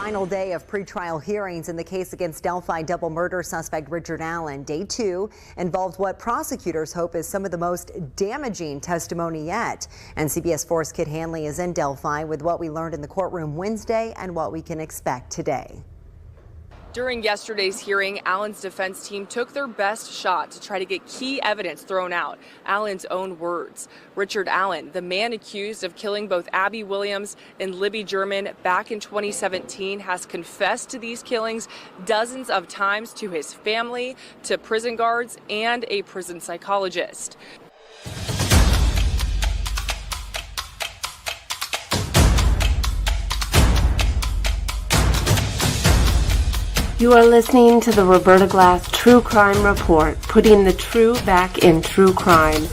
final day of pretrial hearings in the case against Delphi double murder suspect Richard Allen. Day 2 involved what prosecutors hope is some of the most damaging testimony yet. And CBS 4's Kit Hanley is in Delphi with what we learned in the courtroom Wednesday and what we can expect today. During yesterday's hearing, Allen's defense team took their best shot to try to get key evidence thrown out. Allen's own words. Richard Allen, the man accused of killing both Abby Williams and Libby German back in 2017, has confessed to these killings dozens of times to his family, to prison guards, and a prison psychologist. You are listening to the Roberta Glass True Crime Report, putting the true back in true crime.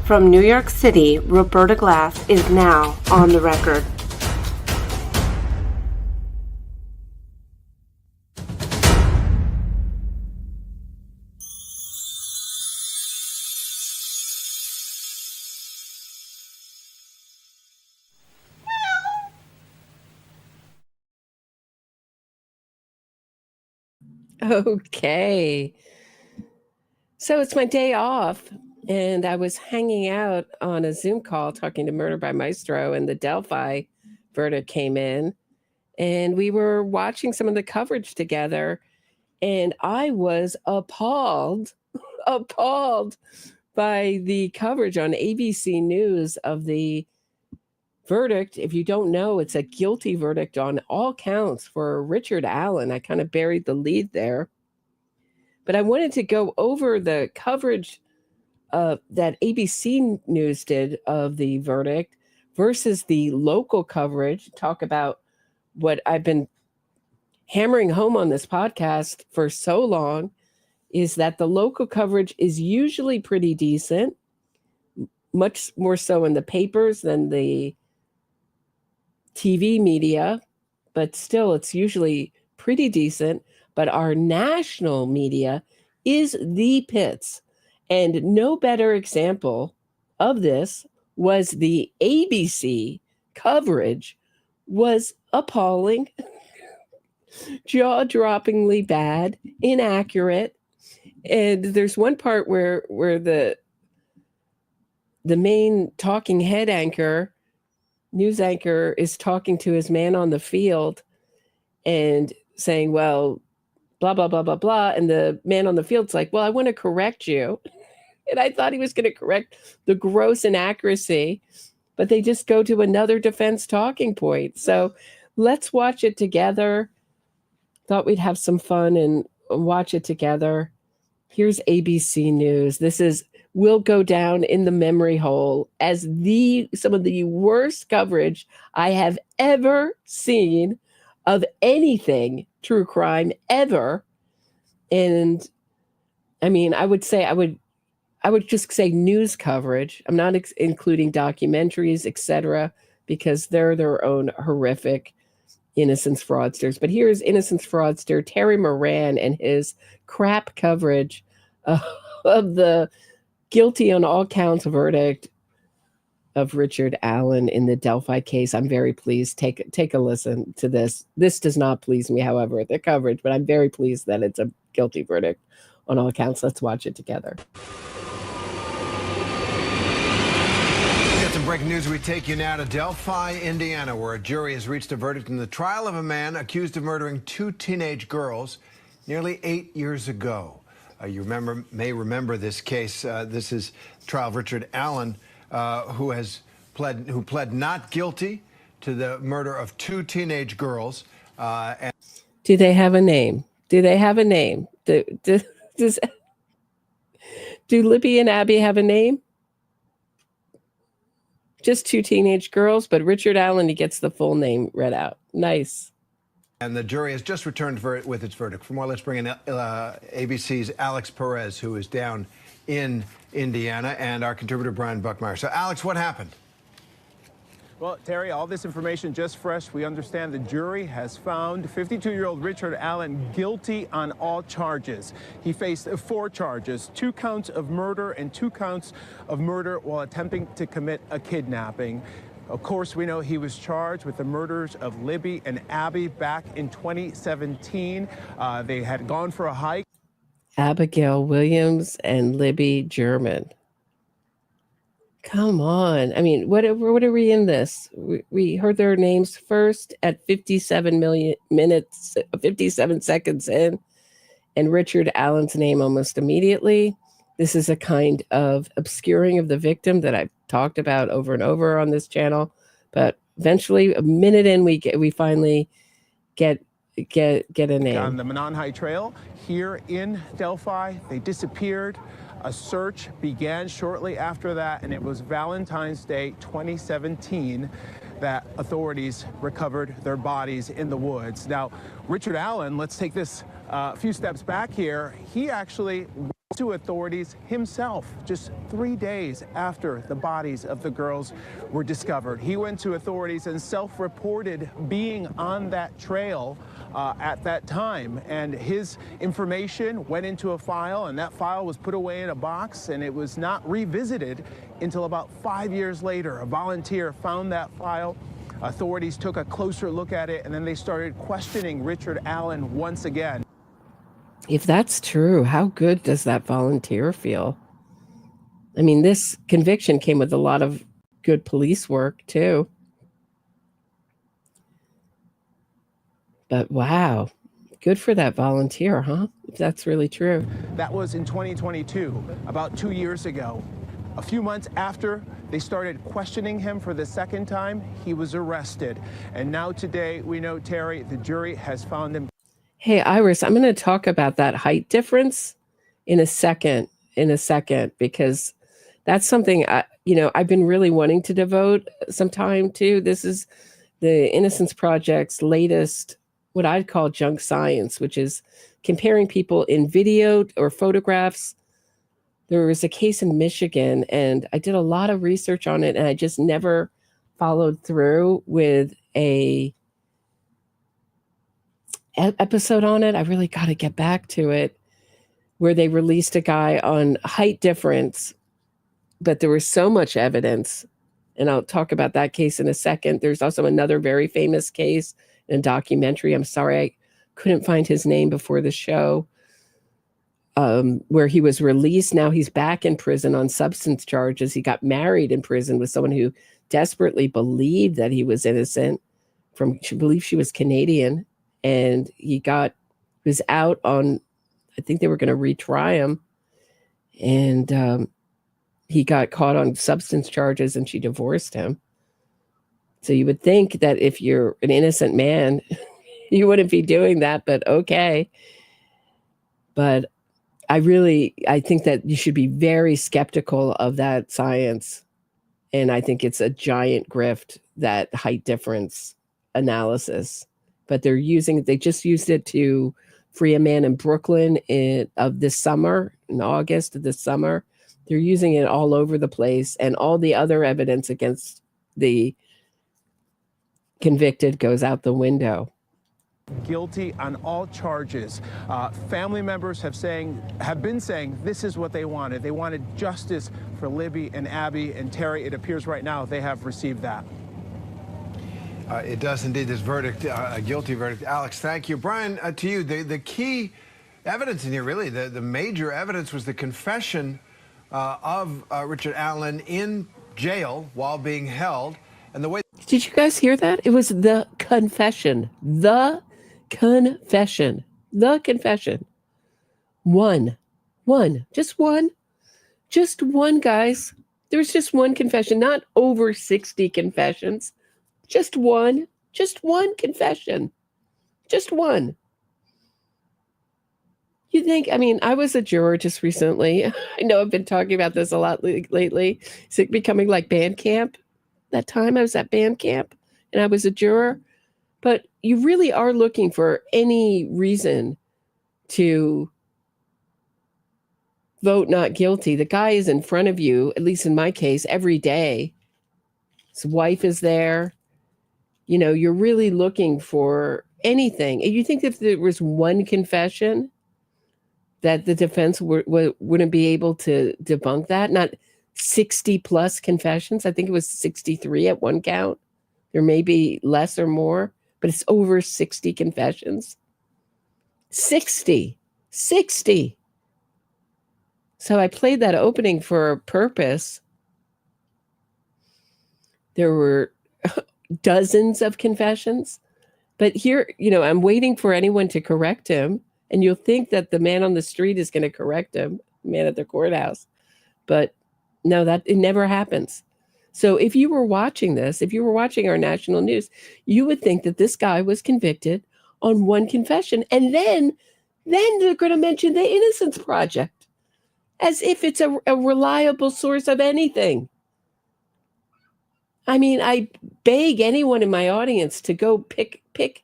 From New York City, Roberta Glass is now on the record. Okay. So it's my day off, and I was hanging out on a Zoom call talking to Murder by Maestro, and the Delphi verdict came in, and we were watching some of the coverage together, and I was appalled by the coverage on ABC News of the verdict. If you don't know, it's a guilty verdict on all counts for Richard Allen. I kind of buried the lead there. But I wanted to go over the coverage that ABC News did of the verdict versus the local coverage, talk about what I've been hammering home on this podcast for so long, is that the local coverage is usually pretty decent, much more so in the papers than the TV media, but still it's usually pretty decent. But our national media is the pits. And no better example of this was the ABC coverage was appalling, jaw-droppingly bad, inaccurate. And there's one part where the main talking head anchor, news anchor, is talking to his man on the field and saying, well, blah, blah, blah, blah, blah. And the man on the field's like, well, I want to correct you. And I thought he was going to correct the gross inaccuracy, but they just go to another defense talking point. So let's watch it together. Thought we'd have some fun and watch it together. Here's ABC News. This will go down in the memory hole as some of the worst coverage I have ever seen of anything true crime ever. And I mean, I would just say news coverage. I'm not including documentaries, etc., because they're their own horrific innocence fraudsters. But here's innocence fraudster Terry Moran and his crap coverage of the guilty on all counts verdict of Richard Allen in the Delphi case. I'm very pleased. Take a listen to this. This does not please me, however, the coverage, but I'm very pleased that it's a guilty verdict on all counts. Let's watch it together. Some breaking news. We take you now to Delphi, Indiana, where a jury has reached a verdict in the trial of a man accused of murdering 2 teenage girls nearly 8 years ago. You may remember this case. This is the trial of Richard Allen, who pled not guilty to the murder of 2 teenage girls. Do they have a name? Do Libby and Abby have a name? Just 2 teenage girls, but Richard Allen, he gets the full name read out. Nice. And the jury has just returned with its verdict. For more, let's bring in ABC's Alex Perez, who is down in Indiana, and our contributor, Brian Buckmeyer. So, Alex, what happened? Well, Terry, all this information just fresh. We understand the jury has found 52-year-old Richard Allen guilty on all charges. He faced 4 charges, 2 counts of murder and 2 counts of murder while attempting to commit a kidnapping. Of course, we know he was charged with the murders of Libby and Abby back in 2017. They had gone for a hike. Abigail Williams and Libby German. Come on. I mean, what are we in this? We heard their names first at 57 minutes, 57 seconds in, and Richard Allen's name almost immediately. This is a kind of obscuring of the victim that I've talked about over and over on this channel. But eventually, a minute in, we finally get a name. On the Menonhai Trail here in Delphi, they disappeared. A search began shortly after that, and it was Valentine's Day 2017 that authorities recovered their bodies in the woods. Now, Richard Allen, let's take this a few steps back here. He actually went to authorities himself just 3 days after the bodies of the girls were discovered. He went to authorities and self-reported being on that trail at that time, and his information went into a file, and that file was put away in a box, and it was not revisited until about 5 years later. A volunteer found that file. Authorities took a closer look at it, and then they started questioning Richard Allen once again. If that's true, how good does that volunteer feel? I mean, this conviction came with a lot of good police work, too. But wow, good for that volunteer, huh? If that's really true. That was in 2022, about 2 years ago. A few months after they started questioning him for the second time, he was arrested. And now today, we know, Terry, the jury has found him. Hey, Iris, I'm going to talk about that height difference in a second, because that's something I've been really wanting to devote some time to. This is the Innocence Project's latest, what I'd call junk science, which is comparing people in video or photographs. There was a case in Michigan, and I did a lot of research on it, and I just never followed through with a episode on it. I really got to get back to it, where they released a guy on height difference, but there was so much evidence, and I'll talk about that case in a second. There's also another very famous case in a documentary. I'm sorry I couldn't find his name before the show, where he was released. Now he's back in prison on substance charges. He got married in prison with someone who desperately believed that he was innocent. She believed she was Canadian, and he was out on, I think they were going to retry him, and he got caught on substance charges, and she divorced him. So you would think that if you're an innocent man, you wouldn't be doing that, but okay. But I think that you should be very skeptical of that science. And I think it's a giant grift, that height difference analysis. But they just used it to free a man in Brooklyn in August of this summer. They're using it all over the place, and all the other evidence against the convicted goes out the window. Guilty on all charges. Family members have been saying this is what they wanted. They wanted justice for Libby and Abby, and Terry, it appears right now they have received that. It does indeed, this verdict, a guilty verdict. Alex, thank you. Brian, to you, the key evidence in here, really, the major evidence was the confession of Richard Allen in jail while being held. And the way... Did you guys hear that? It was the confession. The confession. The confession. One. Just one. Just one, guys. There's just one confession, not over 60 confessions. Just one. Just one confession. Just one. You think, I was a juror just recently. I know I've been talking about this a lot lately. Is it becoming like band camp? That time I was at band camp and I was a juror. But you really are looking for any reason to vote not guilty. The guy is in front of you, at least in my case, every day. His wife is there. You know, you're really looking for anything. And you think if there was one confession that the defense wouldn't be able to debunk that? Not 60 plus confessions. I think it was 63 at one count. There may be less or more, but it's over 60 confessions. 60. So I played that opening for a purpose. There were dozens of confessions, but here, you know, I'm waiting for anyone to correct him, and you'll think that the man on the street is going to correct him, man at the courthouse, but no, that it never happens. So if you were watching this, if you were watching our national news, you would think that this guy was convicted on one confession, and then they're going to mention the Innocence Project as if it's a reliable source of anything. I mean, I beg anyone in my audience to go pick a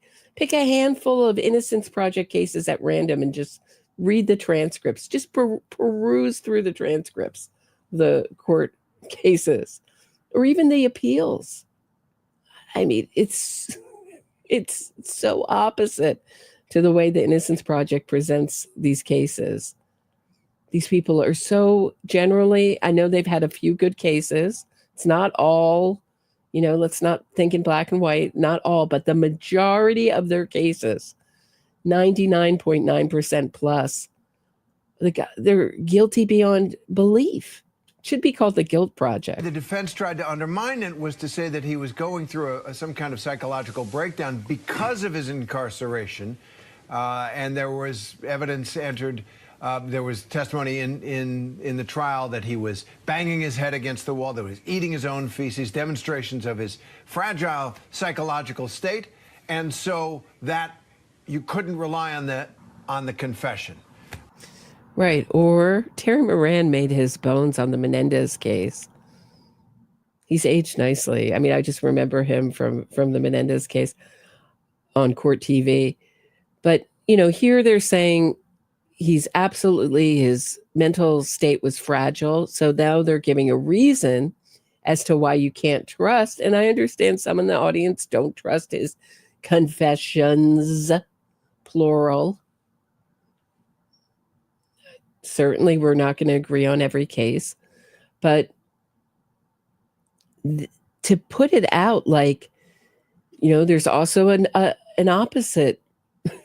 handful of Innocence Project cases at random and just read the transcripts. Just peruse through the transcripts, the court cases, or even the appeals. I mean, it's so opposite to the way the Innocence Project presents these cases. These people are so generally, I know they've had a few good cases. It's not all, you know, let's not think in black and white, not all, but the majority of their cases, 99.9% plus, they're guilty beyond belief. Should be called the Guilt Project. The defense tried to undermine it, was to say that he was going through some kind of psychological breakdown because of his incarceration. And there was evidence entered. There was testimony in the trial that he was banging his head against the wall, that he was eating his own feces, demonstrations of his fragile psychological state, and so that you couldn't rely on the confession. Right, or Terry Moran made his bones on the Menendez case. He's aged nicely. I mean, I just remember him from the Menendez case on court TV. But, you know, here they're saying his mental state was fragile. So now they're giving a reason as to why you can't trust. And I understand some in the audience don't trust his confessions, plural. Certainly, we're not going to agree on every case. But to put it out like, you know, there's also an opposite.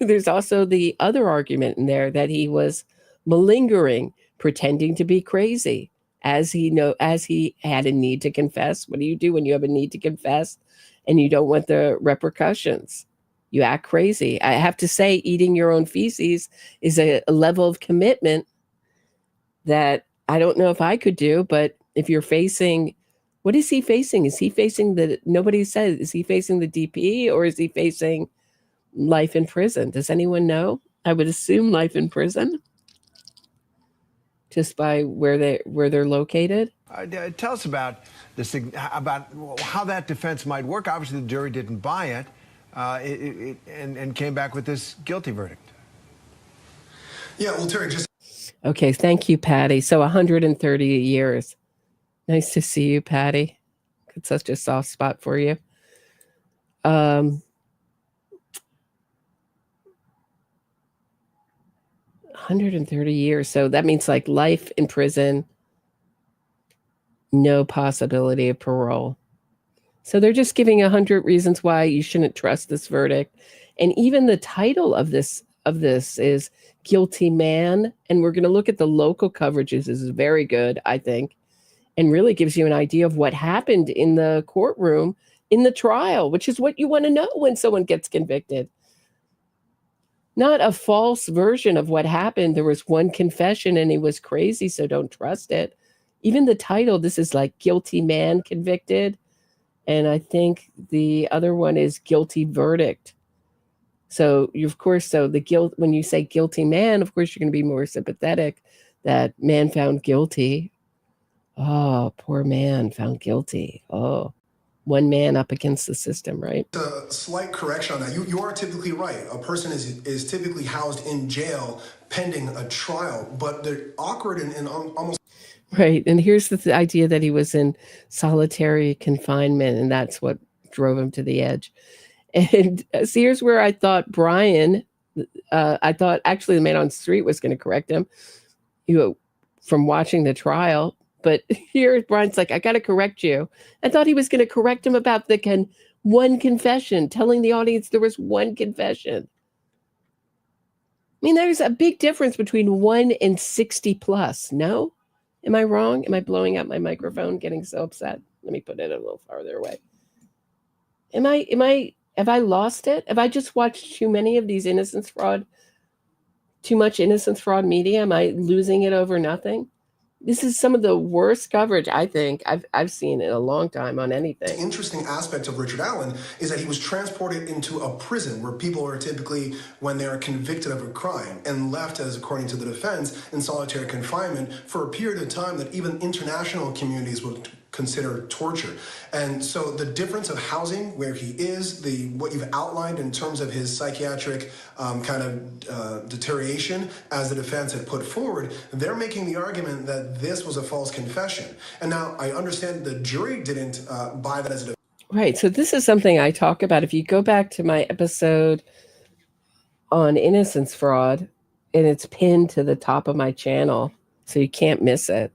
There's also the other argument in there that he was malingering, pretending to be crazy, as he had a need to confess. What do you do when you have a need to confess and you don't want the repercussions? You act crazy. I have to say, eating your own feces is a level of commitment that I don't know if I could do. But if you're facing, what is he facing? Is he facing nobody said, is he facing the DP or is he facing life in prison? Does anyone know? I would assume life in prison, just by where they're located. Tell us about how that defense might work. Obviously, the jury didn't buy it, and came back with this guilty verdict. Yeah, well, Terry, just... Okay, thank you, Patty. So 130 years. Nice to see you, Patty. It's such a soft spot for you. 130 years. So that means like life in prison, no possibility of parole. So they're just giving 100 reasons why you shouldn't trust this verdict. And even the title of this is Guilty Man. And we're going to look at the local coverages. This is very good, I think, and really gives you an idea of what happened in the courtroom in the trial, which is what you want to know when someone gets convicted. Not a false version of what happened. There was one confession and he was crazy, so don't trust it. Even the title, this is like Guilty Man Convicted. And I think the other one is Guilty Verdict. So the guilt, when you say guilty man, of course, you're going to be more sympathetic that man found guilty. Oh, poor man found guilty. Oh, one man up against the system, right? A slight correction on that. You are typically right. A person is typically housed in jail pending a trial, but they're awkward and almost... Right. And here's the idea that he was in solitary confinement, and that's what drove him to the edge. And so here's where I thought Brian, I thought actually the man on the street was going to correct him, from watching the trial. But here Brian's like, I got to correct you. I thought he was going to correct him about the one confession, telling the audience there was one confession. I mean, there's a big difference between 1 and 60 plus. No? Am I wrong? Am I blowing out my microphone, getting so upset? Let me put it a little farther away. Have I lost it? Have I just watched too much innocence fraud media? Am I losing it over nothing? This is some of the worst coverage I think I've seen in a long time on anything. The interesting aspect of Richard Allen is that he was transported into a prison where people are typically, when they are convicted of a crime, and left, as according to the defense, in solitary confinement for a period of time that even international communities would consider torture. And so the difference of housing, where he is, what you've outlined in terms of his psychiatric deterioration, as the defense had put forward, they're making the argument that this was a false confession. And now I understand the jury didn't buy that as a... Right. So this is something I talk about. If you go back to my episode on innocence fraud, and it's pinned to the top of my channel, so you can't miss it.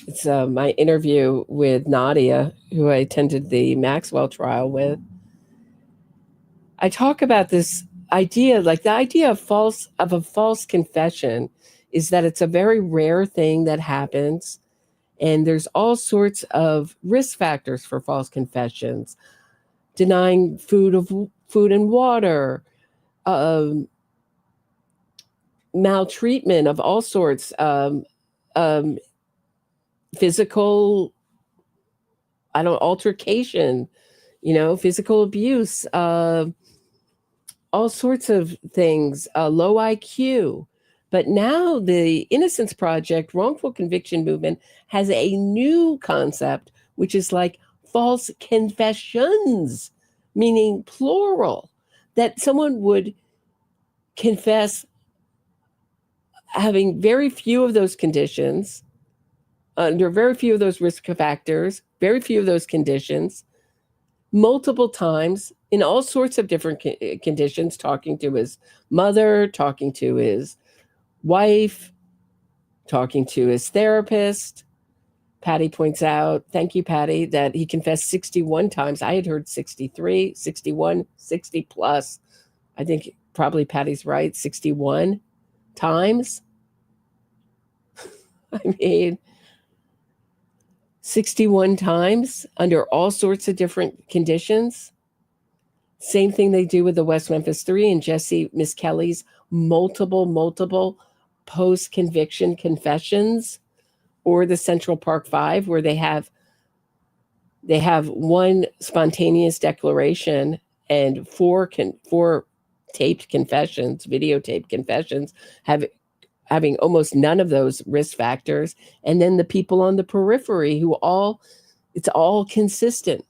It's my interview with Nadia, who I attended the Maxwell trial with. I talk about this idea, like the idea of a false confession is that it's a very rare thing that happens, and there's all sorts of risk factors for false confessions: denying food and water, maltreatment of all sorts, physical, altercation, physical abuse, all sorts of things, low IQ. But now the Innocence Project wrongful conviction movement has a new concept, which is like false confessions, meaning plural, that someone would confess having very few of those conditions, under very few of those risk factors, very few of those conditions, multiple times in all sorts of different conditions, talking to his mother, talking to his wife, talking to his therapist. Patty points out, thank you, Patty, that he confessed 61 times. I had heard 63, 61, 60 plus. I think probably Patty's right, 61 times. I mean, 61 times under all sorts of different conditions. Same thing they do with the West Memphis 3 and Miss Kelly's multiple post-conviction confessions, or the Central Park 5, where they have one spontaneous declaration and four taped confessions, videotaped confessions, having almost none of those risk factors, and then the people on the periphery it's all consistent.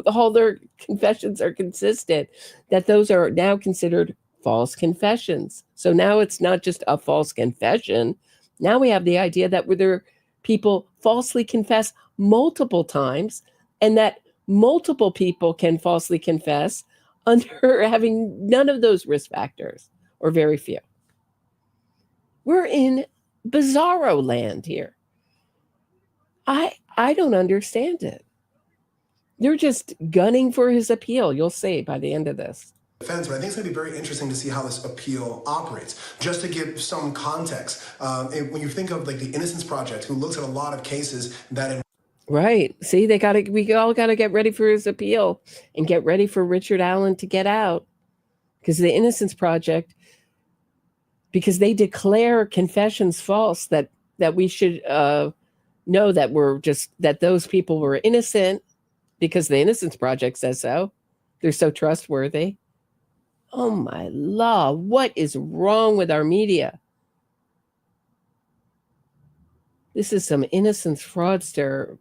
All their confessions are consistent, that those are now considered false confessions. So now it's not just a false confession. Now we have the idea that whether people falsely confess multiple times, and that multiple people can falsely confess under having none of those risk factors, or very few. We're in bizarro land here. I don't understand it. They're just gunning for his appeal. You'll see by the end of this. Defense, but I think it's going to be very interesting to see how this appeal operates. Just to give some context, when you think of like the Innocence Project, who looks at a lot of cases that... Right. See, we all got to get ready for his appeal and get ready for Richard Allen to get out, because the Innocence Project, because they declare confessions false, that we should know that those people were innocent because the Innocence Project says so. They're so trustworthy. Oh my law, what is wrong with our media? This is some innocence fraudster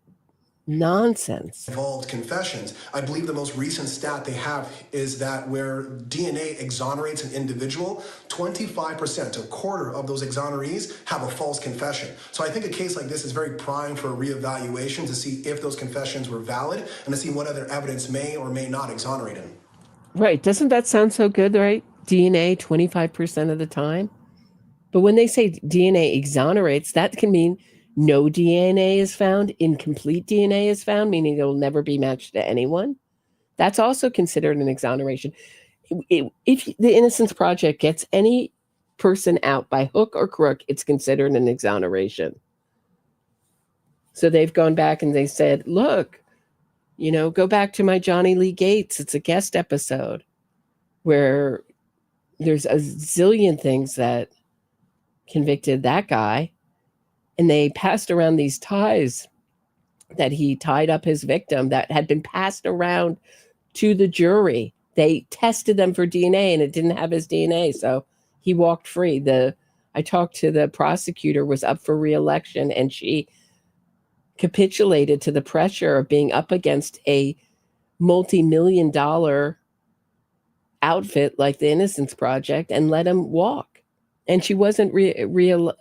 Nonsense. Involved confessions. I believe the most recent stat they have is that where DNA exonerates an individual, 25%, a quarter of those exonerees have a false confession. So I think a case like this is very prime for a reevaluation to see if those confessions were valid and to see what other evidence may or may not exonerate him. Right. Doesn't that sound so good, right? DNA 25% of the time. But when they say DNA exonerates, that can mean no DNA is found, incomplete DNA is found, meaning it will never be matched to anyone. That's also considered an exoneration. If the Innocence Project gets any person out by hook or crook, it's considered an exoneration. So they've gone back and they said, look, go back to my Johnny Lee Gates. It's a guest episode where there's a zillion things that convicted that guy. And they passed around these ties that he tied up his victim that had been passed around to the jury. They tested them for DNA and it didn't have his DNA. So he walked free. I talked to the prosecutor, was up for re-election, and she capitulated to the pressure of being up against a multi-million-dollar outfit like the Innocence Project and let him walk. And she wasn't re-elected,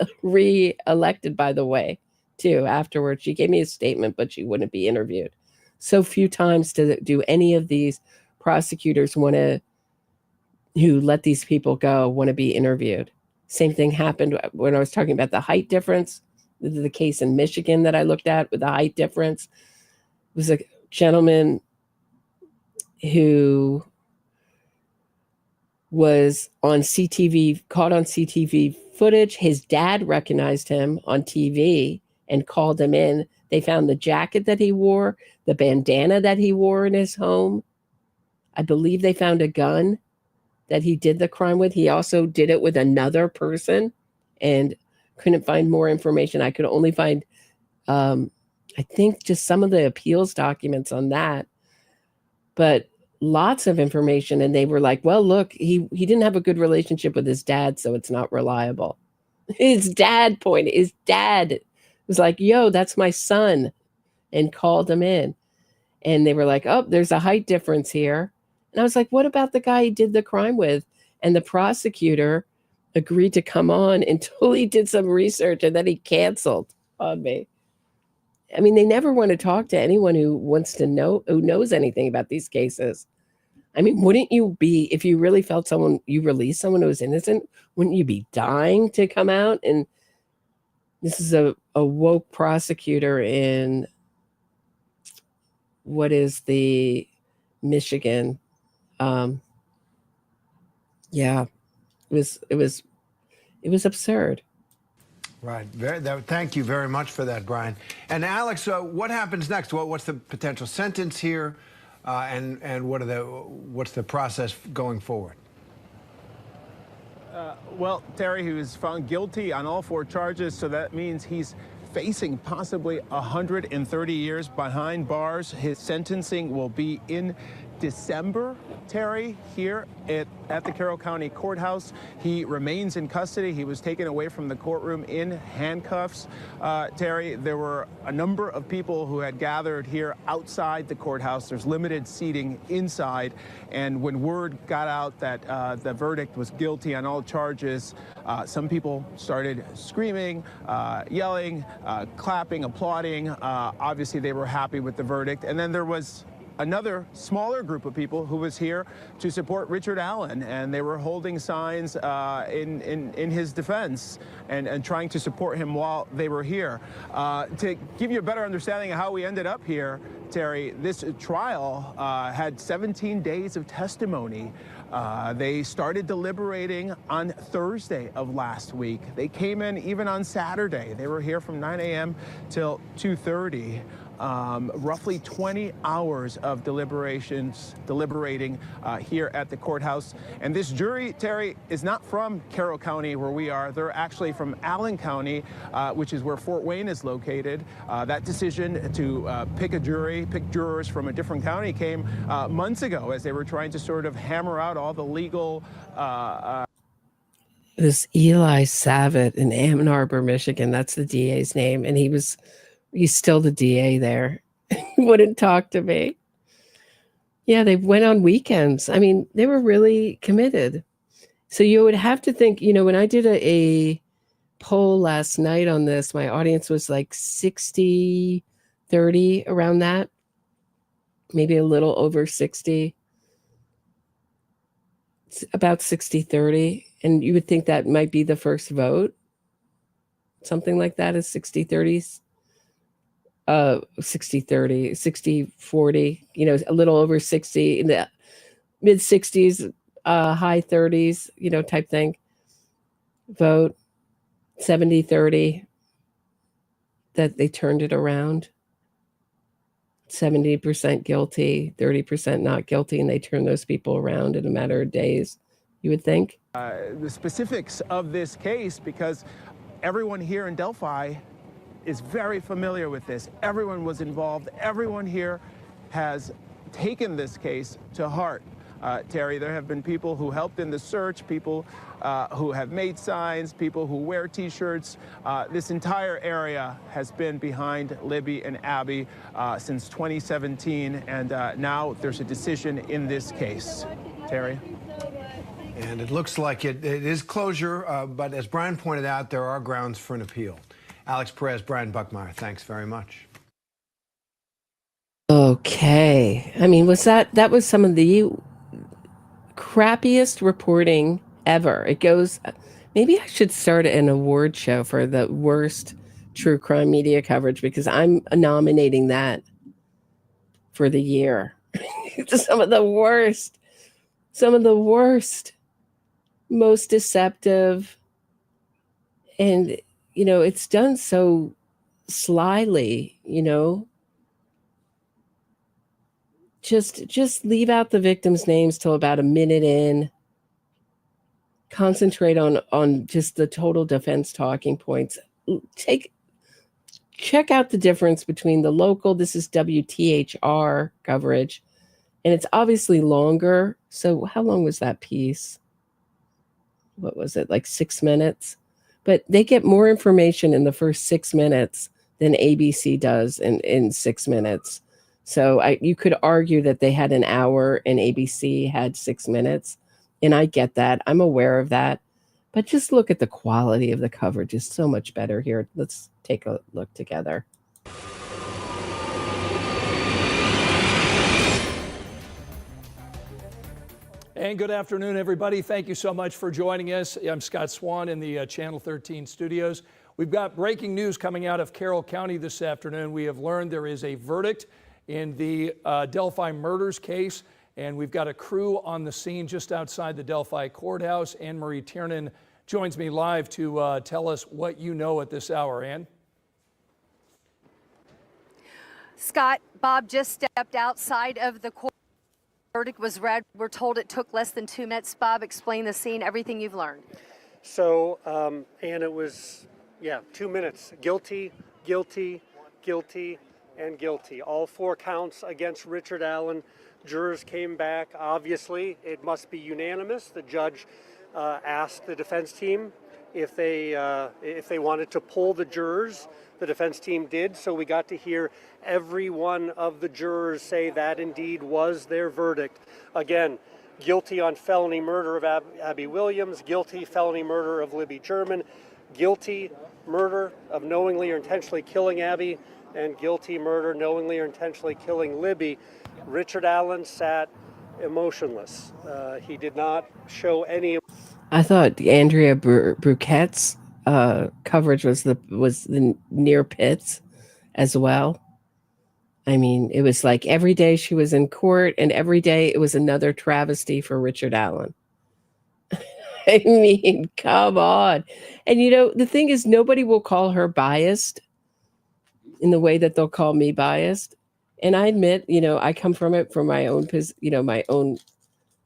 by the way, too, afterwards. She gave me a statement, but she wouldn't be interviewed. So few times to do any of these prosecutors who let these people go, want to be interviewed. Same thing happened when I was talking about the height difference. The case in Michigan that I looked at with the height difference. It was a gentleman who was on CTV, caught on CTV footage. His dad recognized him on TV and called him in. They found the jacket that he wore, the bandana that he wore in his home. I believe they found a gun that he did the crime with. He also did it with another person and couldn't find more information. I could only find, I think, just some of the appeals documents on that. But lots of information, and they were like, well, look, he didn't have a good relationship with his dad, so it's not reliable. His dad was like, yo, that's my son, and called him in. And they were like, oh, there's a height difference here. And I was like, what about the guy he did the crime with? And the prosecutor agreed to come on until he did some research, and then he canceled on me. I mean, they never want to talk to anyone who wants to know, who knows anything about these cases. I mean, wouldn't you be, if you really felt you released someone who was innocent, wouldn't you be dying to come out? And this is a woke prosecutor in, what is the Michigan? Yeah, it was absurd. Right. Thank you very much for that, Brian. And Alex, what happens next? What's the potential sentence here, and what's the process going forward? Well, Terry, he was found guilty on all 4 charges, so that means he's facing possibly 130 years behind bars. His sentencing will be in December, Terry, here at the Carroll County Courthouse. He remains in custody. He was taken away from the courtroom in handcuffs. Terry, there were a number of people who had gathered here outside the courthouse. There's limited seating inside. And when word got out that the verdict was guilty on all charges, some people started screaming, yelling, clapping, applauding. Obviously, they were happy with the verdict. And then there was another smaller group of people who was here to support Richard Allen, and they were holding signs in his defense and trying to support him while they were here. To give you a better understanding of how we ended up here, Terry, this trial had 17 days of testimony. They started deliberating on Thursday of last week. They came in even on Saturday. They were here from 9 a.m. till 2:30. Roughly 20 hours of deliberating here at the courthouse. And this jury, Terry, is not from Carroll County where we are. They're actually from Allen County, which is where Fort Wayne is located. That decision to pick jurors from a different county came months ago as they were trying to sort of hammer out all the legal This Eli Savitt in Ann Arbor, Michigan, that's the DA's name. And he's still the DA there. wouldn't talk to me. Yeah, they went on weekends. I mean, they were really committed. So you would have to think, when I did a poll last night on this, my audience was like 60-30, around that. Maybe a little over 60. It's about 60-30. And you would think that might be the first vote. Something like that is 60-30. 60-30, 60-40, a little over 60, in the mid 60s, high 30s, type thing. Vote 70-30, that they turned it around. 70% guilty, 30% not guilty, and they turned those people around in a matter of days, you would think. The specifics of this case, because everyone here in Delphi is very familiar with this. Everyone was involved. Everyone here has taken this case to heart. Terry, there have been people who helped in the search, people who have made signs, people who wear T-shirts. This entire area has been behind Libby and Abby since 2017, and now there's a decision in this case. Terry? And it looks like it is closure, but as Brian pointed out, there are grounds for an appeal. Alex Perez, Brian Buckmeyer, thanks very much. Okay. I mean, that was some of the crappiest reporting ever. It goes, maybe I should start an award show for the worst true crime media coverage, because I'm nominating that for the year. Some of the worst, most deceptive, and it's done so slyly, just leave out the victims' names till about a minute in. Concentrate on just the total defense talking points. Check out the difference between the local, this is WTHR coverage, and it's obviously longer. So how long was that piece? What was it, like 6 minutes? But they get more information in the first 6 minutes than ABC does in 6 minutes. So you could argue that they had an hour and ABC had 6 minutes. And I get that. I'm aware of that. But just look at the quality of the coverage is so much better here. Let's take a look together. And good afternoon, everybody. Thank you so much for joining us. I'm Scott Swan in the Channel 13 studios. We've got breaking news coming out of Carroll County this afternoon. We have learned there is a verdict in the Delphi murders case, and we've got a crew on the scene just outside the Delphi courthouse. Anne Marie Tiernan joins me live to tell us what you know at this hour. Anne? Scott, Bob just stepped outside of the court. Verdict was read. We're told it took less than 2 minutes. Bob, explain the scene, everything you've learned. So, and it was, 2 minutes. Guilty, guilty, guilty, and guilty. All 4 counts against Richard Allen. Jurors came back. Obviously, it must be unanimous. The judge asked the defense team if they wanted to pull the jurors. The defense team did, so we got to hear every one of the jurors say that indeed was their verdict. Again, guilty on felony murder of Abby Williams, guilty felony murder of Libby German, guilty murder of knowingly or intentionally killing Abby, and guilty murder knowingly or intentionally killing Libby. Richard Allen sat emotionless. He did not show any. I thought Andrea Bruquette's coverage was the near pits as well. I mean, it was like every day she was in court, and every day it was another travesty for Richard Allen. I mean, come on. And the thing is, nobody will call her biased in the way that they'll call me biased. And I admit, I come from it from my own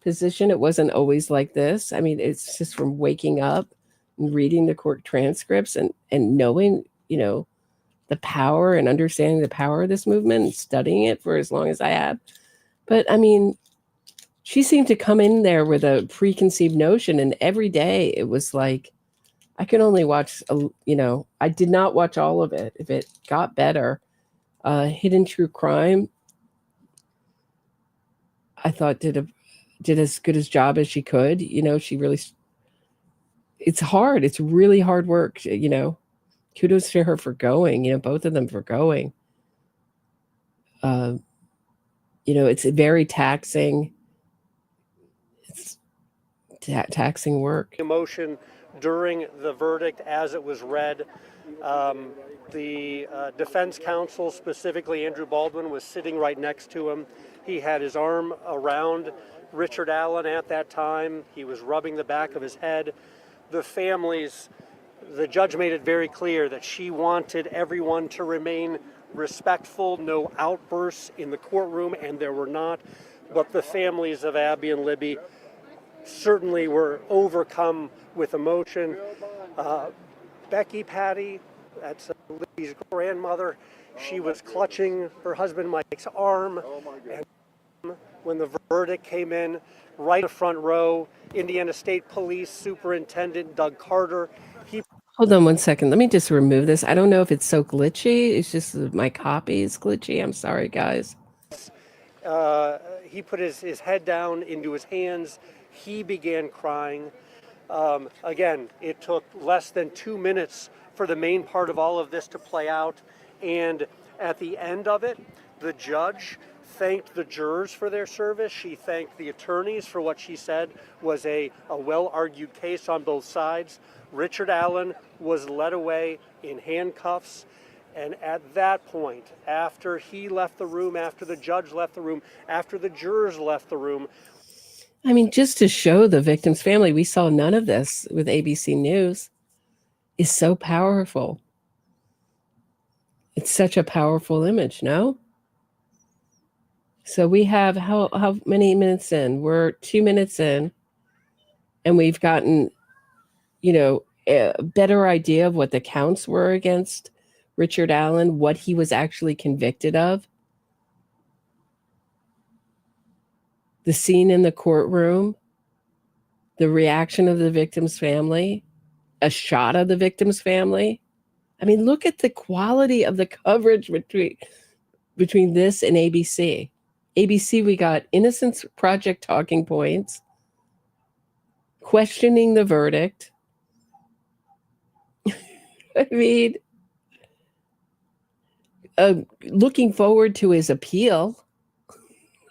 position. It wasn't always like this. I mean, it's just from waking up and reading the court transcripts and knowing, the power and understanding the power of this movement and studying it for as long as I have. But I mean, she seemed to come in there with a preconceived notion, and every day it was like, I could only watch, I did not watch all of it. If it got better, Hidden True Crime, I thought did as good a job as she could. She really, it's hard. It's really hard work. Kudos to her for going, both of them for going. It's very taxing. It's taxing work. Emotion during the verdict as it was read. The defense counsel, specifically Andrew Baldwin, was sitting right next to him. He had his arm around Richard Allen at that time. He was rubbing the back of his head. The judge made it very clear that she wanted everyone to remain respectful, no outbursts in the courtroom, and there were not. But the families of Abby and Libby certainly were overcome with emotion. Becky Patty, that's Libby's grandmother, she was clutching her husband Mike's arm. And when the verdict came in, right in the front row, Indiana State Police Superintendent Doug Carter, Hold on one second. Let me just remove this. I don't know if it's so glitchy. It's just my copy is glitchy. I'm sorry, guys. He put his head down into his hands. He began crying. Again, it took less than 2 minutes for the main part of all of this to play out. And at the end of it, the judge thanked the jurors for their service. She thanked the attorneys for what she said was a well-argued case on both sides. Richard Allen was led away in handcuffs. And at that point, after he left the room, after the judge left the room, after the jurors left the room. I mean, just to show the victim's family, we saw none of this with ABC News, is so powerful. It's such a powerful image, no? So we have how many minutes in? We're 2 minutes in, and we've gotten, a better idea of what the counts were against Richard Allen, what he was actually convicted of. The scene in the courtroom, the reaction of the victim's family, a shot of the victim's family. I mean, look at the quality of the coverage between this and ABC. ABC, we got Innocence Project talking points, questioning the verdict. I mean, looking forward to his appeal,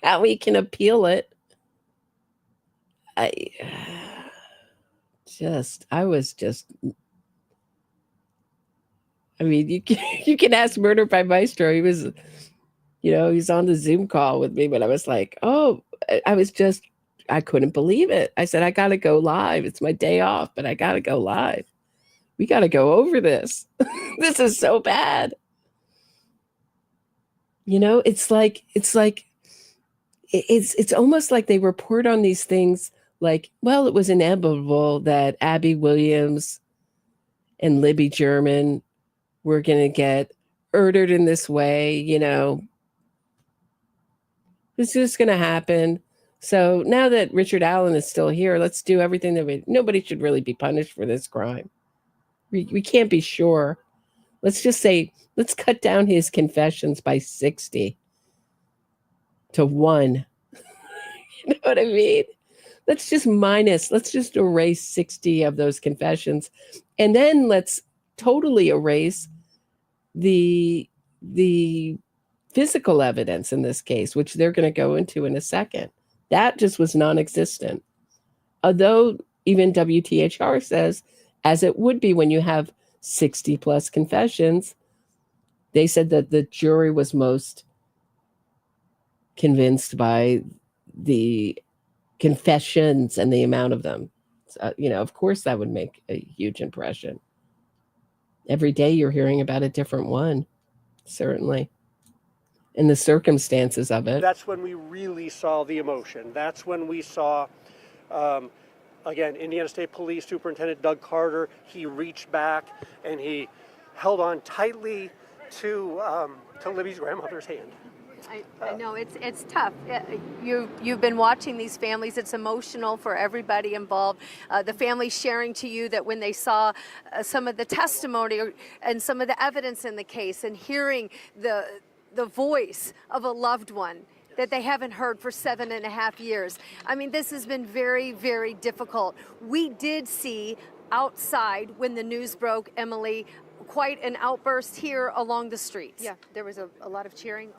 how he can appeal it. I mean, you can ask Murder by Maestro. He was, he's on the Zoom call with me, but I was like, I couldn't believe it. I said, I got to go live. It's my day off, but I got to go live. We got to go over this. This is so bad. It's almost like they report on these things like, well, it was inevitable that Abby Williams and Libby German were going to get murdered in this way, It's just going to happen. So now that Richard Allen is still here, let's do everything that nobody should really be punished for this crime. We can't be sure. Let's just say, let's cut down his confessions by 60 to 1. You know what I mean? Let's just erase 60 of those confessions. And then let's totally erase the physical evidence in this case, which they're going to go into in a second. That just was non-existent. Although even WTHR says, as it would be when you have 60 plus confessions, they said that the jury was most convinced by the confessions and the amount of them. So, of course that would make a huge impression. Every day you're hearing about a different one, certainly. And the circumstances of it. That's when we really saw the emotion. That's when we saw, again, Indiana State Police Superintendent Doug Carter. He reached back and he held on tightly to Libby's grandmother's hand. I know it's tough. You've been watching these families. It's emotional for everybody involved. The families sharing to you that when they saw some of the testimony and some of the evidence in the case and hearing the voice of a loved one that they haven't heard for 7.5 years. I mean, this has been very, very difficult. We did see outside when the news broke, Emily, quite an outburst here along the streets. Yeah, there was a lot of cheering,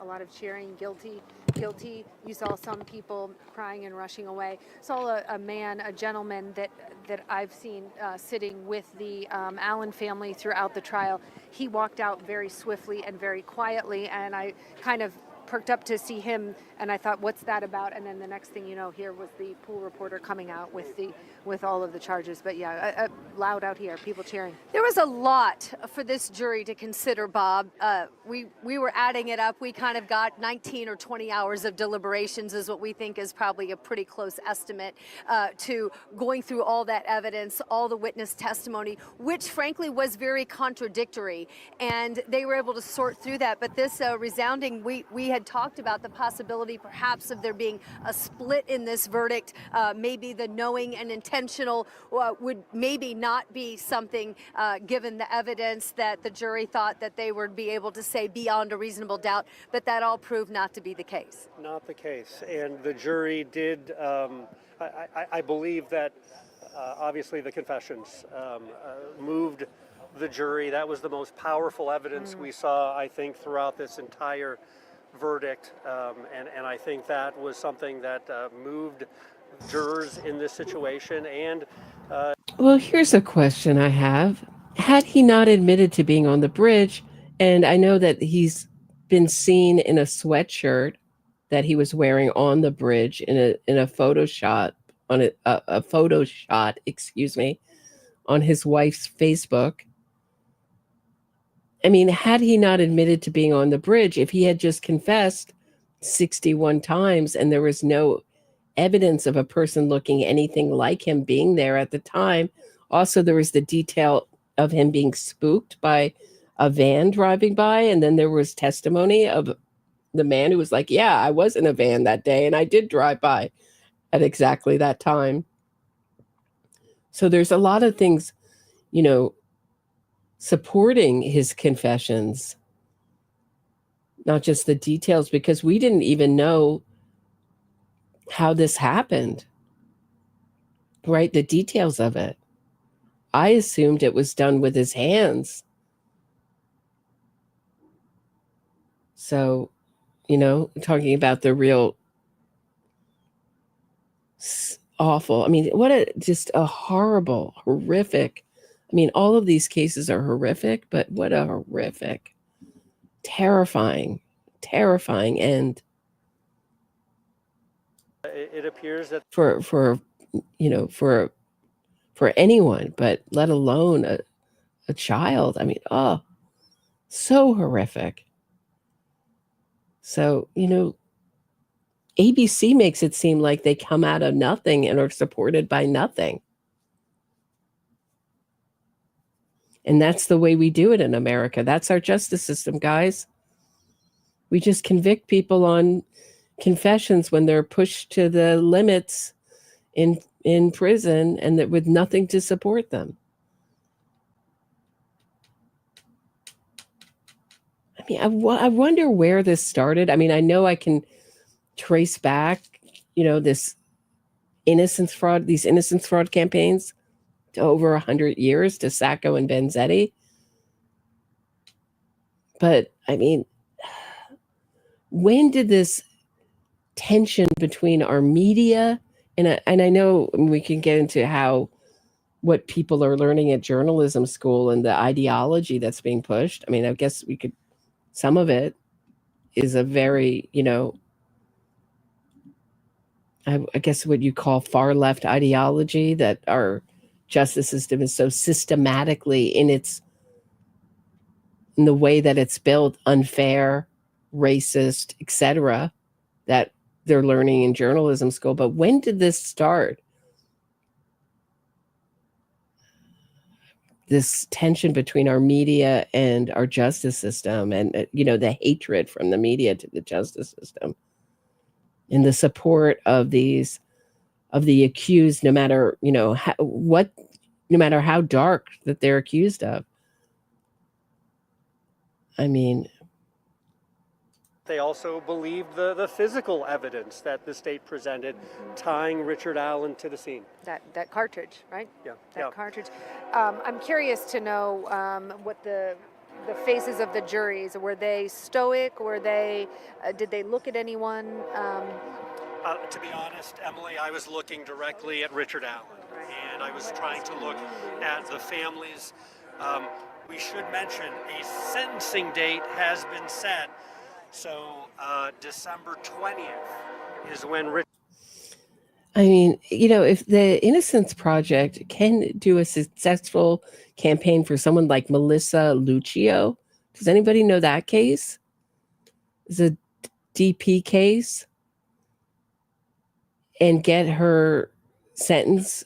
guilty, guilty. You saw some people crying and rushing away. Saw a gentleman that I've seen sitting with the Allen family throughout the trial. He walked out very swiftly and very quietly, and I kind of perked up to see him, and I thought, what's that about? And then the next thing you know, here was the pool reporter coming out with all of the charges. But yeah, loud out here, people cheering. There was a lot for this jury to consider, Bob. We were adding it up. We kind of got 19 or 20 hours of deliberations is what we think is probably a pretty close estimate to going through all that evidence, all the witness testimony, which frankly was very contradictory. And they were able to sort through that. But this resounding, we had talked about the possibility perhaps of there being a split in this verdict. Maybe the knowing and intentional would maybe not be something given the evidence that the jury thought that they would be able to say beyond a reasonable doubt, but that all proved not to be the case. Not the case. And the jury did, I believe that obviously the confessions moved the jury. That was the most powerful evidence we saw, I think, throughout this entire verdict, and I think that was something that moved jurors in this situation. And well, here's a question I have. Had he not admitted to being on the bridge, and I know that he's been seen in a sweatshirt that he was wearing on the bridge in a photo shot on a photo shot, on his wife's Facebook. I mean, had he not admitted to being on the bridge, if he had just confessed 61 times and there was no evidence of a person looking anything like him being there at the time, also there was the detail of him being spooked by a van driving by, and then there was testimony of the man who was like, yeah, I was in a van that day and I did drive by at exactly that time. So there's a lot of things, supporting his confessions, not just the details, because we didn't even know how this happened, right? The details of it. I assumed it was done with his hands. So, talking about the real awful, I mean, just a horrible, horrific. I mean, all of these cases are horrific, but what a horrific, terrifying end. It appears that for anyone, but let alone a child. I mean, so horrific. So, ABC makes it seem like they come out of nothing and are supported by nothing. And that's the way we do it in America. That's our justice system, guys. We just convict people on confessions when they're pushed to the limits in prison and that with nothing to support them. I mean, I wonder where this started. I mean, I know I can trace back, these innocence fraud campaigns to over 100 years to Sacco and Vanzetti. But I mean, when did this tension between our media and I know we can get into what people are learning at journalism school and the ideology that's being pushed. I mean, I guess some of it is a very, I guess what you call far left ideology, that our justice system is so systematically in the way that it's built, unfair, racist, etc., that they're learning in journalism school. But when did this start? This tension between our media and our justice system, and the hatred from the media to the justice system, and the support of the accused, no matter no matter how dark that they're accused of. I mean, They also believed the physical evidence that the state presented tying Richard Allen to the scene. That cartridge, right? Yeah. That cartridge. I'm curious to know what the faces of the juries, were they stoic? Were they, did they look at anyone? To be honest, Emily, I was looking directly at Richard Allen, and I was trying to look at the families. We should mention a sentencing date has been set. So December 20th is when Richard. I mean, if the Innocence Project can do a successful campaign for someone like Melissa Lucio, does anybody know that case? It's a DP case, and get her sentence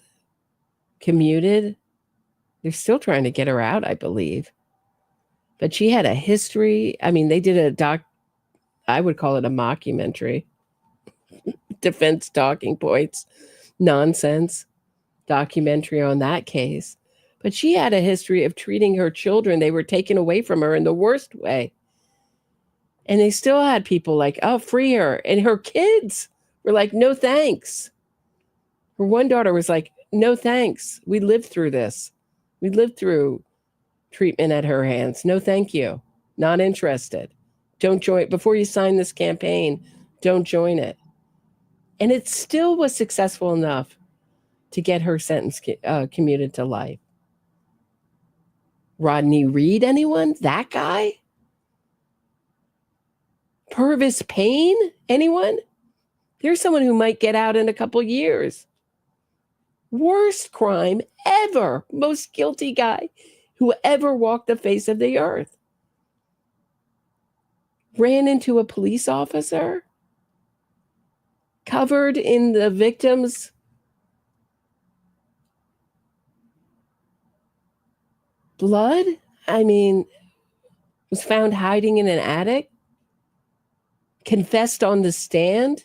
commuted. They're still trying to get her out, I believe. But she had a history. I mean, they did I would call it a mockumentary. Defense talking points, nonsense documentary on that case. But she had a history of treating her children. They were taken away from her in the worst way. And they still had people like, oh, free her. And her kids were like, no, thanks. Her one daughter was like, no, thanks. We lived through this. We lived through treatment at her hands. No, thank you. Not interested. Don't join. Before you sign this campaign, don't join it. And it still was successful enough to get her sentence commuted to life. Rodney Reed, anyone? That guy? Purvis Payne, anyone? There's someone who might get out in a couple years. Worst crime ever. Most guilty guy who ever walked the face of the earth. Ran into a police officer. Covered in the victim's blood. I mean, was found hiding in an attic. Confessed on the stand.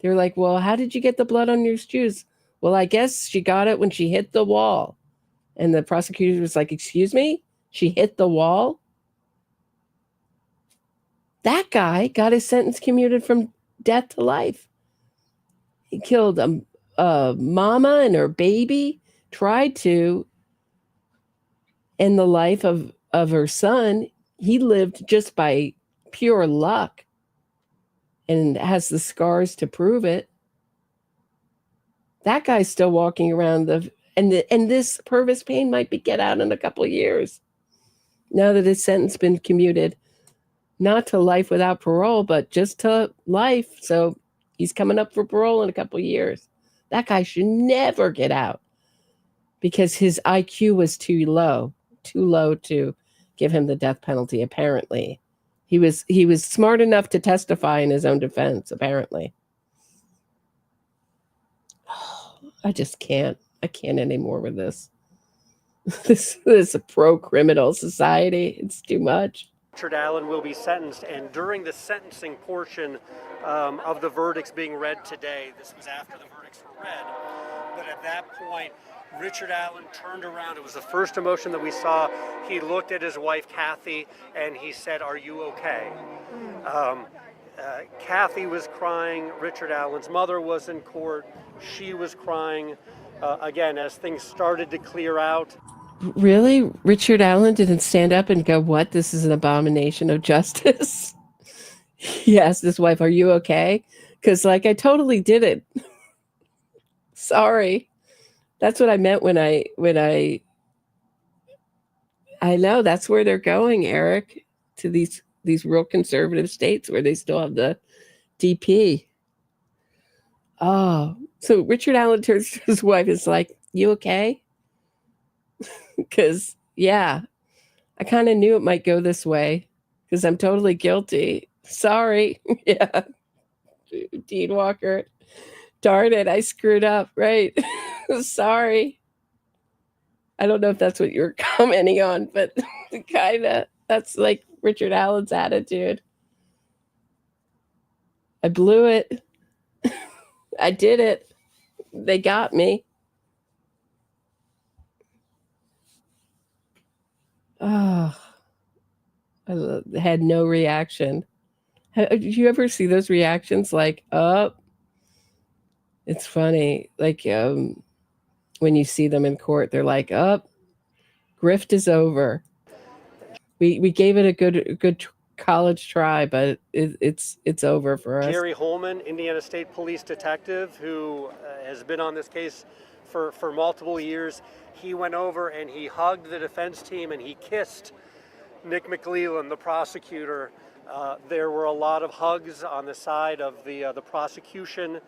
They're like, well, how did you get the blood on your shoes? Well, I guess she got it when she hit the wall. And the prosecutor was like, excuse me? She hit the wall? That guy got his sentence commuted from death to life. He killed a mama and her baby, tried to end the life of her son. He lived just by pure luck and has the scars to prove it. That guy's still walking around and this Purvis Payne might get out in a couple of years. Now that his sentence been commuted, not to life without parole, but just to life. So he's coming up for parole in a couple of years. That guy should never get out because his IQ was too low to give him the death penalty, apparently. He was smart enough to testify in his own defense, apparently. I just can't. I can't anymore with this. This is a pro-criminal society. It's too much. Richard Allen will be sentenced, and during the sentencing portion of the verdicts being read today, this was after the verdicts were read, but at that point, Richard Allen turned around. It was the first emotion that we saw. He looked at his wife, Kathy, and he said, "Are you okay?" Kathy was crying. Richard Allen's mother was in court. She was crying. Again, as things started to clear out. Really? Richard Allen didn't stand up and go, what? This is an abomination of justice? He asked his wife, are you okay? Because, I totally did it. Sorry. That's what I meant when I know that's where they're going, Eric, to these real conservative states where they still have the DP. Oh, so Richard Allen turns to his wife and is like, you okay? Because, yeah, I kind of knew it might go this way because I'm totally guilty. Sorry. Yeah. Dean Walker. Darn it. I screwed up. Right. Sorry. I don't know if that's what you're commenting on, but kind of that's like Richard Allen's attitude. I blew it. I did it. They got me. Oh, I had no reaction. Did you ever see those reactions? Like, oh, it's funny. Like, when you see them in court, they're like, oh, grift is over. We gave it a good college try, but it's over for us. Jeri Holman, Indiana State Police detective, who has been on this case for multiple years, he went over and he hugged the defense team and he kissed Nick McLeland, the prosecutor. There were a lot of hugs on the side of the prosecution.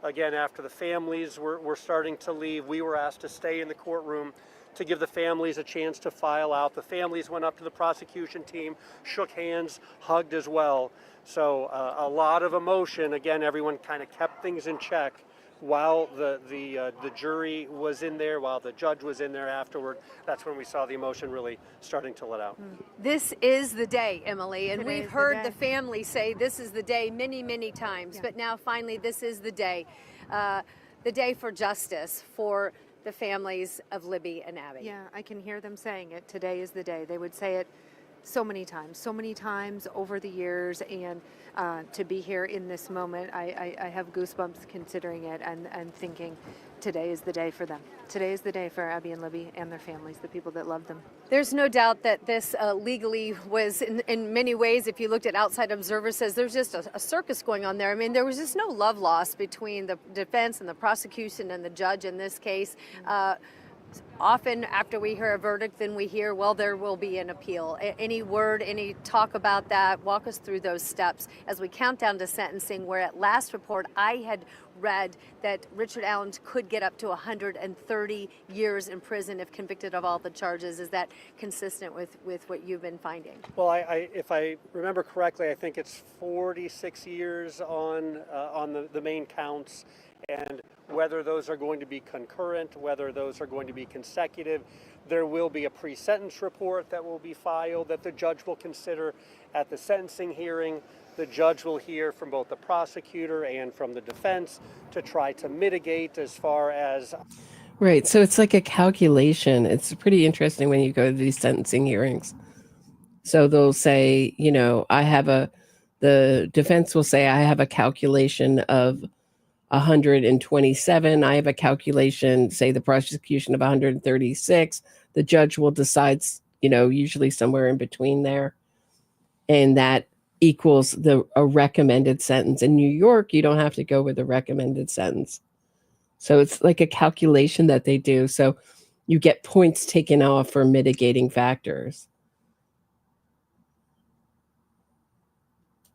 Again, after the families were starting to leave, we were asked to stay in the courtroom to give the families a chance to file out. The families went up to the prosecution team, shook hands, hugged as well. So a lot of emotion. Again, everyone kind of kept things in check while the jury was in there, while the judge was in there afterward. That's when we saw the emotion really starting to let out. This is the day, Emily, and Today we've is heard the the family say this is the day many, many times, but now finally this is the day for justice for the families of Libby and Abby. Yeah, I can hear them saying it. Today is the day. They would say it so many times over the years, and to be here in this moment, I have goosebumps considering it and thinking today is the day for them. Today is the day for Abby and Libby and their families, the people that love them. There's no doubt that this legally was, in many ways, if you looked at outside observers, says there's just a circus going on there. I mean, there was just no love lost between the defense and the prosecution and the judge in this case. Often after we hear a verdict, then we hear, well, there will be an appeal. Any word, any talk about that? Walk us through those steps as we count down to sentencing, where at last report I had read that Richard Allen could get up to 130 years in prison if convicted of all the charges. Is that consistent with what you've been finding? Well, if I remember correctly, I think it's 46 years on the main counts, and whether those are going to be concurrent, whether those are going to be consecutive, there will be a pre-sentence report that will be filed that the judge will consider at the sentencing hearing. The judge will hear from both the prosecutor and from the defense to try to mitigate as far as... Right, so it's like a calculation. It's pretty interesting when you go to these sentencing hearings. So they'll say, you know, the defense will say, I have a calculation of 127. I have a calculation, say the prosecution of 136. The judge will decide, you know, usually somewhere in between there. And that equals a recommended sentence. In New York, you don't have to go with a recommended sentence. So it's like a calculation that they do. So you get points taken off for mitigating factors.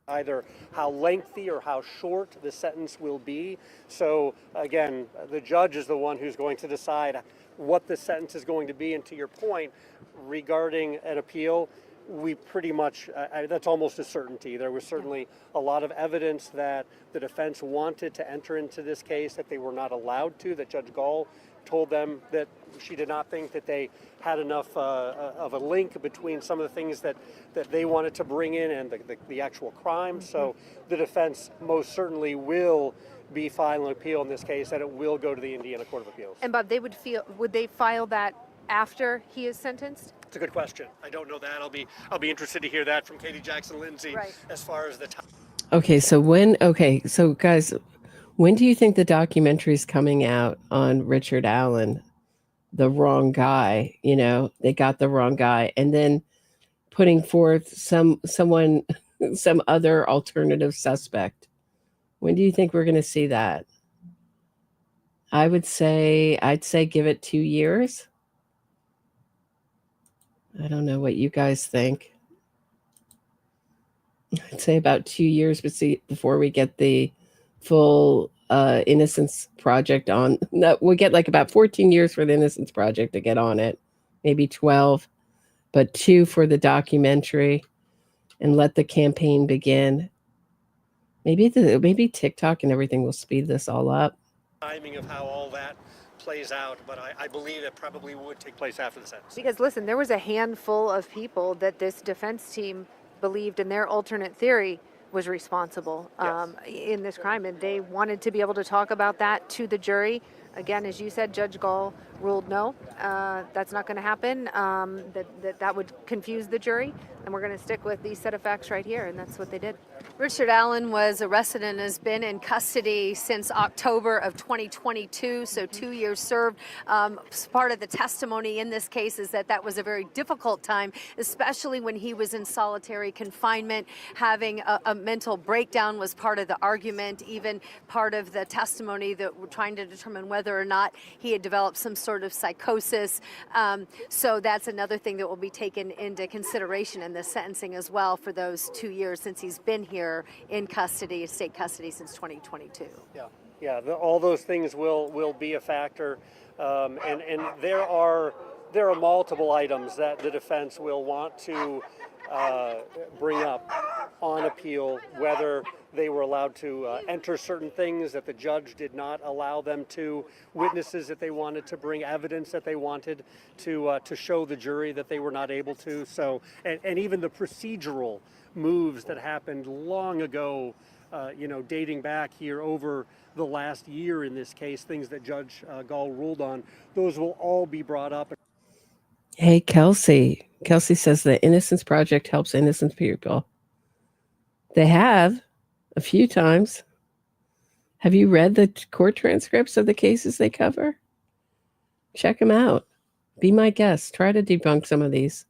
Either how lengthy or how short the sentence will be. So again, the judge is the one who's going to decide what the sentence is going to be. And to your point regarding an appeal, we pretty much, that's almost a certainty. There was certainly a lot of evidence that the defense wanted to enter into this case that they were not allowed to, that Judge Gall told them that she did not think that they had enough of a link between some of the things that they wanted to bring in and the actual crime. Mm-hmm. So the defense most certainly will be filing an appeal in this case, and it will go to the Indiana Court of Appeals. And Bob, would they file that after he is sentenced? It's a good question. I don't know that. I'll be interested to hear that from Katie Jackson Lindsay as far as the time. Okay, so guys, when do you think the documentary is coming out on Richard Allen, the wrong guy? You know, they got the wrong guy, and then putting forth some other alternative suspect. When do you think we're going to see that? I'd say give it 2 years. I don't know what you guys think. I'd say about 2 years before we get the full Innocence Project on. No, we'll get like about 14 years for the Innocence Project to get on it, maybe 12, but 2 for the documentary, and let the campaign begin. Maybe TikTok and everything will speed this all up. Timing of how all that plays out, but I believe it probably would take place after the sentence. Because listen, there was a handful of people that this defense team believed in their alternate theory was responsible in this crime, and they wanted to be able to talk about that to the jury. Again, as you said, Judge Gall ruled no, that's not going to happen, that would confuse the jury, and we're going to stick with the set of facts right here, and that's what they did. Richard Allen was arrested and has been in custody since October of 2022, so 2 years served. Part of the testimony in this case is that was a very difficult time, especially when he was in solitary confinement. Having a mental breakdown was part of the argument, even part of the testimony that we're trying to determine whether or not he had developed some sort of psychosis. So that's another thing that will be taken into consideration in the sentencing as well for those 2 years since he's been here in custody, state custody, since 2022. Yeah, all those things will be a factor, and there are multiple items that the defense will want to bring up on appeal, whether they were allowed to enter certain things that the judge did not allow them to, witnesses that they wanted to bring, evidence that they wanted to show the jury that they were not able to. So, and even the procedural moves that happened long ago, dating back here over the last year in this case, things that Judge Gall ruled on, those will all be brought up. Hey, Kelsey. Kelsey says the Innocence Project helps innocent people. They have a few times. Have you read the court transcripts of the cases they cover? Check them out. Be my guest. Try to debunk some of these.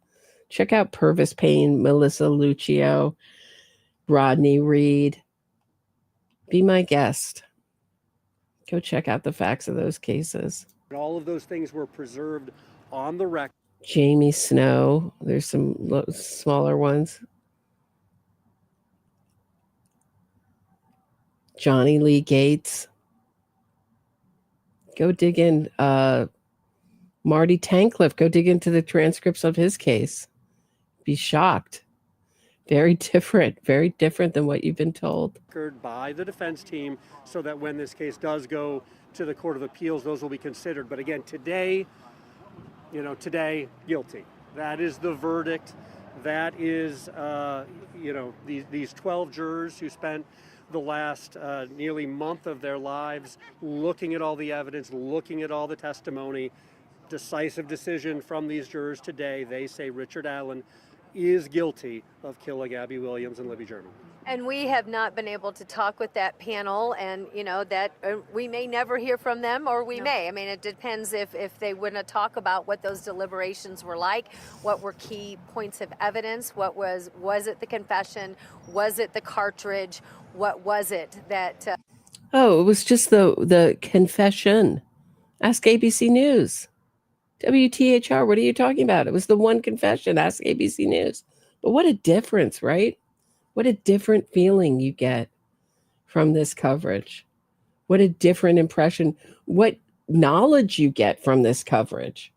Check out Purvis Payne, Melissa Lucio, Rodney Reed. Be my guest. Go check out the facts of those cases. All of those things were preserved on the record. Jamie Snow. There's some smaller ones. Johnny Lee Gates. Go dig in. Marty Tankliff. Go dig into the transcripts of his case. Be shocked. Very different than what you've been told. By the defense team, so that when this case does go to the Court of Appeals, those will be considered. But again, today, guilty. That is the verdict. That is, these 12 jurors who spent the last nearly month of their lives looking at all the evidence, looking at all the testimony. Decisive decision from these jurors today. They say Richard Allen is guilty of killing Abby Williams and Libby German. And we have not been able to talk with that panel, and that we may never hear from them, or we may. I mean, it depends if they wouldn't talk about what those deliberations were like, what were key points of evidence, what was it the confession, was it the cartridge, what was it that... Oh, it was just the confession. Ask ABC News. WTHR, what are you talking about? It was the one confession. Ask ABC News. But what a difference, right? What a different feeling you get from this coverage. What a different impression. What knowledge you get from this coverage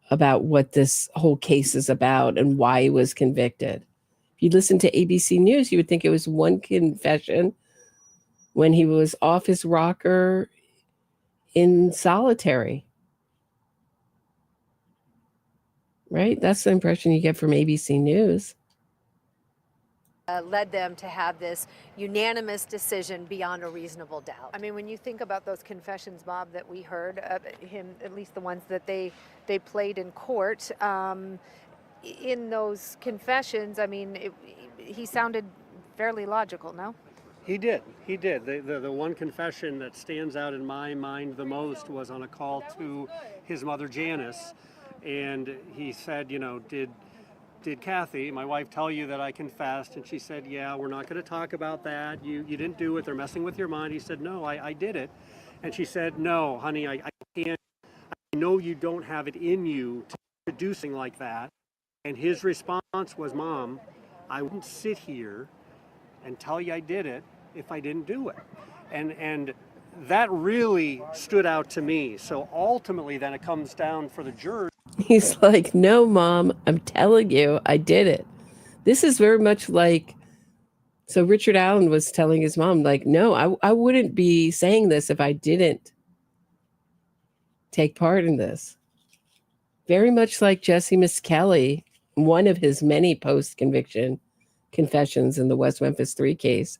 about what this whole case is about and why he was convicted. If you listen to ABC News, you would think it was one confession when he was off his rocker in solitary. Right? That's the impression you get from ABC News. Led them to have this unanimous decision beyond a reasonable doubt. I mean, when you think about those confessions, Bob, that we heard of him, at least the ones that they played in court, in those confessions, I mean, he sounded fairly logical, no? He did. The one confession that stands out in my mind the most was on a call to his mother, Janice. And he said, did Kathy, my wife, tell you that I confessed? And she said, yeah, we're not going to talk about that. You didn't do it. They're messing with your mind. He said, no, I did it. And she said, no, honey, I can't. I know you don't have it in you to do something like that. And his response was, Mom, I wouldn't sit here and tell you I did it if I didn't do it. And that really stood out to me. So ultimately, then it comes down for the jurors. He's like, no, Mom, I'm telling you, I did it. This is very much like, so Richard Allen was telling his mom, like, no, I wouldn't be saying this if I didn't take part in this. Very much like Jesse Miskelly, one of his many post-conviction confessions in the West Memphis 3 case,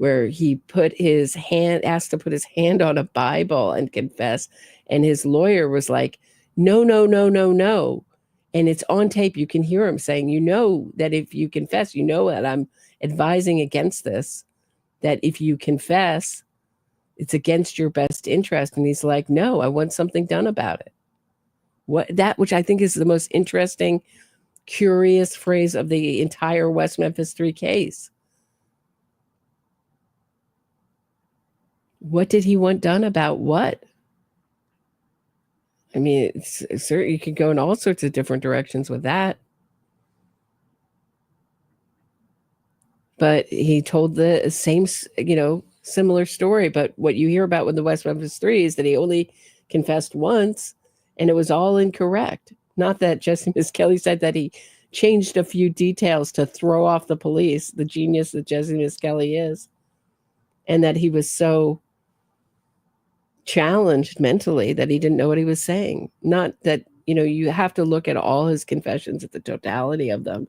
where he asked to put his hand on a Bible and confess. And his lawyer was like, no, no, no, no, no. And it's on tape. You can hear him saying, you know, that if you confess, you know that I'm advising against this, that if you confess, it's against your best interest. And he's like, no, I want something done about it. Which I think is the most interesting, curious phrase of the entire West Memphis 3 case. What did he want done about what? I mean, it's you could go in all sorts of different directions with that. But he told the same, similar story. But what you hear about with the West Memphis 3 is that he only confessed once, and it was all incorrect. Not that Jesse Misskelley said that he changed a few details to throw off the police, the genius that Jesse Misskelley is, and that he was so challenged mentally that he didn't know what he was saying. Not that, you have to look at all his confessions at the totality of them.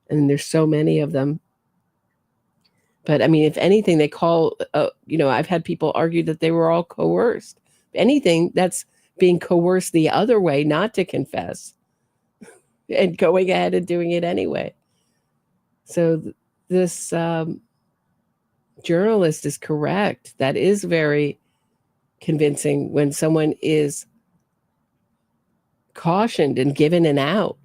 And there's so many of them. But I mean, if anything, they call, I've had people argue that they were all coerced. If anything, that's being coerced the other way, not to confess and going ahead and doing it anyway. So this journalist is correct. That is very convincing when someone is cautioned and given an out.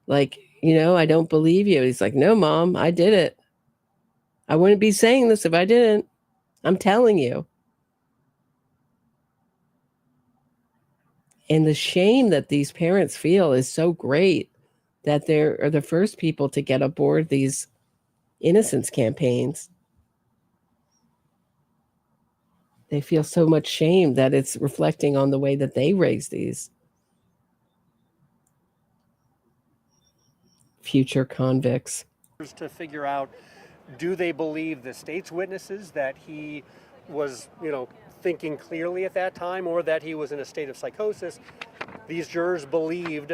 Like, I don't believe you. He's like, no, Mom, I did it. I wouldn't be saying this if I didn't. I'm telling you. And the shame that these parents feel is so great that they are the first people to get aboard these innocence campaigns. They feel so much shame that it's reflecting on the way that they raise these future convicts. To figure out, do they believe the state's witnesses that he was, thinking clearly at that time, or that he was in a state of psychosis? These jurors believed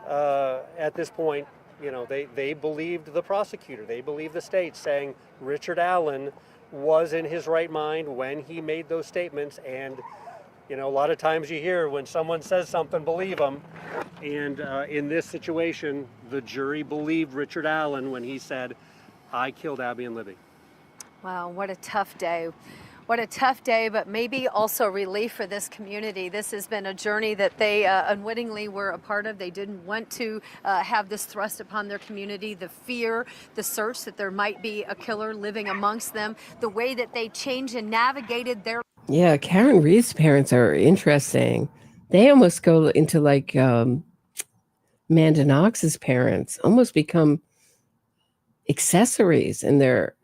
at this point, they believed the prosecutor. They believed the state saying Richard Allen was in his right mind when he made those statements. And, a lot of times you hear when someone says something, believe them. And in this situation, the jury believed Richard Allen when he said, I killed Abby and Libby. Wow, what a tough day. What a tough day, but maybe also relief for this community. This has been a journey that they unwittingly were a part of. They didn't want to have this thrust upon their community, the fear, the search that there might be a killer living amongst them, the way that they changed and navigated their... Yeah, Karen Reed's parents are interesting. They almost go into like Amanda Knox's parents, almost become accessories in their,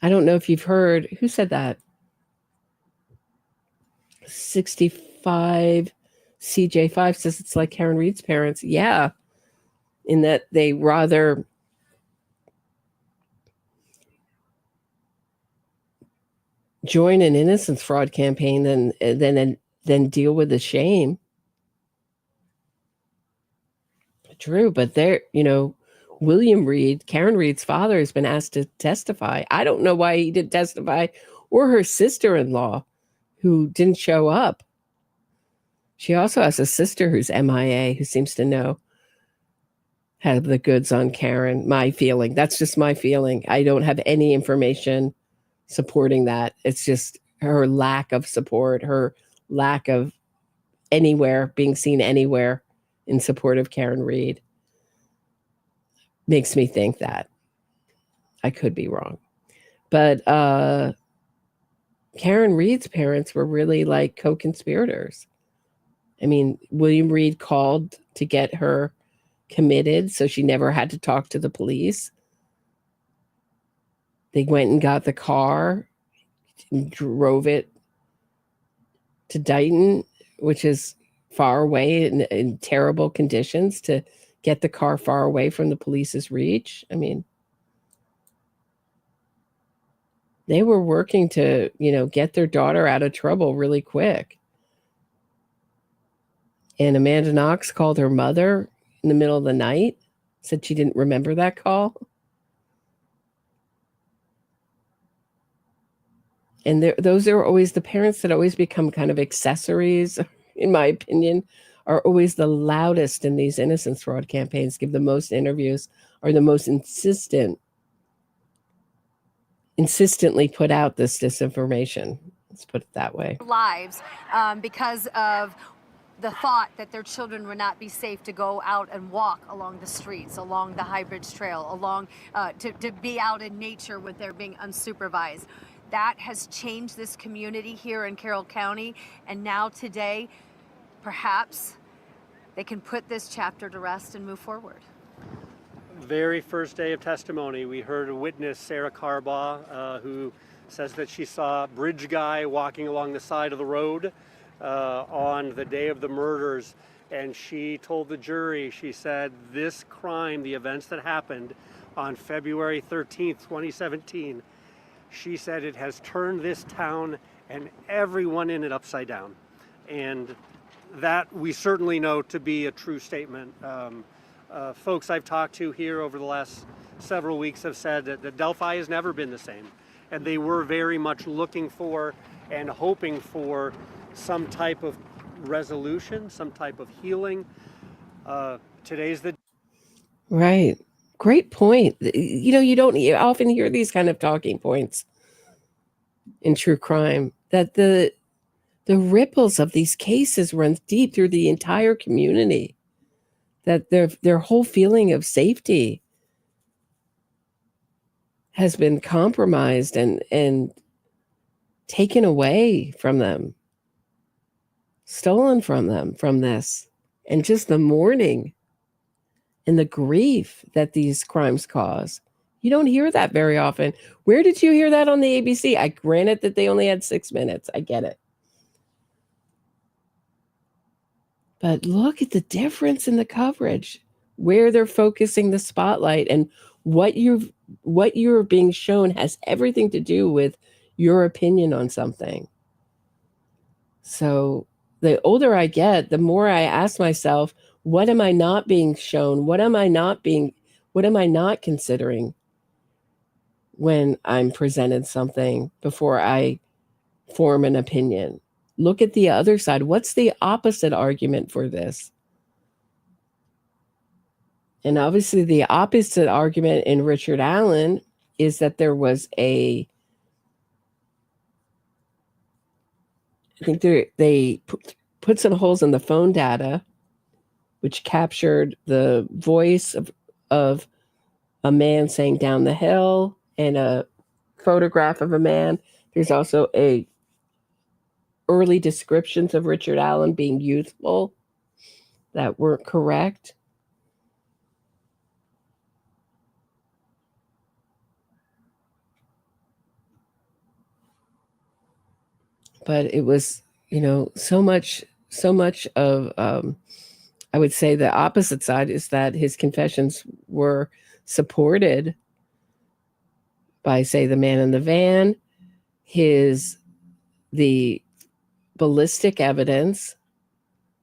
I don't know if you've heard, who said that? 65 CJ5 says it's like Karen Reed's parents. Yeah, in that they rather join an innocence fraud campaign than deal with the shame. True, but they're, William Reed, Karen Reed's father, has been asked to testify. I don't know why he didn't testify, or her sister-in-law, who didn't show up. She also has a sister who's MIA, who seems to have the goods on Karen. My feeling. That's just my feeling. I don't have any information supporting that. It's just her lack of support, her lack of being seen anywhere in support of Karen Reed. Makes me think that. I could be wrong. But Karen Reed's parents were really like co-conspirators. I mean, William Reed called to get her committed so she never had to talk to the police. They went and got the car and drove it to Dighton, which is far away in terrible conditions, to get the car far away from the police's reach. I mean, they were working to, get their daughter out of trouble really quick. And Amanda Knox called her mother in the middle of the night, said she didn't remember that call. And those are always the parents that always become kind of accessories, in my opinion, are always the loudest in these innocence fraud campaigns, give the most interviews, are the most insistently put out this disinformation. Let's put it that way. Lives because of the thought that their children would not be safe to go out and walk along the streets, along the High Bridge Trail, along to be out in nature when they're being unsupervised. That has changed this community here in Carroll County, and now today, perhaps they can put this chapter to rest and move forward. Very first day of testimony, we heard a witness, Sarah Carbaugh, who says that she saw a bridge guy walking along the side of the road on the day of the murders, and she told the jury, she said, this crime, the events that happened on February 13th, 2017, she said it has turned this town and everyone in it upside down. And that we certainly know to be a true statement. Folks I've talked to here over the last several weeks have said that Delphi has never been the same. And they were very much looking for and hoping for some type of resolution, some type of healing. Today's the... Right. Great point. You don't often hear these kind of talking points in true crime, that the ripples of these cases run deep through the entire community, that their whole feeling of safety has been compromised and taken away from them, stolen from them from this, and just the mourning and the grief that these crimes cause. You don't hear that very often. Where did you hear that on the ABC? I granted that they only had 6 minutes. I get it. But look at the difference in the coverage, where they're focusing the spotlight, and what you're being shown has everything to do with your opinion on something. So the older I get, the more I ask myself, what am I not being shown? What am I not considering when I'm presented something before I form an opinion? Look at the other side. What's the opposite argument for this? And obviously the opposite argument in Richard Allen is that there was I think they put some holes in the phone data, which captured the voice of a man saying down the hill and a photograph of a man. There's also early descriptions of Richard Allen being youthful that weren't correct. But it was, so much of, I would say the opposite side is that his confessions were supported by, say, the man in the van, the ballistic evidence,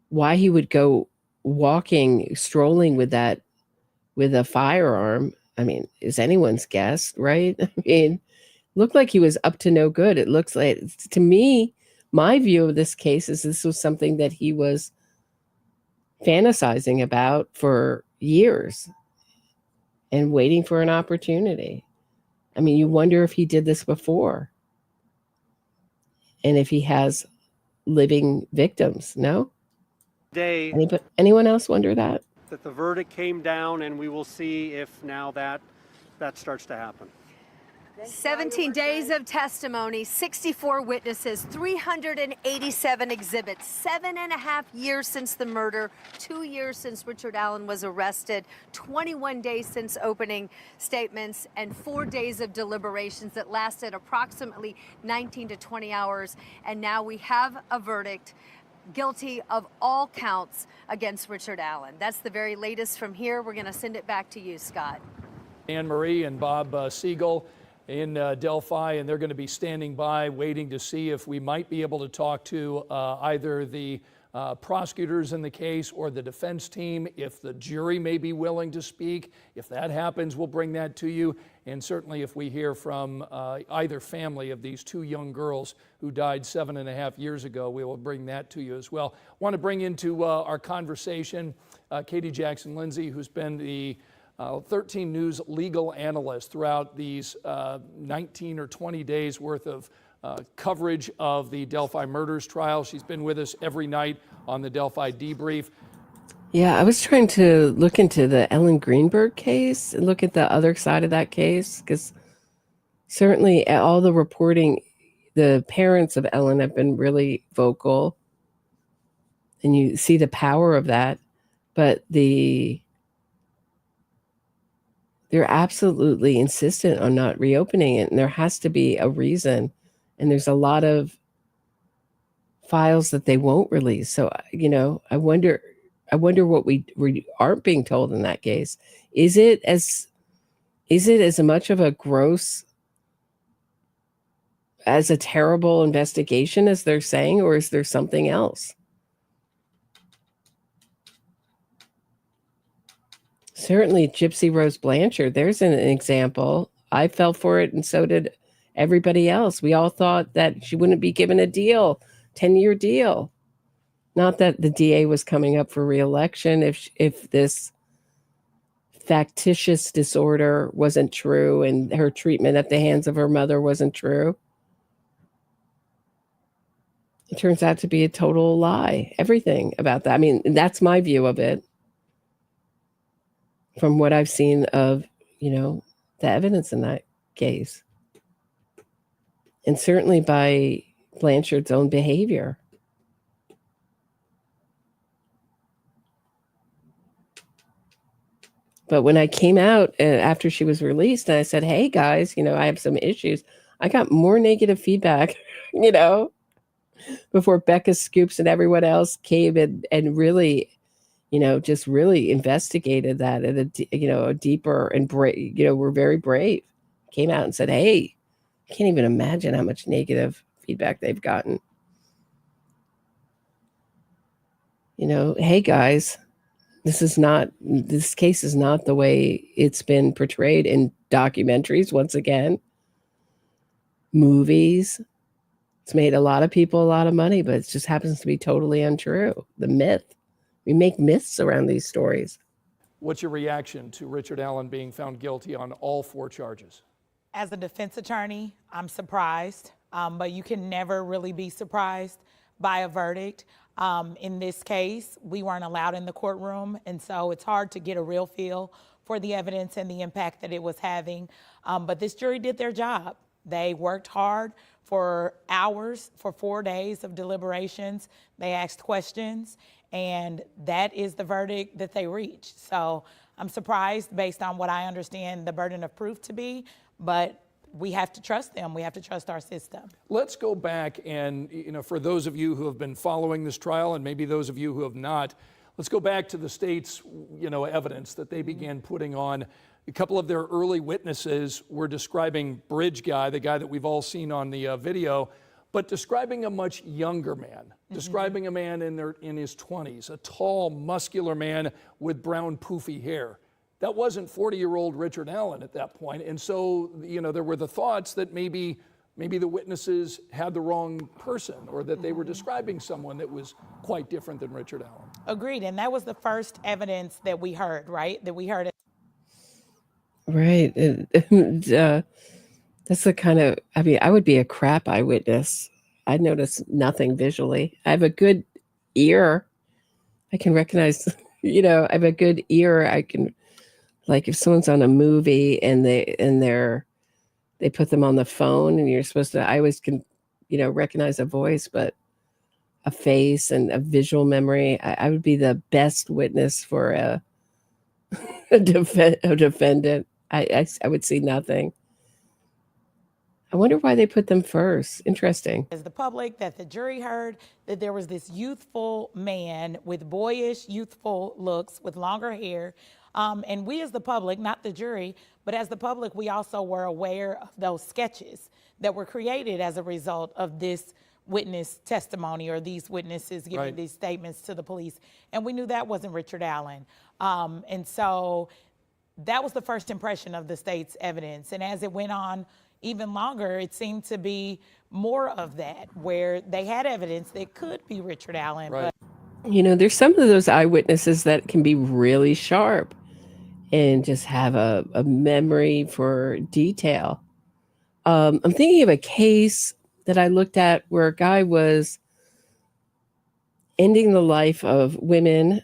why he would go strolling with a firearm. I mean, is anyone's guess, right? I mean, looked like he was up to no good. It looks like, to me, my view of this case is this was something that he was fantasizing about for years and waiting for an opportunity. I mean, you wonder if he did this before and if he has living victims. No? Anyone else wonder that? That the verdict came down, and we will see if now that starts to happen. 17 days of testimony, 64 witnesses, 387 exhibits, 7.5 years since the murder, 2 years since Richard Allen was arrested, 21 days since opening statements, and 4 days of deliberations that lasted approximately 19 to 20 hours. And now we have a verdict, guilty of all counts against Richard Allen. That's the very latest from here. We're going to send it back to you, Scott. Anne Marie and Bob Siegel in Delphi, and they're going to be standing by waiting to see if we might be able to talk to either the prosecutors in the case or the defense team, if the jury may be willing to speak. If that happens, we'll bring that to you. And certainly if we hear from either family of these two young girls who died 7.5 years ago, we will bring that to you as well. I want to bring into our conversation Katie Jackson Lindsay, who's been the 13 News legal analyst throughout these 19 or 20 days worth of coverage of the Delphi murders trial. She's been with us every night on the Delphi debrief. Yeah, I was trying to look into the Ellen Greenberg case and look at the other side of that case, because certainly all the reporting, the parents of Ellen have been really vocal, and you see the power of that, but they're absolutely insistent on not reopening it, and there has to be a reason. And there's a lot of files that they won't release. So, I wonder what we aren't being told in that case. Is it as much of a gross, as a terrible investigation as they're saying, or is there something else? Certainly Gypsy Rose Blanchard, there's an example. I fell for it, and so did everybody else. We all thought that she wouldn't be given a deal, 10-year deal. Not that the DA was coming up for re-election if this factitious disorder wasn't true and her treatment at the hands of her mother wasn't true. It turns out to be a total lie. Everything about that. I mean, that's my view of it from what I've seen of, the evidence in that case. And certainly by Blanchard's own behavior. But when I came out after she was released and I said, hey guys, I have some issues, I got more negative feedback, before Becca Scoops and everyone else came and really, just really investigated that at a deeper and we're very brave. Came out and said, hey, I can't even imagine how much negative feedback they've gotten. Hey guys, this case is not the way it's been portrayed in documentaries, once again, movies. It's made a lot of people a lot of money, but it just happens to be totally untrue. The myth. We make myths around these stories. What's your reaction to Richard Allen being found guilty on all 4 charges? As a defense attorney, I'm surprised, but you can never really be surprised by a verdict. In this case, we weren't allowed in the courtroom, and so it's hard to get a real feel for the evidence and the impact that it was having. But this jury did their job. They worked hard for hours, for 4 days of deliberations. They asked questions, and that is the verdict that they reached. So I'm surprised based on what I understand the burden of proof to be, but we have to trust them. We have to trust our system. Let's go back and, for those of you who have been following this trial and maybe those of you who have not, let's go back to the state's, evidence that they began putting on. A couple of their early witnesses were describing Bridge Guy, the guy that we've all seen on the video, but describing a much younger man, describing a man in his 20s, a tall, muscular man with brown, poofy hair. That wasn't 40-year-old Richard Allen at that point. And so, there were the thoughts that maybe the witnesses had the wrong person, or that they were describing someone that was quite different than Richard Allen. Agreed. And that was the first evidence that we heard, right? That we heard. Right. That's the kind of, I would be a crap eyewitness. I'd notice nothing visually. I have a good ear. I can recognize, I have a good ear. I can, like, if someone's on a movie and they put them on the phone and you're supposed to, I always can, recognize a voice, but a face and a visual memory, I would be the best witness for a defendant. I would see nothing. I wonder why they put them first. Interesting. As the public, that the jury heard that there was this youthful man with boyish, youthful looks with longer hair. And we as the public, not the jury, but as the public, we also were aware of those sketches that were created as a result of this witness testimony or these witnesses giving these statements to the police. And we knew that wasn't Richard Allen. And so that was the first impression of the state's evidence. And as it went on even longer, it seemed to be more of that, where they had evidence that could be Richard Allen. Right. But You know, there's some of those eyewitnesses that can be really sharp and just have a memory for detail. I'm thinking of a case that I looked at where a guy was ending the life of women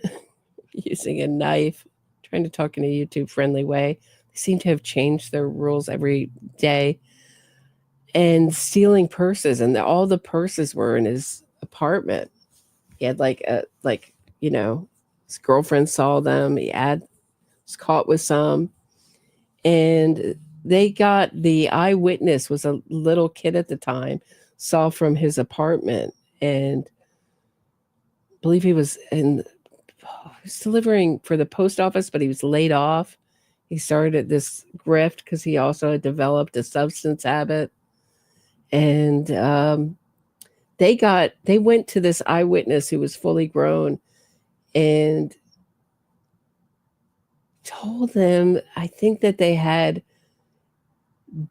using a knife, trying to talk in a YouTube-friendly way. They seem to have changed their rules every day. And stealing purses, and all the purses were in his apartment. He had his girlfriend saw them. He was caught with some, and the eyewitness was a little kid at the time, saw from his apartment, and I believe he was delivering for the post office, but he was laid off. He started this grift because he also had developed a substance habit. And they went to this eyewitness who was fully grown and told them, I think that they had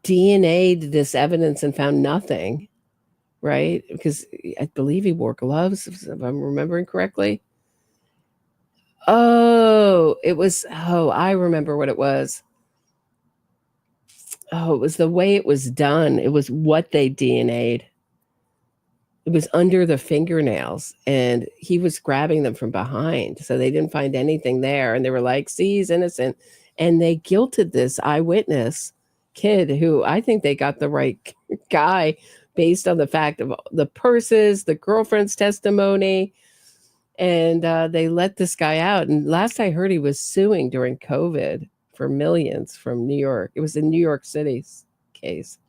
DNA'd this evidence and found nothing, right? Because I believe he wore gloves, if I'm remembering correctly. I remember what it was. Oh, it was the way it was done. It was what they DNA'd. It was under the fingernails, and he was grabbing them from behind. So they didn't find anything there. And they were like, see, he's innocent. And they guilted this eyewitness kid, who I think they got the right guy based on the fact of the purses, the girlfriend's testimony. And they let this guy out. And last I heard, he was suing during COVID for millions from New York. It was a New York City's case.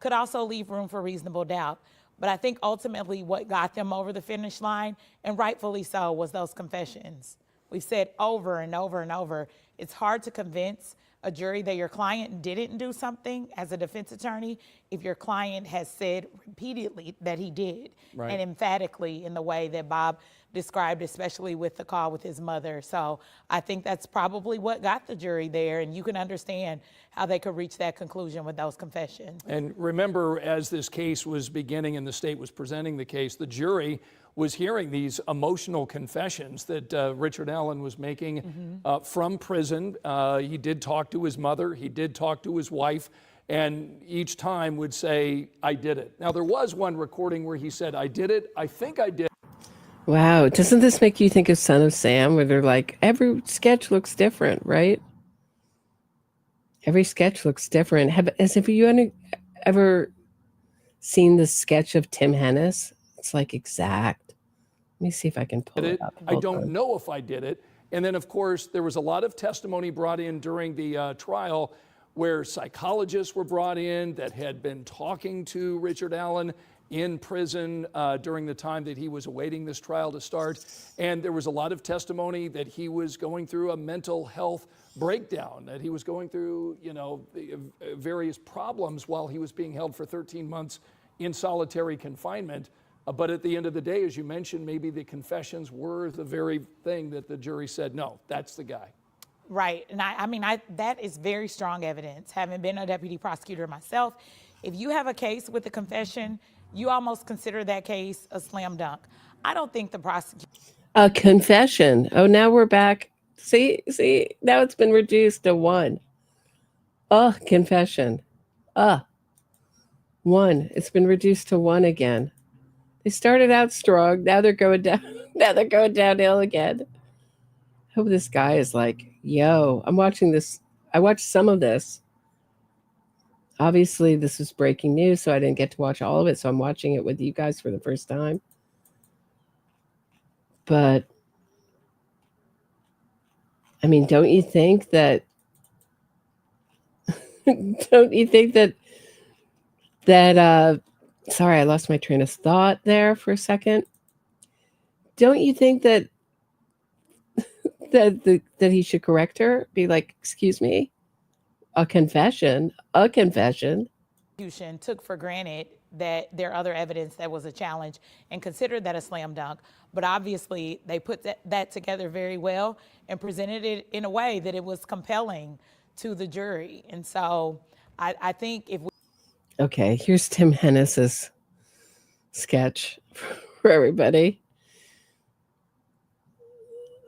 could also leave room for reasonable doubt. But I think ultimately what got them over the finish line, and rightfully so, was those confessions. We've said over and over and over, it's hard to convince a jury that your client didn't do something as a defense attorney if your client has said repeatedly that he did, right, and emphatically in the way that Bob described, especially with the call with his mother. So I think that's probably what got the jury there, and you can understand how they could reach that conclusion with those confessions. And remember, as this case was beginning and the state was presenting the case, the jury was hearing these emotional confessions that Richard Allen was making from prison. He did talk to his mother, he did talk to his wife, and each time would say, I did it. Now, there was one recording where he said, I did it, I think I did. Wow, doesn't this make you think of Son of Sam, where they're like, every sketch looks different, right? Every sketch looks different. Have you ever seen the sketch of Tim Hennis? It's like exact. Let me see if I can pull it up. I don't know if I did it. And then, of course, there was a lot of testimony brought in during the trial where psychologists were brought in that had been talking to Richard Allen in prison during the time that he was awaiting this trial to start. And there was a lot of testimony that he was going through a mental health breakdown, that he was going through, various problems while he was being held for 13 months in solitary confinement. But at the end of the day, as you mentioned, maybe the confessions were the very thing that the jury said, no, that's the guy. Right, and I mean, that is very strong evidence. Having been a deputy prosecutor myself, if you have a case with a confession, you almost consider that case a slam dunk. I don't think the prosecutor... A confession. Oh, now we're back. See, now it's been reduced to one. Confession. One. It's been reduced to one again. They started out strong. Now they're going down. Now they're going downhill again. I hope this guy is like, yo, I'm watching this. I watched some of this. Obviously, this was breaking news, so I didn't get to watch all of it. So I'm watching it with you guys for the first time. But, I mean, don't you think that sorry, I lost my train of thought there for a second. Don't you think that that he should correct her? Be like, excuse me, a confession. Took for granted that there other evidence that was a challenge and considered that a slam dunk. But obviously, they put that together very well and presented it in a way that it was compelling to the jury. And so I think if we... Okay, here's Tim Hennis's sketch for everybody.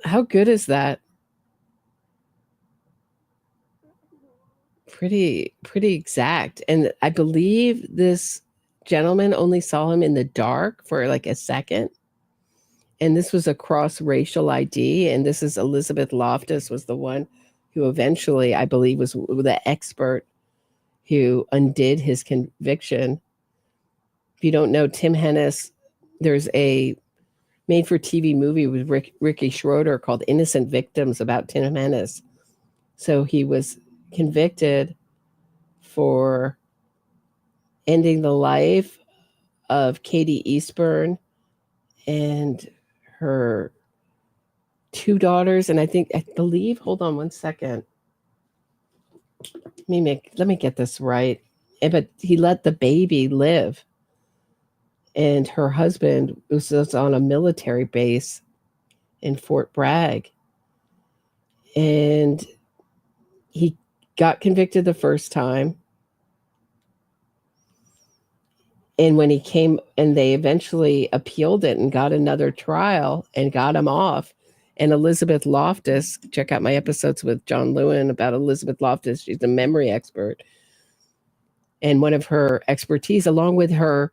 How good is that? Pretty exact. And I believe this gentleman only saw him in the dark for like a second. And this was a cross-racial ID. And this is Elizabeth Loftus was the one who eventually, I believe, was the expert who undid his conviction. If you don't know Tim Hennis, there's a made-for-TV movie with Ricky Schroeder called Innocent Victims about Tim Hennis. So he was convicted for ending the life of Katie Eastburn and her 2 daughters. And I believe, hold on one second. Let me get this right. But he let the baby live. And her husband was on a military base in Fort Bragg. And he got convicted the first time. And when he came, and they eventually appealed it and got another trial and got him off. And Elizabeth Loftus, check out my episodes with John Lewin about Elizabeth Loftus. She's a memory expert. And one of her expertise, along with her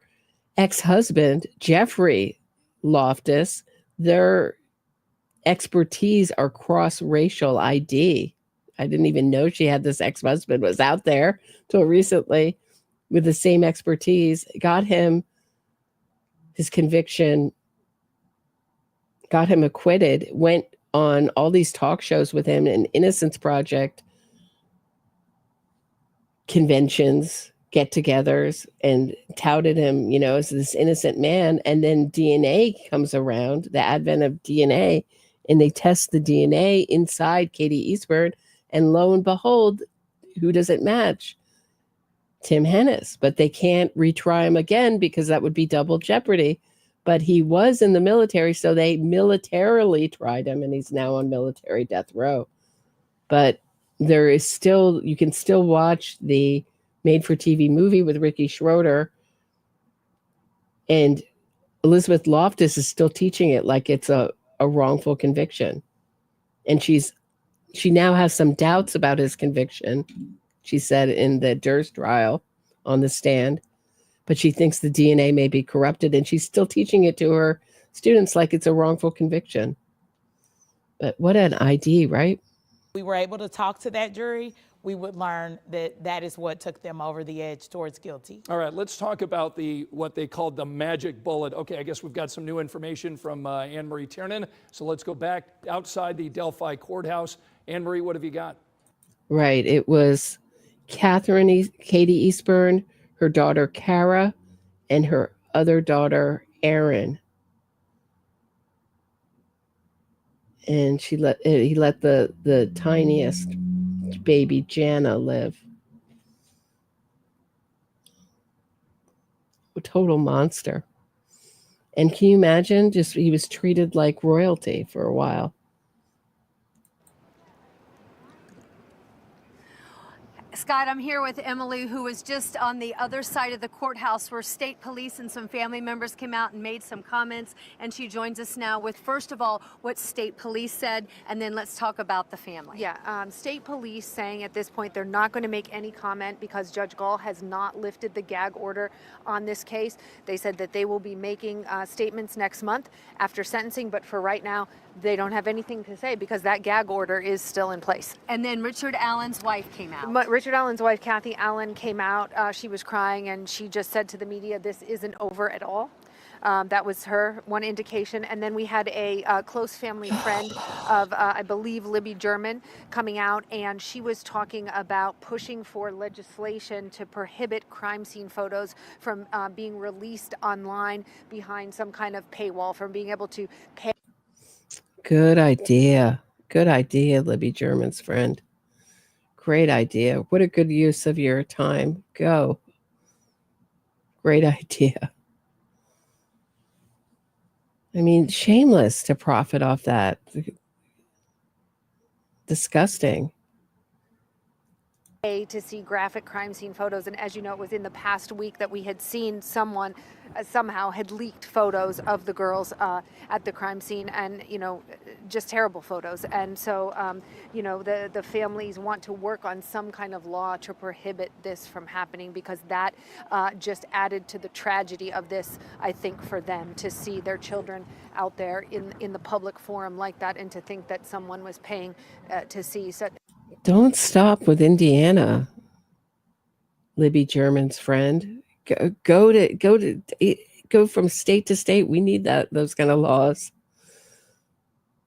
ex-husband, Jeffrey Loftus, their expertise are cross-racial ID. I didn't even know she had this ex-husband was out there till recently with the same expertise, got him his conviction, got him acquitted, went on all these talk shows with him and Innocence Project conventions, get-togethers, and touted him, as this innocent man. And then DNA comes around, the advent of DNA, and they test the DNA inside Katie Eastburn, and lo and behold, who does it match? Tim Hennis. But they can't retry him again because that would be double jeopardy. But he was in the military, so they militarily tried him, and he's now on military death row. But there is still, you can still watch the made-for-TV movie with Ricky Schroeder, and Elizabeth Loftus is still teaching it like it's a wrongful conviction. And she now has some doubts about his conviction, she said in the Durst trial on the stand, but she thinks the DNA may be corrupted, and she's still teaching it to her students like it's a wrongful conviction. But what an ID, right? We were able to talk to that jury, we would learn that is what took them over the edge towards guilty. All right, let's talk about what they called the magic bullet. Okay, I guess we've got some new information from Anne-Marie Tiernan. So let's go back outside the Delphi courthouse. Anne-Marie, what have you got? Right, it was Katie Eastburn, her daughter Kara, and her other daughter Erin. And he let the tiniest baby Jana live. A total monster. And can you imagine, he was treated like royalty for a while. Scott, I'm here with Emily, who was just on the other side of the courthouse where state police and some family members came out and made some comments. And she joins us now with, first of all, what state police said, and then let's talk about the family. Yeah, state police saying at this point they're not going to make any comment because Judge Gall has not lifted the gag order on this case. They said that they will be making statements next month after sentencing, but for right now, they don't have anything to say because that gag order is still in place. And then Richard Allen's wife came out. Richard Allen's wife, Kathy Allen, came out. She was crying, and she just said to the media, this isn't over at all. That was her one indication. And then we had a close family friend of, I believe, Libby German coming out, and she was talking about pushing for legislation to prohibit crime scene photos from being released online behind some kind of paywall, from being able to pay. Good idea. Good idea, Libby German's friend. Great idea. What a good use of your time. Go. Great idea. I mean, shameless to profit off that. Disgusting. To see graphic crime scene photos, and as you know, it was in the past week that we had seen someone somehow had leaked photos of the girls at the crime scene, and just terrible photos. And so the families want to work on some kind of law to prohibit this from happening, because that just added to the tragedy of this, I think, for them to see their children out there in the public forum like that, and to think that someone was paying to see. So Don't stop with Indiana, Libby German's friend. Go from state to state. We need those kind of laws.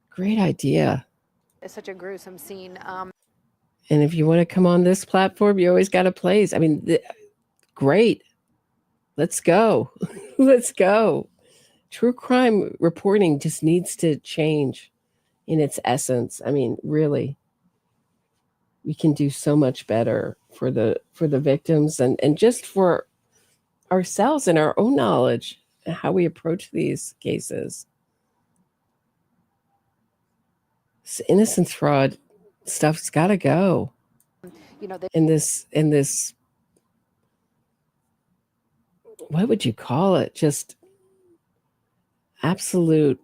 Great idea. It's such a gruesome scene. And if you want to come on this platform, you always got a place. I mean, great. Let's go. Let's go. True crime reporting just needs to change in its essence. I mean, really. We can do so much better for the victims and just for ourselves and our own knowledge and how we approach these cases. This innocence fraud stuff's got to go. In this, what would you call it? Just absolute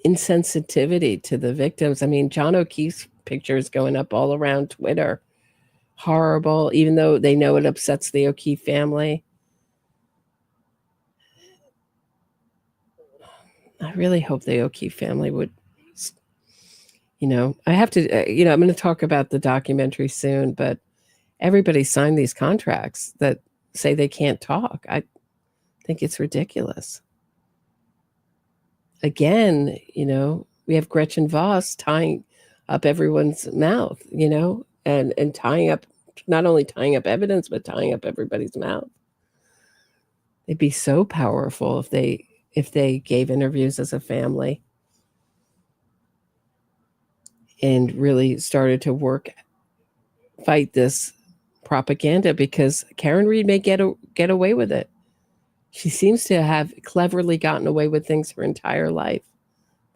insensitivity to the victims. I mean, John O'Keefe's pictures going up all around Twitter. Horrible, even though they know it upsets the O'Keefe family. I really hope the O'Keefe family would, I have to, I'm going to talk about the documentary soon, but everybody signed these contracts that say they can't talk. I think it's ridiculous. Again, we have Gretchen Voss tying up everyone's mouth, and tying up, not only tying up evidence, but tying up everybody's mouth. They'd be so powerful if they gave interviews as a family and really started to fight this propaganda, because Karen Reed may get away with it. She seems to have cleverly gotten away with things her entire life.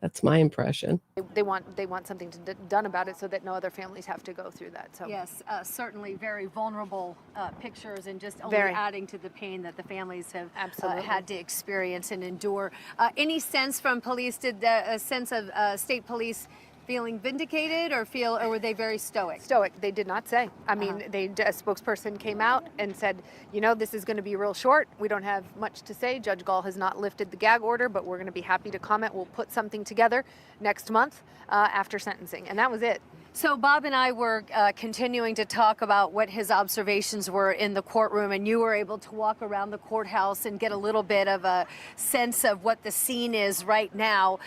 That's my impression. They want something done about it so that no other families have to go through that. So yes, certainly very vulnerable pictures, and just only adding to the pain that the families have had to experience and endure. Any sense from police? Did a sense of state police feeling vindicated, or were they very stoic? Stoic. They did not say. I mean, a spokesperson came out and said, this is going to be real short. We don't have much to say. Judge Gall has not lifted the gag order, but we're going to be happy to comment. We'll put something together next month after sentencing. And that was it. So Bob and I were continuing to talk about what his observations were in the courtroom, and you were able to walk around the courthouse and get a little bit of a sense of what the scene is right now.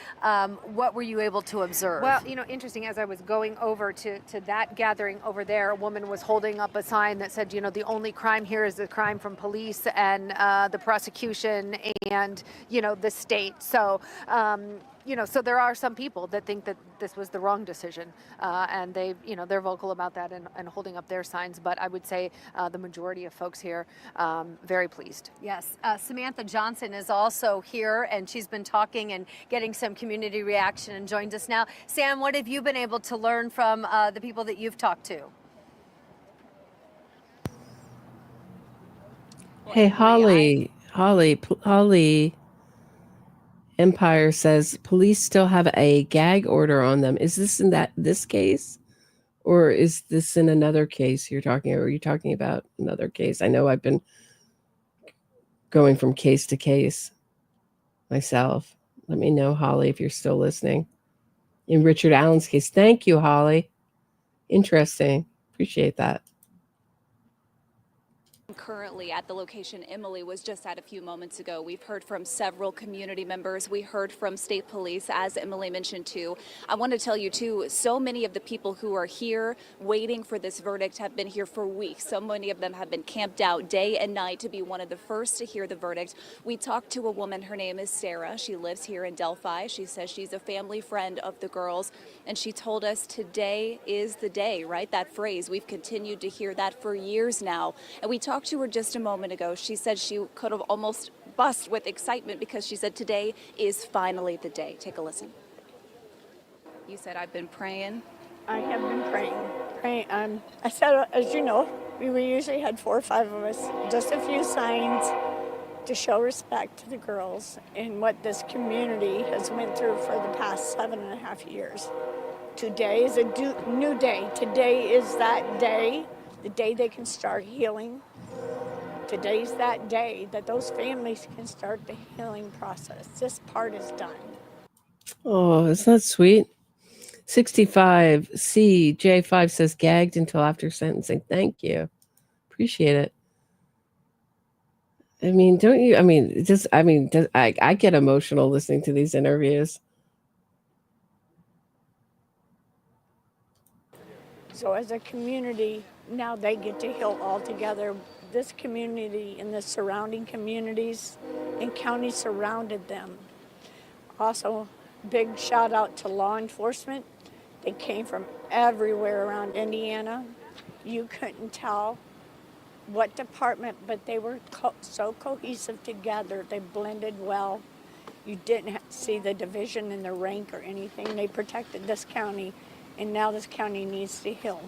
What were you able to observe? Well, interesting, as I was going over to that gathering over there, a woman was holding up a sign that said, the only crime here is the crime from police and the prosecution and, the state. So, so there are some people that think that this was the wrong decision, and they're vocal about that and holding up their signs. But I would say the majority of folks here very pleased. Yes, Samantha Johnson is also here, and she's been talking and getting some community reaction and joins us now. Sam, what have you been able to learn from the people that you've talked to? Hey, Holly. Empire says police still have a gag order on them. Is this in this case, or is this in another case you're talking? Or are you talking about another case? I know I've been going from case to case myself. Let me know, Holly, if you're still listening. In Richard Allen's case, thank you, Holly. Interesting. Appreciate that. Currently at the location Emily was just at a few moments ago. We've heard from several community members. We heard from state police, as Emily mentioned too. I want to tell you too, so many of the people who are here waiting for this verdict have been here for weeks. So many of them have been camped out day and night to be one of the first to hear the verdict. We talked to a woman, her name is Sarah. She lives here in Delphi. She says she's a family friend of the girls, and she told us today is the day, right? That phrase, we've continued to hear that for years now. And we talked talked to her just a moment ago, she said she could have almost bust with excitement because she said today is finally the day. Take a listen. You said, I've been praying. I have been praying. I said, as you know, we usually had 4 or 5 of us, just a few signs to show respect to the girls and what this community has went through for the past 7.5 years. Today is a new day. Today is that day, the day they can start healing. Today's that day that those families can start the healing process. This part is done. Oh, isn't that sweet? 65 CJ5 says gagged until after sentencing. Thank you. Appreciate it. I mean, don't you? I mean, I get emotional listening to these interviews. So as a community, now they get to heal all together. This community and the surrounding communities and counties surrounded them. Also, big shout out to law enforcement. They came from everywhere around Indiana. You couldn't tell what department, but they were so cohesive together. They blended well. You didn't have to see the division in the rank or anything. They protected this county, and now this county needs to heal.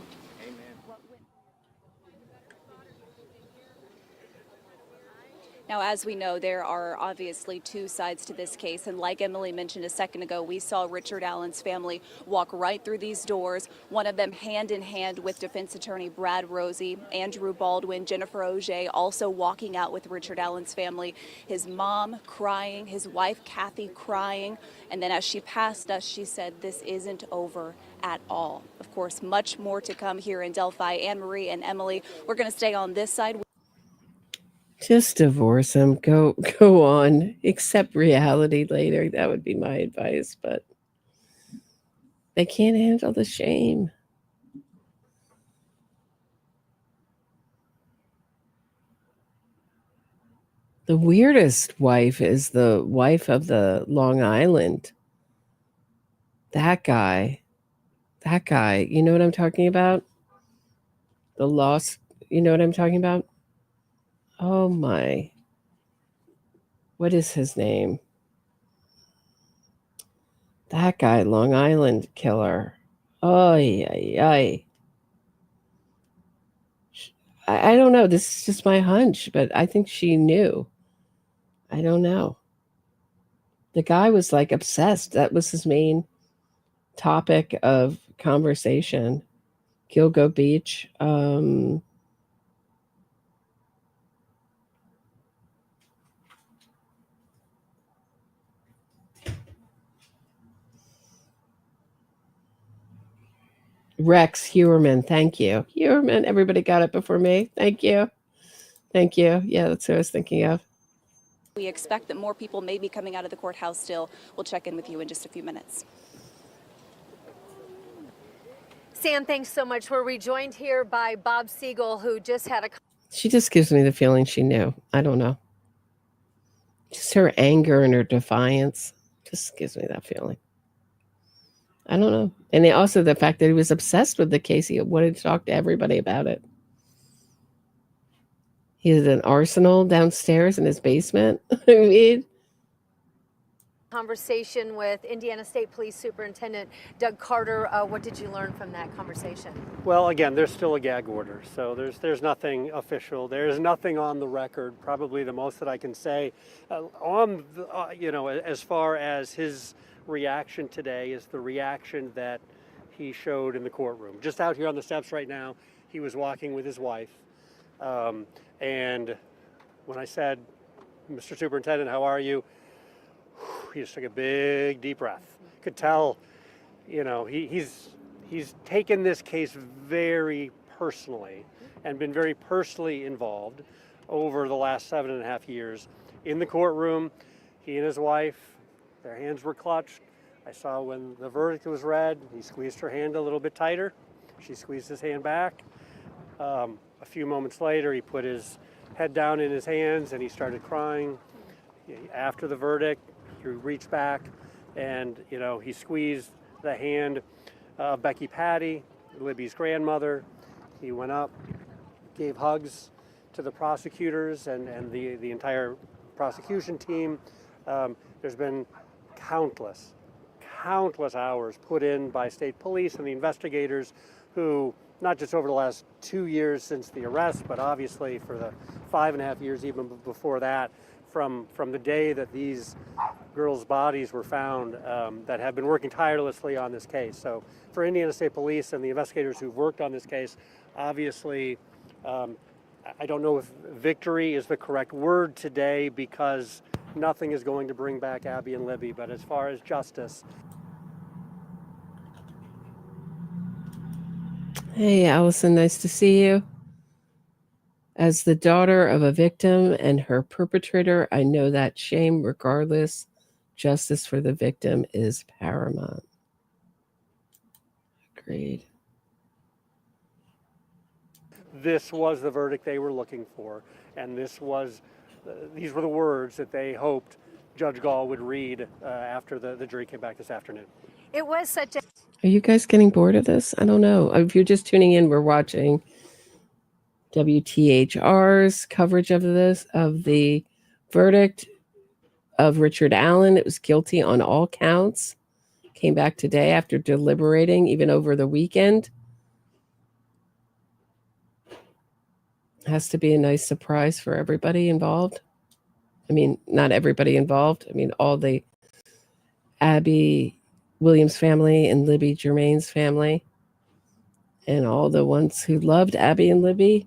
Now, as we know, there are obviously two sides to this case. And like Emily mentioned a second ago, we saw Richard Allen's family walk right through these doors, one of them hand in hand with defense attorney Brad Rosie, Andrew Baldwin, Jennifer Auger, also walking out with Richard Allen's family. His mom crying, his wife Kathy crying. And then as she passed us, she said, this isn't over at all. Of course, much more to come here in Delphi. Anne Marie and Emily, we're going to stay on this side. Just divorce him. Go on. Accept reality later. That would be my advice, but they can't handle the shame. The weirdest wife is the wife of the Long Island. That guy. You know what I'm talking about? The lost. You know what I'm talking about? Oh my. What is his name? That guy, Long Island killer. I don't know. This is just my hunch, but I think she knew. I don't know. The guy was like obsessed. That was his main topic of conversation. Gilgo Beach. Rex Hewerman, thank you. Hewerman, everybody got it before me. Thank you. Yeah, that's what I was thinking of. We expect that more people may be coming out of the courthouse still. We'll check in with you in just a few minutes. Sam, thanks so much. We're rejoined here by Bob Siegel, who just had a... She just gives me the feeling she knew. I don't know. Just her anger and her defiance just gives me that feeling. I don't know. And also the fact that he was obsessed with the case. He wanted to talk to everybody about it. He has an arsenal downstairs in his basement. I mean, conversation with Indiana State Police Superintendent Doug Carter. What did you learn from that conversation? Well, again, there's still a gag order, so there's nothing official. There's nothing on the record. Probably the most that I can say as far as his reaction today is the reaction that he showed in the courtroom. Just out here on the steps right now, he was walking with his wife. And when I said, Mr. Superintendent, how are you? He just took a big, deep breath. Could tell, he's taken this case very personally and been very personally involved over the last 7.5 years. In the courtroom, he and his wife, their hands were clutched. I saw when the verdict was read, he squeezed her hand a little bit tighter. She squeezed his hand back. A few moments later, he put his head down in his hands and he started crying. After the verdict, he reached back and, he squeezed the hand of Becky Patty, Libby's grandmother. He went up, gave hugs to the prosecutors and the entire prosecution team. There's been countless hours put in by state police and the investigators who, not just over the last 2 years since the arrest, but obviously for the 5.5 years even before that, from the day that these girls' bodies were found, that have been working tirelessly on this case. So for Indiana State Police and the investigators who've worked on this case, obviously, I don't know if victory is the correct word today because nothing is going to bring back Abby and Libby, but as far as justice. Hey, Allison, nice to see you. As the daughter of a victim and her perpetrator, I know that shame regardless. Justice for the victim is paramount. Agreed. This was the verdict they were looking for, and these were the words that they hoped Judge Gall would read after the jury came back this afternoon. It was such a... Are you guys getting bored of this? I don't know. If you're just tuning in, we're watching WTHR's coverage of the verdict of Richard Allen. It was guilty on all counts. Came back today after deliberating, even over the weekend. Has to be a nice surprise for everybody involved. I mean, not everybody involved. I mean, all the Abby Williams family and Libby Germain's family and all the ones who loved Abby and Libby,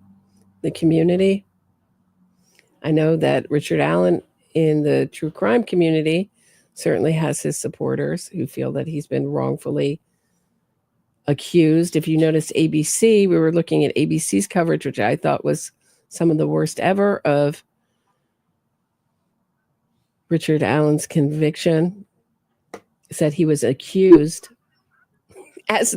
the community. I know that Richard Allen in the true crime community certainly has his supporters who feel that he's been wrongfully accused. If you notice ABC, we were looking at ABC's coverage, which I thought was some of the worst ever of Richard Allen's conviction. Said he was accused let's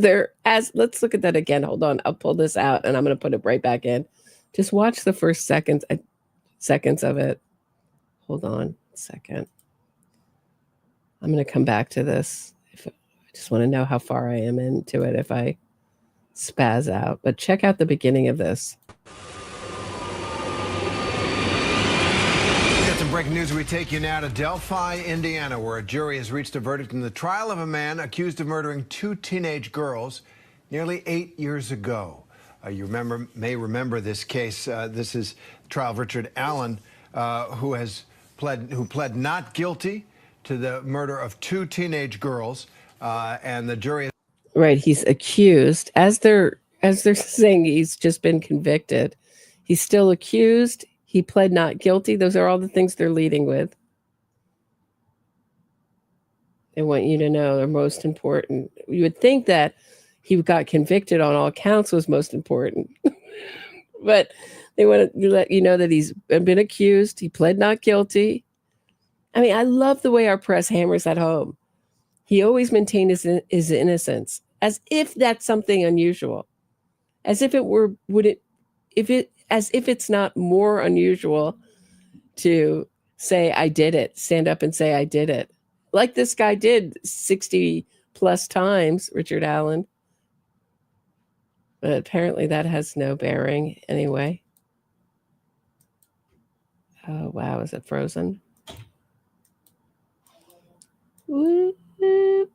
look at that again. Hold on. I'll pull this out and I'm going to put it right back in. Just watch the first seconds of it. Hold on a second. I'm going to come back to this. I just want to know how far I am into it if I spaz out. But check out the beginning of this. Breaking news, we take you now to Delphi, Indiana, where a jury has reached a verdict in the trial of a man accused of murdering 2 teenage girls nearly 8 years ago. You may remember this case. This is the trial of Richard Allen, who pled not guilty to the murder of 2 teenage girls, and the jury. Right, he's accused. As they're saying he's just been convicted, he's still accused. He pled not guilty. Those are all the things they're leading with. They want you to know they're most important. You would think that he got convicted on all counts was most important. But they want to let you know that he's been accused. He pled not guilty. I mean, I love the way our press hammers that home. He always maintained his innocence, as if that's something unusual. As if it were, as if it's not more unusual to say, I did it, stand up and say, I did it. Like this guy did 60 plus times, Richard Allen. But apparently that has no bearing anyway. Oh, wow. Is it frozen? Woo-hoo.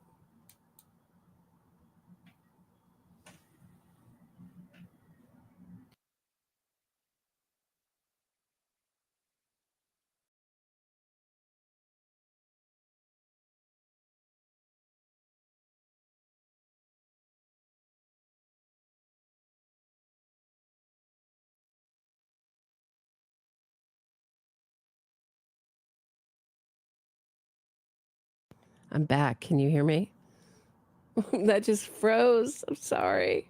I'm back. Can you hear me? That just froze. I'm sorry.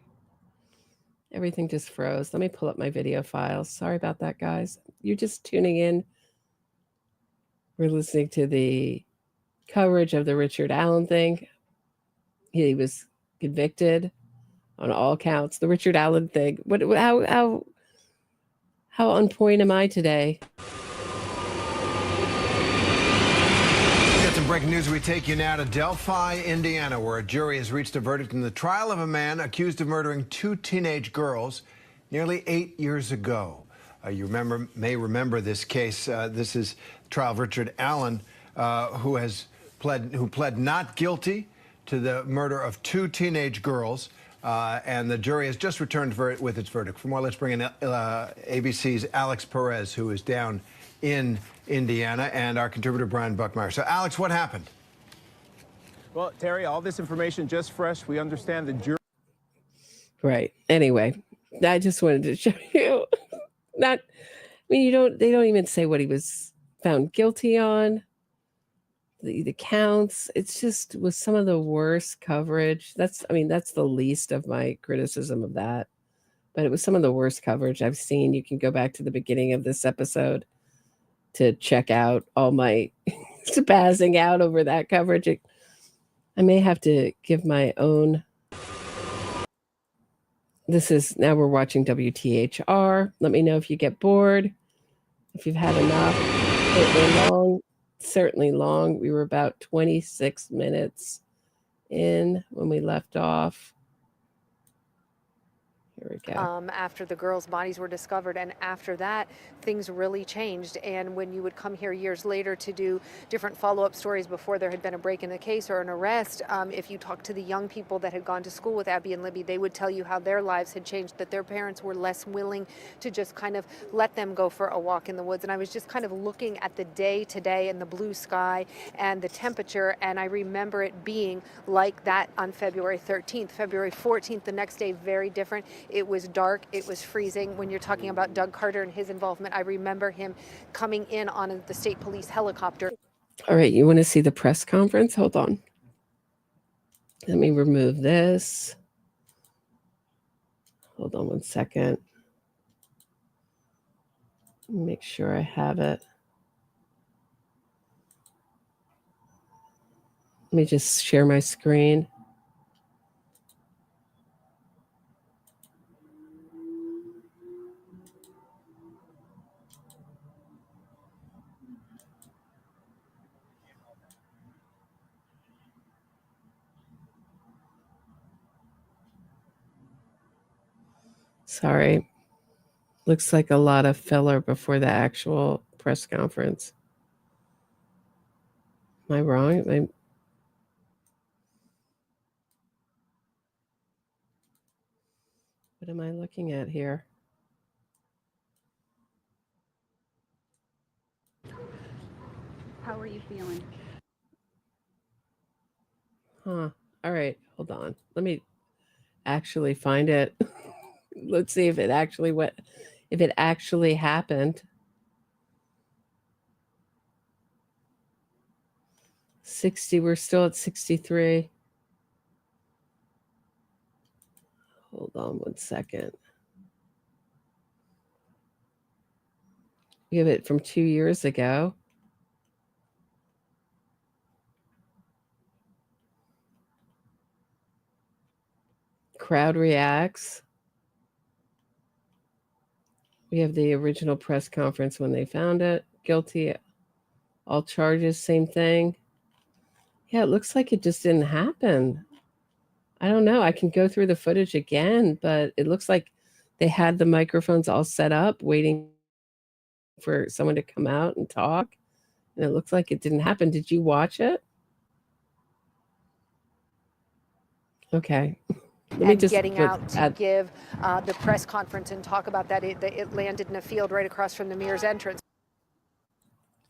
Everything just froze. Let me pull up my video files. Sorry about that, guys. You're just tuning in. We're listening to the coverage of the Richard Allen thing. He was convicted on all counts. The Richard Allen thing. How on point am I today? Breaking news, we take you now to Delphi, Indiana, where a jury has reached a verdict in the trial of a man accused of murdering 2 teenage girls nearly 8 years ago. You may remember this case. This is the trial of Richard Allen, who pled not guilty to the murder of 2 teenage girls. And the jury has just returned with its verdict. For more, let's bring in ABC's Alex Perez, who is down in Indiana, and our contributor, Brian Buckmeyer. So, Alex, what happened? Well, Terry, all this information just fresh. We understand the jury. Right. Anyway, I just wanted to show you. They don't even say what he was found guilty on. The counts. It's just was some of the worst coverage. That's the least of my criticism of that. But it was some of the worst coverage I've seen. You can go back to the beginning of this episode to check out all my spazzing out over that coverage. I may have to give my own. Now we're watching WTHR. Let me know if you get bored, if you've had enough. Certainly long. We were about 26 minutes in when we left off. Here we go. After the girls' bodies were discovered, and after that, things really changed. And when you would come here years later to do different follow-up stories before there had been a break in the case or an arrest, if you talk to the young people that had gone to school with Abby and Libby, they would tell you how their lives had changed, that their parents were less willing to just kind of let them go for a walk in the woods. And I was just kind of looking at the day today and the blue sky and the temperature, and I remember it being like that on February 13th. February 14th, the next day, very different. It was dark. It was freezing. When you're talking about Doug Carter and his involvement, I remember him coming in on the state police helicopter. All right, you want to see the press conference? Hold on. Let me remove this. Hold on one second. Make sure I have it. Let me just share my screen. Sorry. Looks like a lot of filler before the actual press conference. Am I wrong? What am I looking at here? How are you feeling? Huh. All right. Hold on. Let me actually find it. Let's see if it actually happened. 60. We're still at 63. Hold on one second. We have it from 2 years ago. Crowd reacts. We have the original press conference when they found it. Guilty. All charges, same thing. Yeah, it looks like it just didn't happen. I don't know. I can go through the footage again, but it looks like they had the microphones all set up, waiting for someone to come out and talk. And it looks like it didn't happen. Did you watch it? Okay. Getting out to give the press conference and talk about that. It landed in a field right across from the Meyer's entrance.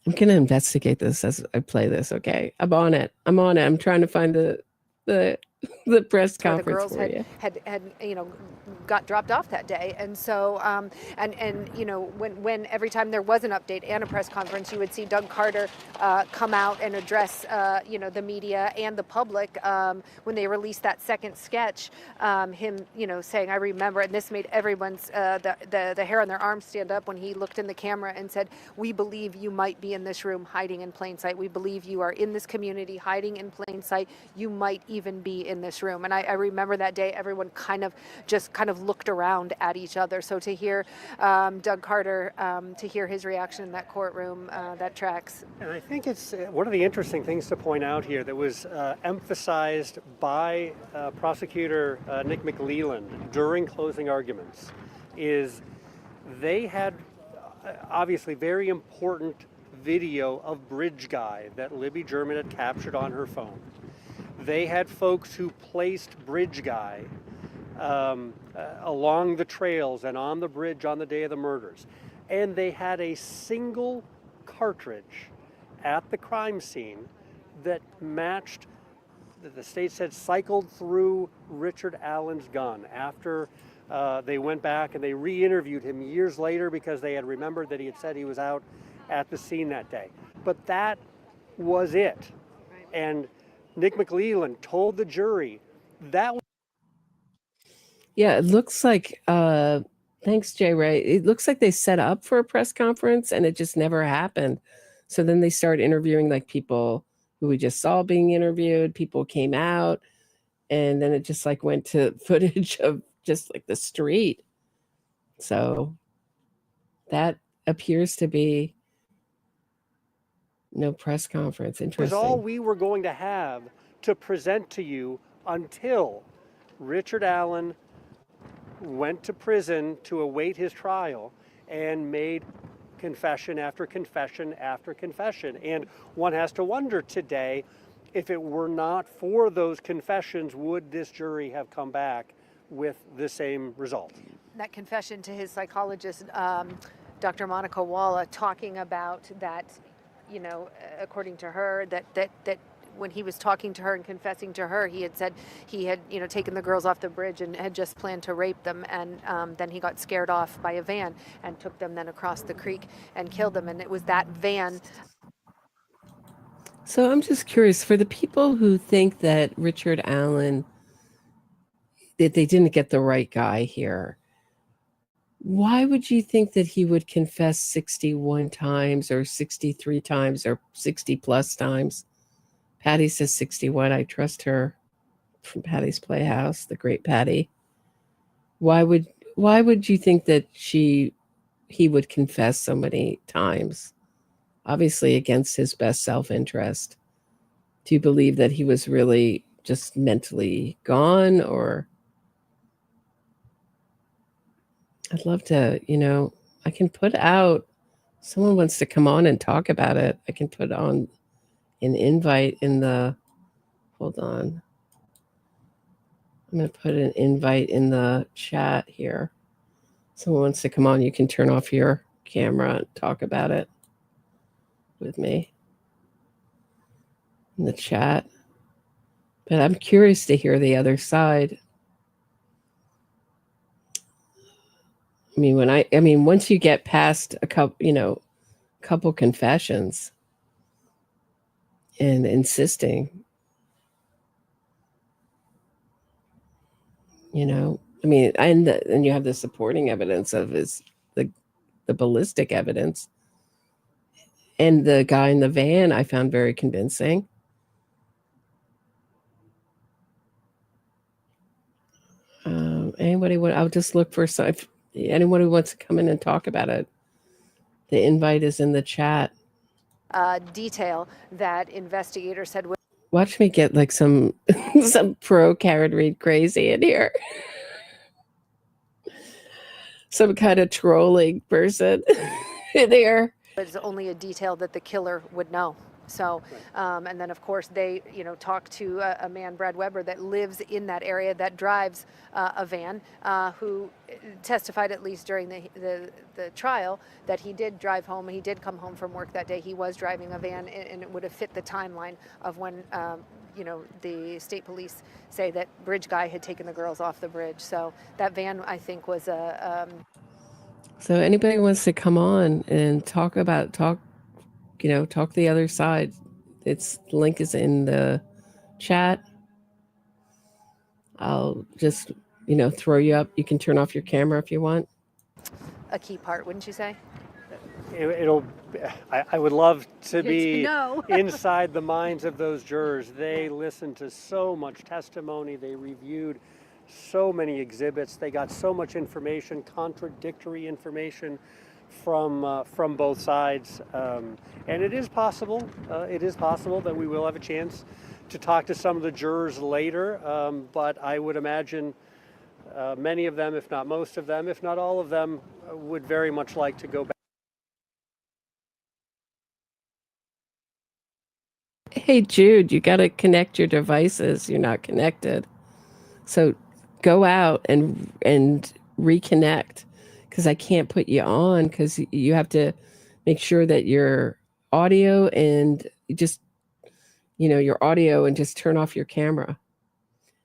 I'm going to investigate this as I play this, okay? I'm on it. I'm trying to find the press conference the girls for you. had got dropped off that day, and so when every time there was an update and a press conference, you would see Doug Carter come out and address the media and the public when they released that second sketch. Him saying, "I remember," and this made everyone's the hair on their arms stand up when he looked in the camera and said, "We believe you might be in this room hiding in plain sight. We believe you are in this community hiding in plain sight. You might even be in this room." And I remember that day, everyone kind of looked around at each other. So to hear Doug Carter, to hear his reaction in that courtroom, that tracks. And I think it's one of the interesting things to point out here that was emphasized by prosecutor Nick McLeland during closing arguments is they had obviously very important video of Bridge Guy that Libby German had captured on her phone. They had folks who placed Bridge Guy along the trails and on the bridge on the day of the murders. And they had a single cartridge at the crime scene that matched, the state said, cycled through Richard Allen's gun after they went back and they re-interviewed him years later because they had remembered that he had said he was out at the scene that day. But that was it. And Nick McLeland told the jury that was... Yeah, it looks like, thanks, Jeri. It looks like they set up for a press conference and it just never happened. So then they started interviewing like people who we just saw being interviewed. People came out and then it just like went to footage of just like the street. So that appears to be no press conference. Interesting. Was all we were going to have to present to you until Richard Allen went to prison to await his trial and made confession after confession after confession. And one has to wonder today, if it were not for those confessions, would this jury have come back with the same result? That confession to his psychologist, Dr. Monica Walla, talking about that, you know, according to her, that when he was talking to her and confessing to her, he had said he had, you know, taken the girls off the bridge and had just planned to rape them, and then he got scared off by a van and took them then across the creek and killed them, and it was that van. So I'm just curious, for the people who think that Richard Allen, that they didn't get the right guy here, why would you think that he would confess 61 times or 63 times or 60 plus times? Patty says 61. I trust her, from Patty's Playhouse, the great Patty. Why would you think that he would confess so many times? Obviously against his best self-interest. Do you believe that he was really just mentally gone, or... I'd love to, you know, I can put out, someone wants to come on and talk about it. I can put on an invite in the, hold on. I'm going to put an invite in the chat here. Someone wants to come on, you can turn off your camera and talk about it with me in the chat. But I'm curious to hear the other side. I mean, once you get past a couple confessions and insisting, you know, I mean, and you have the supporting evidence of the ballistic evidence, and the guy in the van I found very convincing. I'll just look for some. Anyone who wants to come in and talk about it, the invite is in the chat. Detail that investigators said. Watch me get like some pro Karen Reed crazy in here. Some kind of trolling person in here. It's only a detail that the killer would know. So, and then of course they, you know, talked to a man, Brad Weber, that lives in that area, that drives a van, who testified, at least during the trial, that he did drive home. He did come home from work that day. He was driving a van, and it would have fit the timeline of when, you know, the state police say that Bridge Guy had taken the girls off the bridge. So that van, I think, was a... So anybody wants to come on and talk the other side. The link is in the chat. I'll just, throw you up. You can turn off your camera if you want. A key part, wouldn't you say? I would love to be inside the minds of those jurors. They listened to so much testimony. They reviewed so many exhibits. They got so much information, contradictory information from both sides. And it is possible that we will have a chance to talk to some of the jurors later. But I would imagine many of them, if not most of them, if not all of them, would very much like to go back. Hey, Jude, you got to connect your devices. You're not connected. So go out and reconnect, because I can't put you on, because you have to make sure that your audio and just, your audio, and just turn off your camera.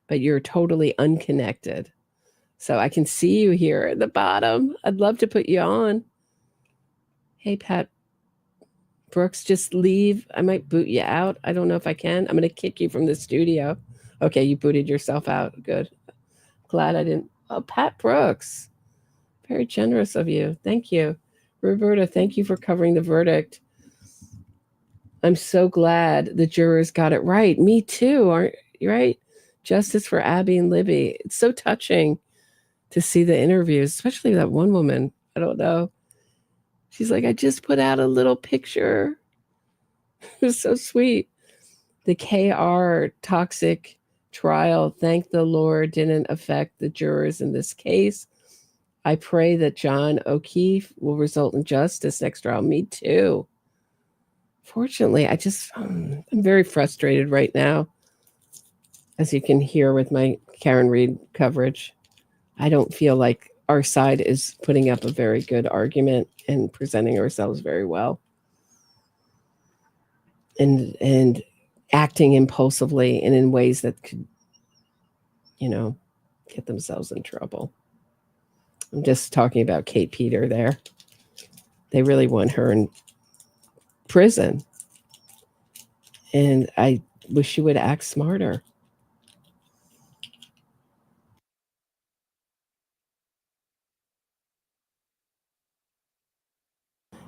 But you're totally unconnected. So I can see you here at the bottom. I'd love to put you on. Hey, Pat Brooks, just leave. I might boot you out. I don't know if I can. I'm going to kick you from the studio. Okay, you booted yourself out. Good. Glad I didn't. Oh, Pat Brooks. Very generous of you. Thank you. Roberta, thank you for covering the verdict. I'm so glad the jurors got it right. Me too, aren't you, right? Justice for Abby and Libby. It's so touching to see the interviews, especially that one woman. I don't know. She's like, I just put out a little picture. It was so sweet. The KR toxic trial, thank the Lord, didn't affect the jurors in this case. I pray that John O'Keefe will result in justice next trial. Me too. Fortunately, I'm very frustrated right now, as you can hear with my Karen Reed coverage. I don't feel like our side is putting up a very good argument and presenting ourselves very well, and acting impulsively and in ways that could, get themselves in trouble. I'm just talking about Kate Peter there. They really want her in prison. And I wish she would act smarter.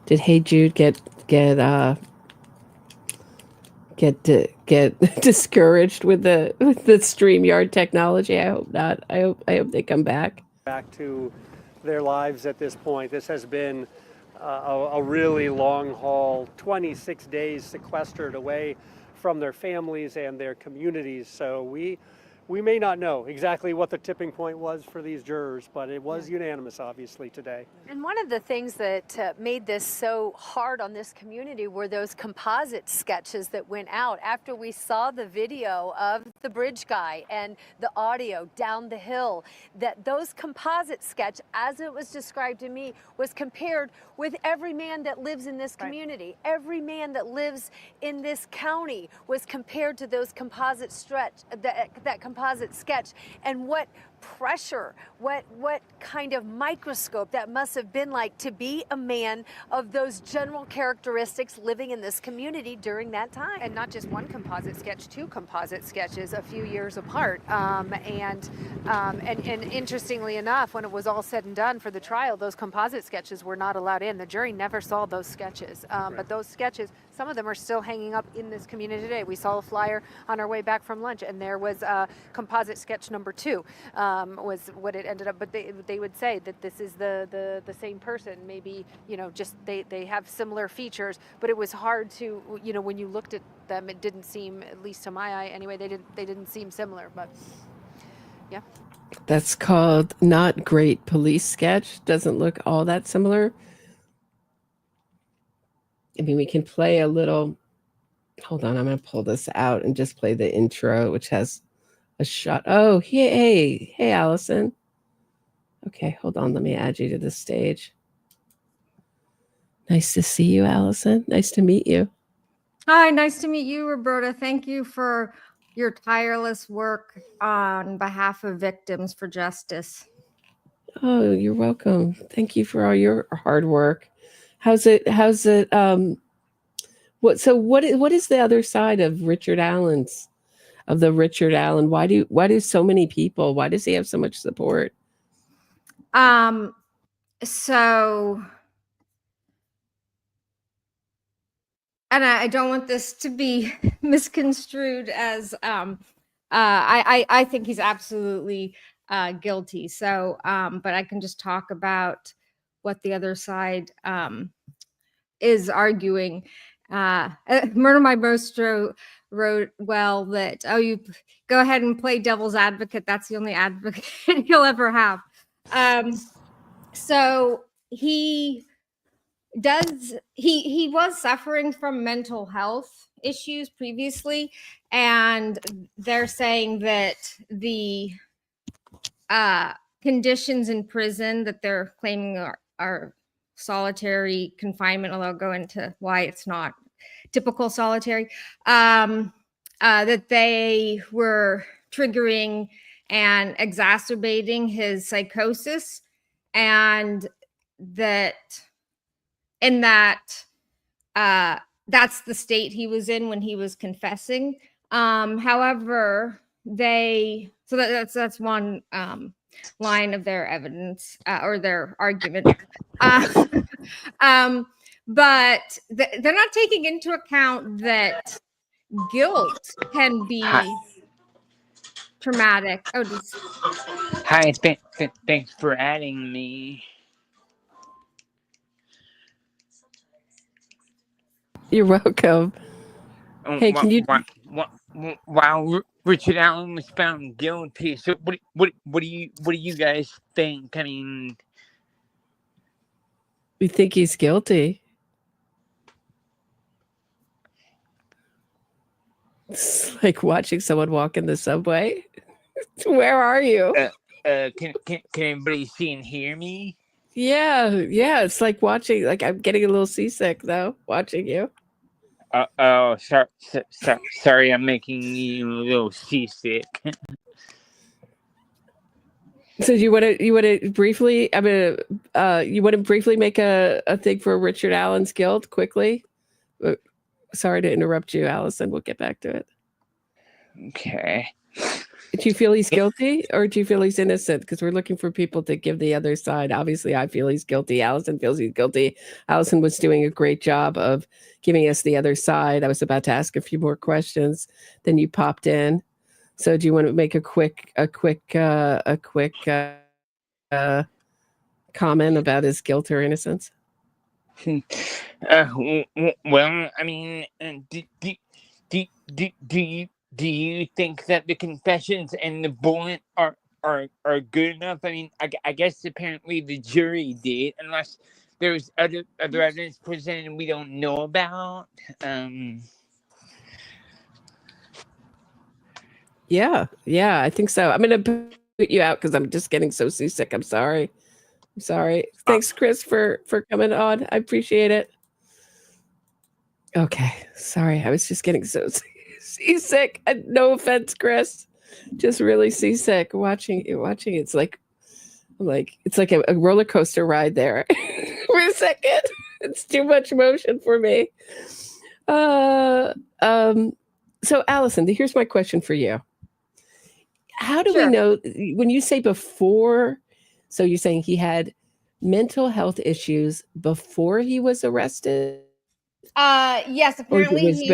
Did Hey Jude get discouraged with the StreamYard technology? I hope not. I hope they come back to their lives at this point. This has been a really long haul, 26 days sequestered away from their families and their communities. So we may not know exactly what the tipping point was for these jurors, but it was unanimous, obviously, today. And one of the things that made this so hard on this community were those composite sketches that went out after we saw the video of the bridge guy and the audio down the hill. That those composite sketch, as it was described to me, was compared with every man that lives in this community. Right. Every man that lives in this county was compared to those composite that composite sketch. And what pressure, what kind of microscope that must have been like to be a man of those general characteristics living in this community during that time. And not just one composite sketch, two composite sketches a few years apart. And interestingly enough, when it was all said and done for the trial, those composite sketches were not allowed in. The jury never saw those sketches. But those sketches, some of them are still hanging up in this community today. We saw a flyer on our way back from lunch, and there was composite sketch number 2. Was what it ended up, but they would say that this is the same person. Maybe, just they have similar features, but it was hard to, when you looked at them, it didn't seem, at least to my eye anyway, they didn't seem similar. But yeah, that's called not great police sketch. Doesn't look all that similar. I mean, we can play a little. Hold on, I'm going to pull this out and just play the intro, which has a shot. Oh, hey, Allison. Okay, hold on. Let me add you to the stage. Nice to see you, Allison. Nice to meet you. Hi, nice to meet you, Roberta. Thank you for your tireless work on behalf of victims for justice. Oh, you're welcome. Thank you for all your hard work. How's it? What is the other side of Richard Allen's? Of the Richard Allen, why do so many people? Why does he have so much support? So, and I don't want this to be misconstrued as I think he's absolutely guilty. So, but I can just talk about what the other side is arguing. Murder My Maestro wrote well that, you go ahead and play devil's advocate. That's the only advocate you'll ever have. So he he was suffering from mental health issues previously, and they're saying that the conditions in prison that they're claiming are solitary confinement, although I'll go into why it's not typical solitary, that they were triggering and exacerbating his psychosis, and that's the state he was in when he was confessing. However, that's one line of their evidence or their argument. But they're not taking into account that guilt can be traumatic. Hi, thanks for adding me. You're welcome. Hey, can you? While Richard Allen was found guilty, so what do you guys think? I mean, we think he's guilty. It's like watching someone walk in the subway. Where are you? Can anybody see and hear me? Yeah. It's like watching. Like I'm getting a little seasick though, watching you. Sorry, I'm making you a little seasick. So you want to briefly? I mean, you want to briefly make a thing for Richard Allen's guilt quickly? Sorry to interrupt you, Allison. We'll get back to it. Okay. Do you feel he's guilty or do you feel he's innocent? Because we're looking for people to give the other side. Obviously, I feel he's guilty. Allison feels he's guilty. Allison was doing a great job of giving us the other side. I was about to ask a few more questions. Then you popped in. So do you want to make a quick comment about his guilt or innocence? Well, I mean, do you think that the confessions and the bullet are good enough? I mean, I guess apparently the jury did, unless there's other evidence presented we don't know about. Yeah, I think so. I'm gonna put you out because I'm just getting so seasick. I'm sorry. Thanks, Chris, for coming on. I appreciate it. Okay, sorry. I was just getting so seasick. No offense, Chris. Just really seasick watching it. It's like a roller coaster ride there for a second. It's too much motion for me. So Allison, here's my question for you. How do we know when you say before? So you're saying he had mental health issues before he was arrested? Yes, apparently he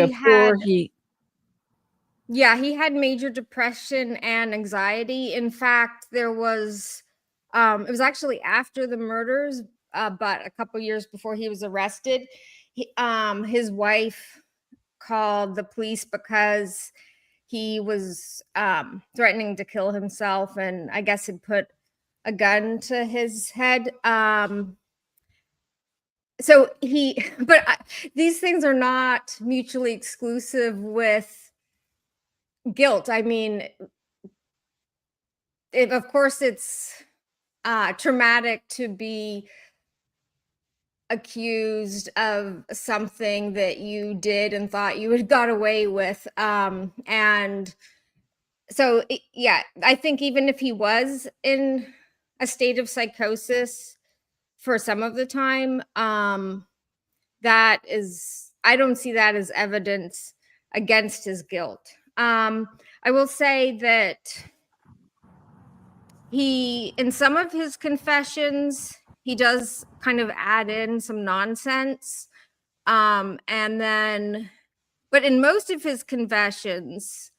had major depression and anxiety. In fact, there was it was actually after the murders, but a couple years before he was arrested. His wife called the police because he was threatening to kill himself, and I guess had put a gun to his head. These things are not mutually exclusive with guilt. I mean, of course, it's traumatic to be accused of something that you did and thought you had got away with. And so, I think even if he was in a state of psychosis for some of the time, I don't see that as evidence against his guilt. I will say that in some of his confessions, he does kind of add in some nonsense. But in most of his confessions,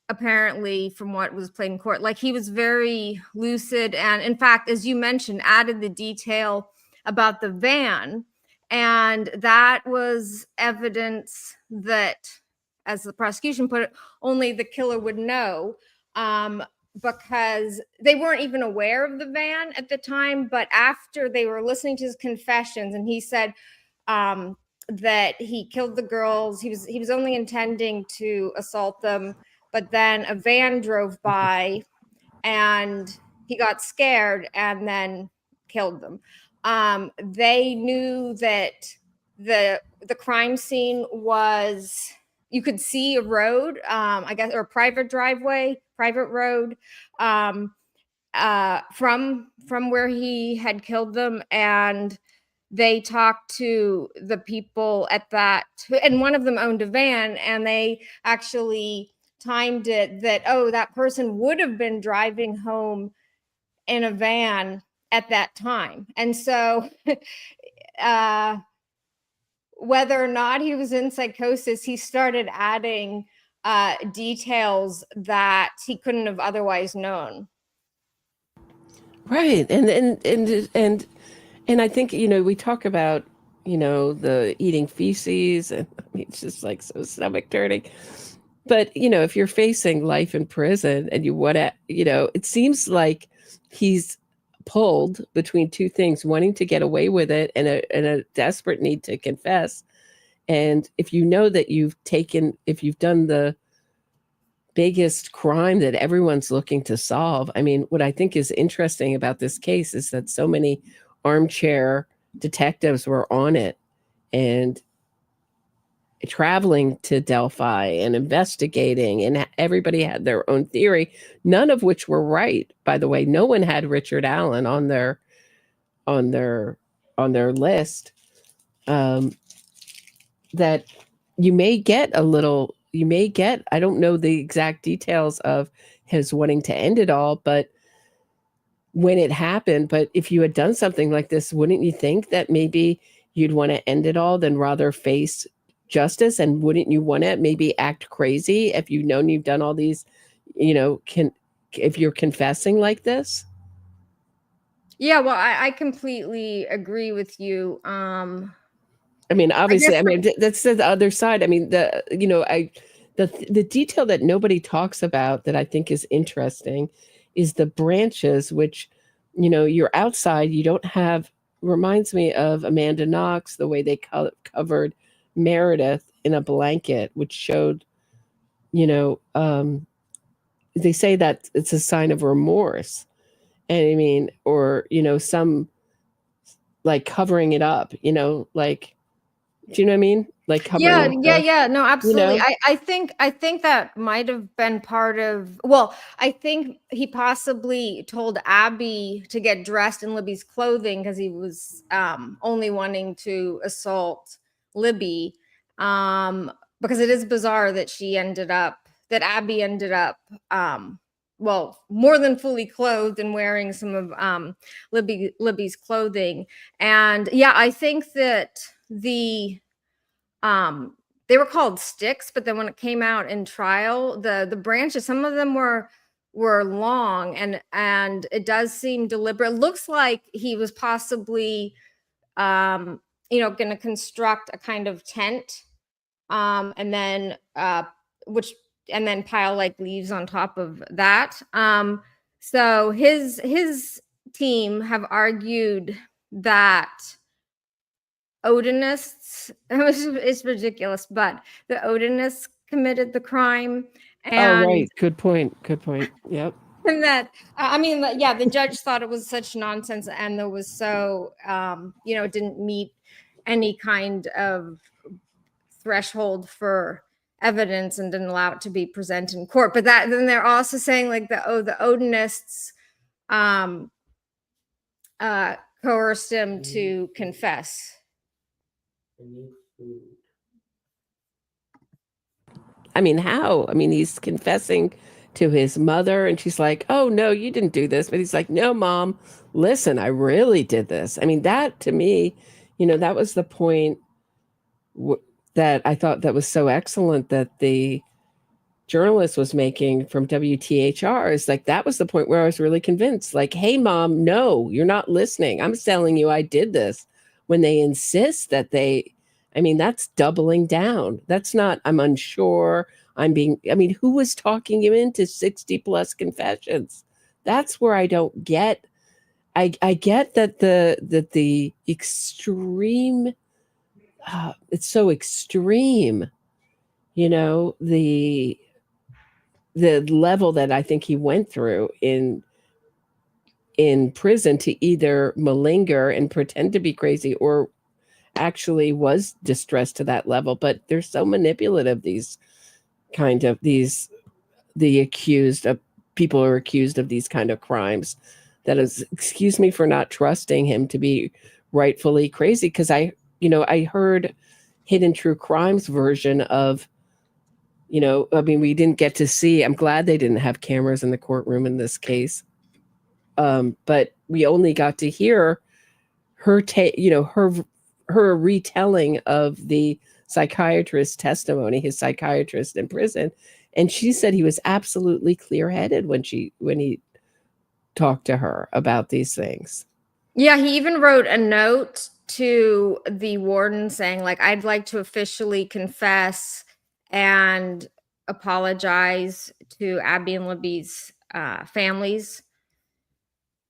apparently from what was played in court, like he was very lucid. And in fact, as you mentioned, added the detail about the van. And that was evidence that, as the prosecution put it, only the killer would know. Because they weren't even aware of the van at the time, but after they were listening to his confessions, and he said, that he killed the girls. He was only intending to assault them, but then a van drove by and he got scared and then killed them. They knew that the crime scene was, you could see a road, I guess, or a private road, from where he had killed them. And they talked to the people at that, and one of them owned a van, and they actually timed it that, oh, that person would have been driving home in a van at that time. And so whether or not he was in psychosis, he started adding details that he couldn't have otherwise known. Right. And I think, we talk about, the eating feces, and I mean, it's just like so stomach turning. But, if you're facing life in prison and you want to, it seems like he's pulled between two things, wanting to get away with it and a desperate need to confess. And if you know that if you've done the biggest crime that everyone's looking to solve. I mean, what I think is interesting about this case is that so many armchair detectives were on it and traveling to Delphi and investigating, and everybody had their own theory, none of which were right. By the way, no one had Richard Allen on their list. That you may get, I don't know the exact details of his wanting to end it all, but when it happened, but if you had done something like this, wouldn't you think that maybe you'd want to end it all than rather face justice? And wouldn't you want to maybe act crazy if you've known you've done all these, if you're confessing like this? Yeah, well, I completely agree with you. I mean, obviously, that's the other side. I mean, the detail that nobody talks about that I think is interesting is the branches, which, you're outside, you don't have, reminds me of Amanda Knox, the way they covered Meredith in a blanket, which showed, they say that it's a sign of remorse. And I mean, or, some like covering it up, like, do you know what I mean? Like covering yeah. No, absolutely. I think that might have been part of. Well, I think he possibly told Abby to get dressed in Libby's clothing because he was only wanting to assault Libby. Because it is bizarre that Abby ended up, well, more than fully clothed and wearing some of Libby's clothing. And yeah, I think that they were called sticks, but then when it came out in trial, the branches, some of them were long, and it does seem deliberate. It looks like he was possibly going to construct a kind of tent, and then pile like leaves on top of that. So his team have argued that Odinists, it's ridiculous, but the Odinists committed the crime. And, right. Good point. Yep. And that, the judge thought it was such nonsense, and there was so, it didn't meet any kind of threshold for evidence and didn't allow it to be presented in court. But then they're also saying like the Odinists coerced him to confess. I mean, how? I mean, he's confessing to his mother, and she's like, "Oh no, you didn't do this." But he's like, "No, Mom, listen, I really did this." I mean, that to me, that was the point that I thought that was so excellent that the journalist was making from WTHR. Is like, that was the point where I was really convinced, like, "Hey, Mom, no, you're not listening. I'm telling you I did this." When they insist that that's doubling down. That's not, I'm unsure. Who was talking him into 60 plus confessions? That's where I don't get. I get that the extreme it's so extreme, you know, the level that I think he went through in prison to either malinger and pretend to be crazy or actually was distressed to that level. But they're so manipulative, the accused of people are accused of these kind of crimes, that is, excuse me for not trusting him to be rightfully crazy. Because I heard Hidden True Crimes version of, we didn't get to see, I'm glad they didn't have cameras in the courtroom in this case. But we only got to hear her her retelling of the psychiatrist's testimony, his psychiatrist in prison. And she said he was absolutely clear-headed when he talked to her about these things. Yeah, he even wrote a note to the warden saying, like, I'd like to officially confess and apologize to Abby and Libby's families.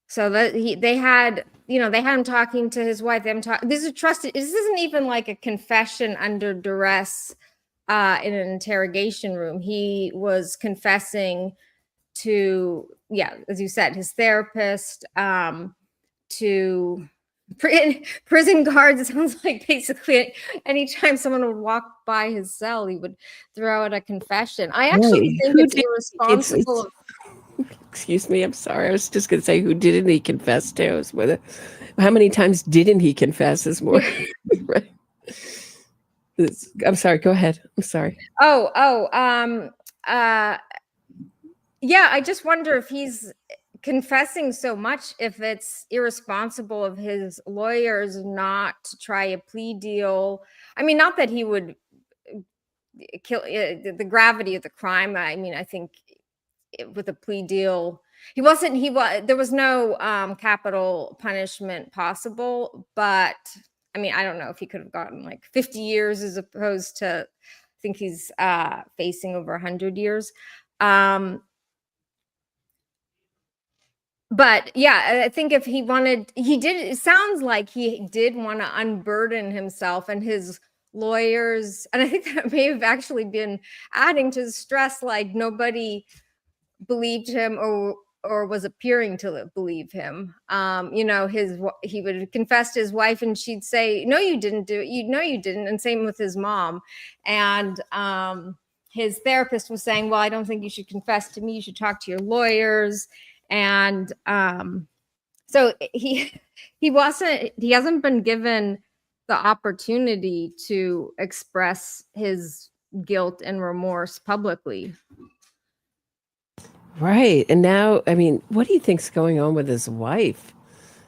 So that they had him talking to his wife. This is trusted. This isn't even like a confession under duress in an interrogation room. He was confessing to, as you said, his therapist, to prison guards. It sounds like basically anytime someone would walk by his cell, he would throw out a confession. I actually think it's irresponsible. Excuse me, I'm sorry. I was just going to say, who didn't he confess to? How many times didn't he confess is more. Right. I'm sorry, go ahead. I'm sorry. Yeah, I just wonder if he's confessing so much, if it's irresponsible of his lawyers not to try a plea deal. I mean, not that he would kill the gravity of the crime. I mean, I think with a plea deal, there was no capital punishment possible, but I mean, I don't know if he could have gotten like 50 years as opposed to, I think he's facing over 100 years. But yeah, I think if it sounds like he did want to unburden himself and his lawyers. And I think that may have actually been adding to the stress, like nobody believed him or was appearing to believe him. He would confess to his wife and she'd say, no, you didn't do it. You didn't. And same with his mom. And his therapist was saying, well, I don't think you should confess to me. You should talk to your lawyers. And so he hasn't been given the opportunity to express his guilt and remorse publicly. Right. And now, I mean, what do you think's going on with his wife?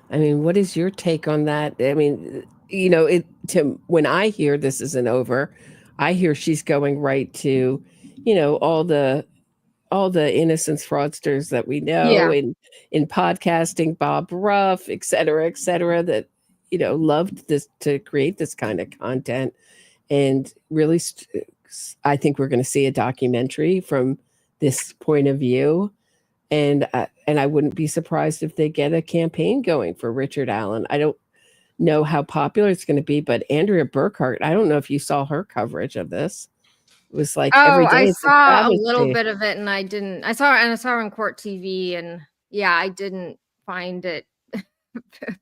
I mean, what is your take on that? I mean, when I hear this isn't over, I hear she's going right to, all the innocence fraudsters that we know in podcasting, Bob Ruff, et cetera, that, loved this to create this kind of content. And really, I think we're going to see a documentary from this point of view. And I wouldn't be surprised if they get a campaign going for Richard Allen. I don't know how popular it's going to be, but Andrea Burkhart, I don't know if you saw her coverage of this. It was like every day. I saw a little bit of it, and I saw her on Court TV, and I didn't find it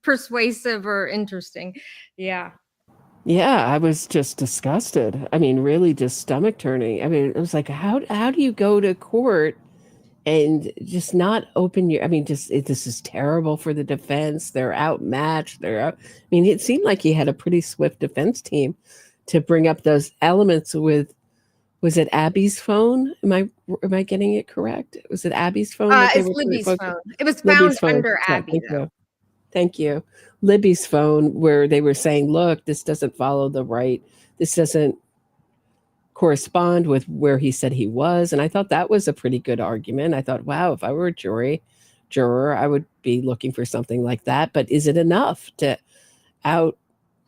persuasive or interesting. Yeah, I was just disgusted. I mean, really just stomach turning. I mean, it was like, how do you go to court and just not open your, I mean, this is terrible for the defense. They're outmatched. I mean, it seemed like he had a pretty swift defense team to bring up those elements with, was it Abby's phone? Am I getting it correct? Was it Abby's phone? It's Libby's phone. It was found under Abby, though. Thank you. Libby's phone, where they were saying, look, this doesn't follow this doesn't correspond with where he said he was. And I thought that was a pretty good argument. I thought, wow, if I were a juror, I would be looking for something like that. But is it enough to I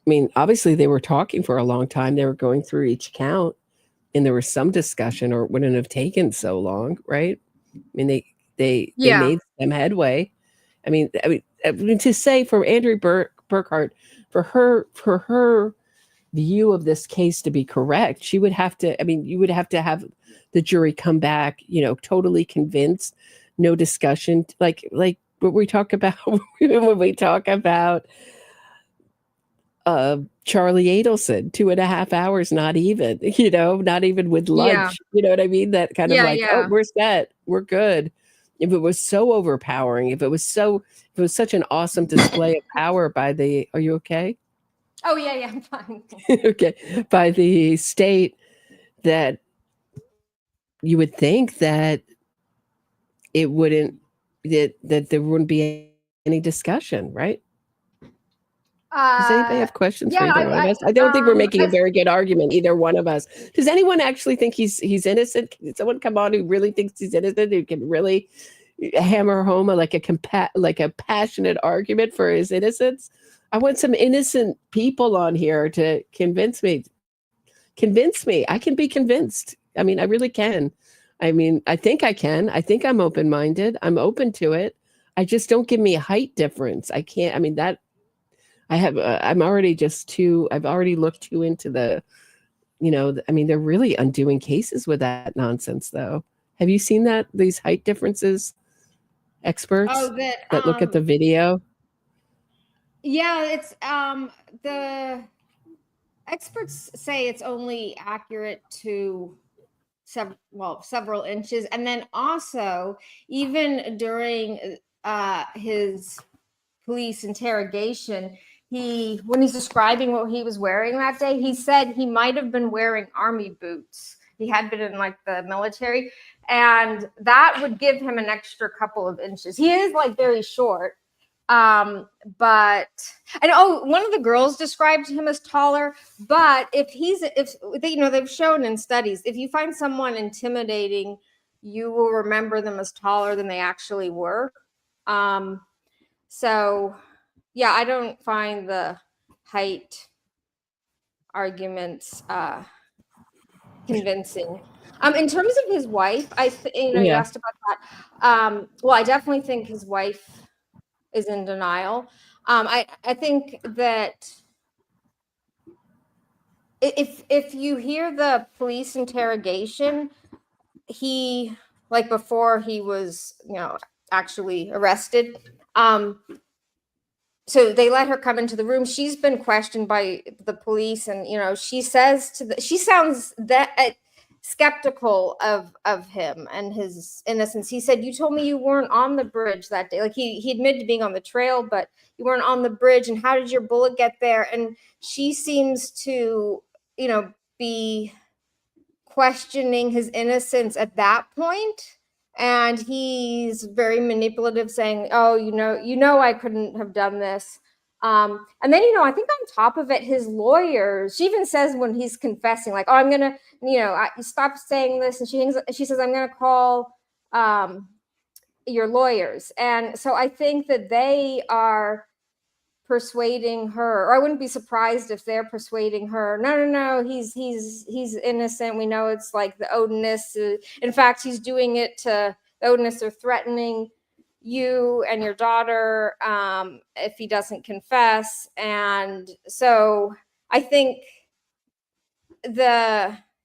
mean, obviously they were talking for a long time. They were going through each count, and there was some discussion, or it wouldn't have taken so long, right? I mean, they made some headway. I mean, to say from Andrea Burkhart, for her view of this case to be correct, she would have to, I mean, you would have to have the jury come back, totally convinced, no discussion, like what we talk about when we talk about Charlie Adelson, 2.5 hours, not even, not even with lunch. Yeah. You know what I mean? That kind of Yeah, like, yeah. oh, we're set, we're good. If it was so overpowering, if it was such an awesome display of power by the, are you okay? Oh yeah, I'm fine. Okay, by the state, that you would think that it wouldn't, that there wouldn't be any discussion, right? Does anybody have questions for either one of us? I don't think we're making a very good argument, either one of us. Does anyone actually think he's innocent? Can someone come on who really thinks he's innocent, who can really hammer home like a passionate argument for his innocence? I want some innocent people on here to convince me. Convince me. I can be convinced. I mean, I really can. I mean, I think I can. I think I'm open-minded. I'm open to it. I just don't give me a height difference. I can't. I mean, that I have. I'm already I've already looked too into the. I mean, they're really undoing cases with that nonsense, though. Have you seen that? These height differences, experts that look at the video. Yeah, it's the experts say it's only accurate to several inches, and then also even during his police interrogation, when he's describing what he was wearing that day, he said he might have been wearing army boots. He had been in like the military, and that would give him an extra couple of inches. He is like very short. But one of the girls described him as taller, but if they've shown in studies, if you find someone intimidating, you will remember them as taller than they actually were. So yeah, I don't find the height arguments convincing. In terms of his wife, you asked about that. Well, I definitely think his wife is in denial. I think that if you hear the police interrogation, he, like before he was, actually arrested, so they let her come into the room. She's been questioned by the police, and she says she sounds skeptical of him and his innocence. He said, "You told me you weren't on the bridge that day." Like he admitted to being on the trail, but you weren't on the bridge. And how did your bullet get there? And she seems to, be questioning his innocence at that point. And he's very manipulative, saying, "Oh, I couldn't have done this." And then, I think on top of it, his lawyers, she even says when he's confessing, like, "Oh, I'm going to, stop saying this." And she says, "I'm going to call your lawyers." And so I think that they are persuading her, or I wouldn't be surprised if they're persuading her, no, he's innocent. We know it's like the Odinists. In fact, he's doing it to the Odinists are threatening you and your daughter if he doesn't confess. And so I think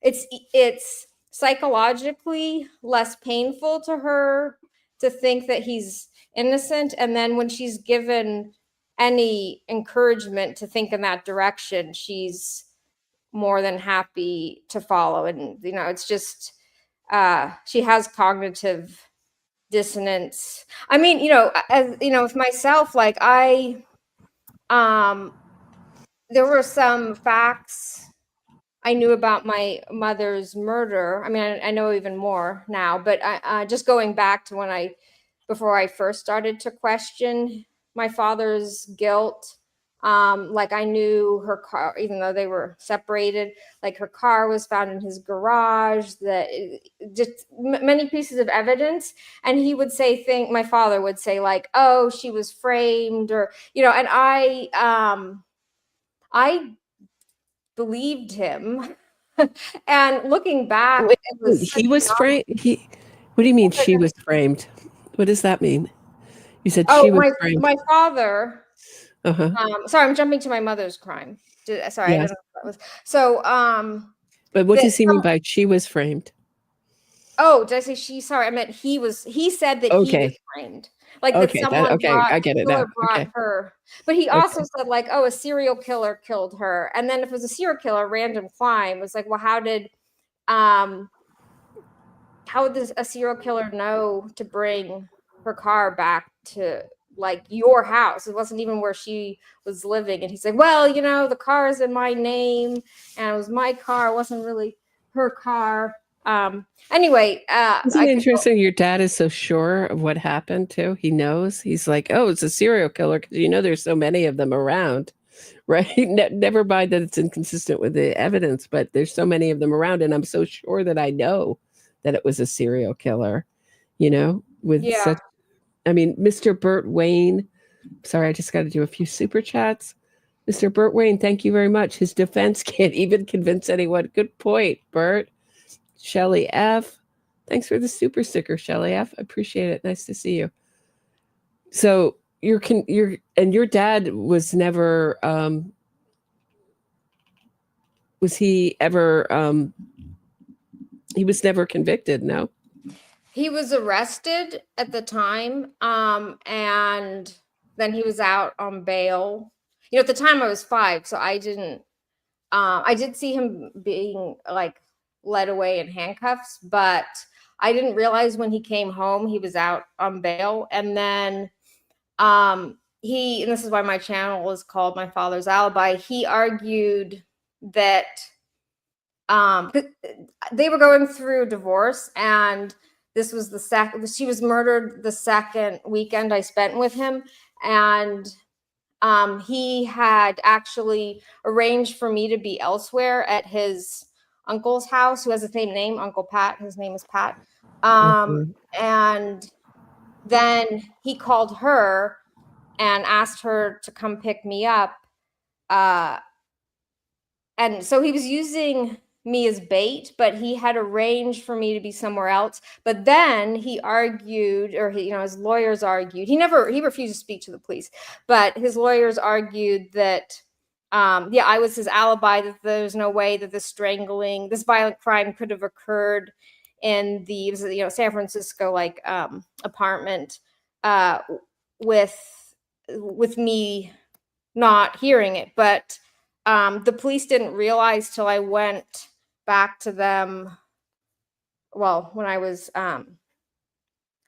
it's psychologically less painful to her to think that he's innocent. And then when she's given any encouragement to think in that direction, she's more than happy to follow. And it's just she has cognitive dissonance. I mean, with myself, like there were some facts I knew about my mother's murder. I mean, I know even more now, but I just going back to before I first started to question my father's guilt, like I knew her car, even though they were separated, like her car was found in his garage, that just many pieces of evidence. And he would say my father would say like, "Oh, she was framed," or, and I believed him. And looking back, he was framed. What do you mean she was framed? What does that mean? You said she was framed. My father. Sorry, I'm jumping to my mother's crime. Sorry, yes. So, But what that does he mean by she was framed? oh, did I say she? Sorry, I meant he was. He said that he was Okay. framed, like that Okay. someone Okay. brought I get the it killer now. brought Okay. her. But he also Okay. said like, oh, a serial killer killed her. And then if it was a serial killer, random crime, was like, well, how would a serial killer know to bring her car back to like your house? It wasn't even where she was living. And he said, well, the car is in my name and it was my car. It wasn't really her car. Anyway, Isn't it interesting? Your dad is so sure of what happened too. He knows. He's like, oh, it's a serial killer because there's so many of them around, right? Never mind that it's inconsistent with the evidence, but there's so many of them around, and I'm so sure that I know that it was a serial killer. With such. I mean, Mr. Burt Wayne. Sorry, I just got to do a few super chats. Mr. Burt Wayne, thank you very much. His defense can't even convince anyone. Good point, Burt. Shelly F. Thanks for the super sticker, Shelly F. I appreciate it. Nice to see you. So your dad was never was he ever he was never convicted, no? He was arrested at the time, and then he was out on bail. At the time I was 5, so I didn't. I did see him being like led away in handcuffs, but I didn't realize when he came home he was out on bail. And then and this is why my channel is called My Father's Alibi. He argued that they were going through divorce, and this was she was murdered the second weekend I spent with him, and he had actually arranged for me to be elsewhere at his uncle's house, who has the same name, Uncle Pat. His name is Pat. And then he called her and asked her to come pick me up. And so he was using me as bait, but he had arranged for me to be somewhere else. But then he argued, or his lawyers argued. He refused to speak to the police, but his lawyers argued that I was his alibi, that there's no way that this violent crime could have occurred in the San Francisco apartment with me not hearing it. But the police didn't realize till I went back to them, when I was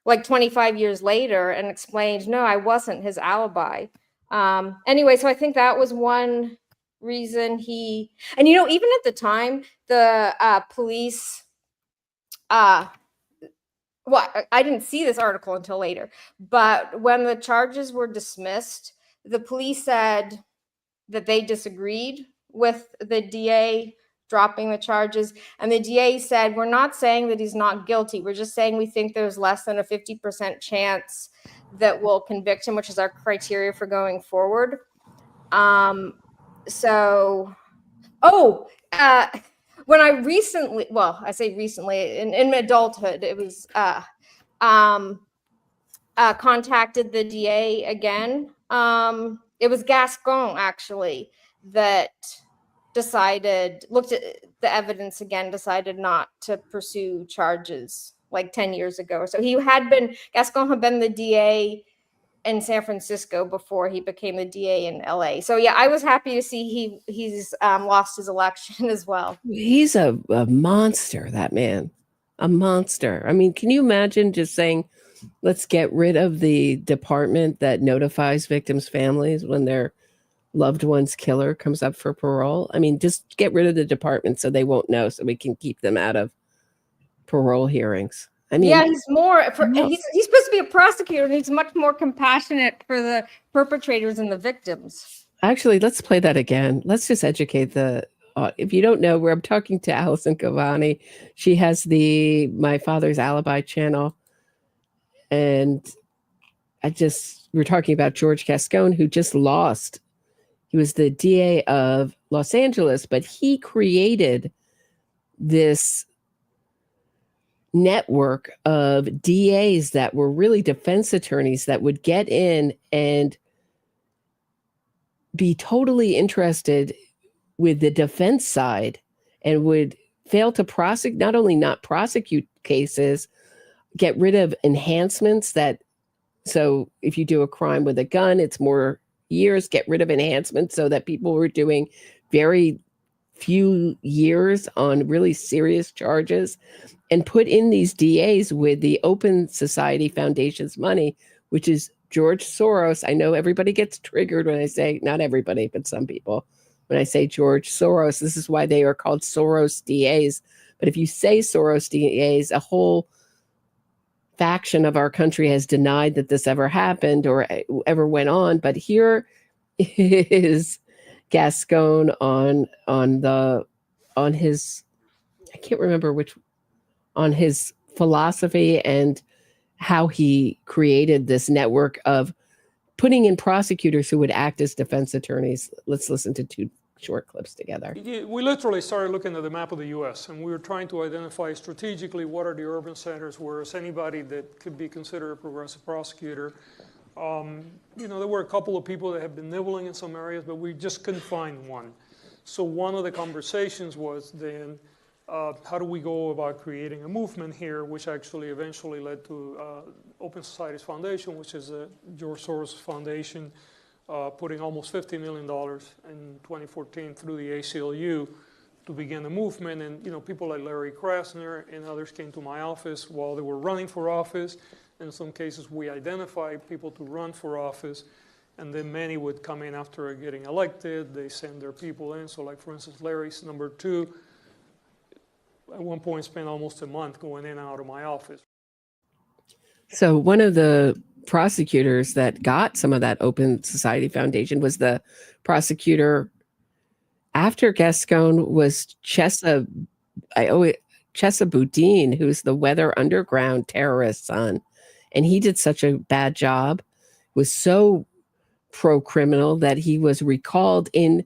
25 years later, and explained, no, I wasn't his alibi. Anyway, so I think that was one reason and even at the time, the police, I didn't see this article until later, but when the charges were dismissed, the police said that they disagreed with the DA dropping the charges. And the DA said, we're not saying that he's not guilty. We're just saying we think there's less than a 50% chance that we'll convict him, which is our criteria for going forward. When I recently, I say recently, in adulthood, it was contacted the DA again. It was Gascon, actually, that looked at the evidence again, decided not to pursue charges 10 years ago. So Gascon had been the DA in San Francisco before he became the DA in LA. So yeah, I was happy to see he's lost his election as well. He's a monster, that man. A monster. I mean, can you imagine just saying, let's get rid of the department that notifies victims' families when their loved one's killer comes up for parole? I mean, just get rid of the department so they won't know, so we can keep them out of parole hearings. I mean, yeah, he's supposed to be a prosecutor, and he's much more compassionate for the perpetrators and the victims. Actually, let's play that again. Let's just educate if you don't know, where I'm talking to Allison Cavani. She has the My Father's Alibi channel. And we're talking about George Gascon, who just lost. He was the DA of Los Angeles, but he created this network of DAs that were really defense attorneys that would get in and be totally interested with the defense side and would fail to prosecute, not only not prosecute cases, get rid of enhancements that, so if you do a crime with a gun, it's more years, get rid of enhancements so that people were doing very few years on really serious charges, and put in these DAs with the Open Society Foundation's money, which is George Soros. I know everybody gets triggered when I say, not everybody, but some people, when I say George Soros. This is why they are called Soros DAs. But if you say Soros DAs, a whole faction of our country has denied that this ever happened or ever went on. But here is Gascon on his, I can't remember which, on his philosophy and how he created this network of putting in prosecutors who would act as defense attorneys. Let's listen to two short clips together. We literally started looking at the map of the U.S. and we were trying to identify strategically what are the urban centers where anybody that could be considered a progressive prosecutor. You know, there were a couple of people that had been nibbling in some areas, but we just couldn't find one. So one of the conversations was then, how do we go about creating a movement here, which actually eventually led to Open Societies Foundation, which is a George Soros Foundation, putting almost $50 million in 2014 through the ACLU to begin the movement. And you know, people like Larry Krasner and others came to my office while they were running for office. In some cases, we identified people to run for office, and then many would come in after getting elected. They send their people in. So like, for instance, Larry's number 2, at one point spent almost a month going in and out of my office. So one of the prosecutors that got some of that Open Society Foundation was the prosecutor after Gascon was Chesa Boudin, who's the Weather Underground terrorist son. And he did such a bad job, was so pro-criminal that he was recalled in,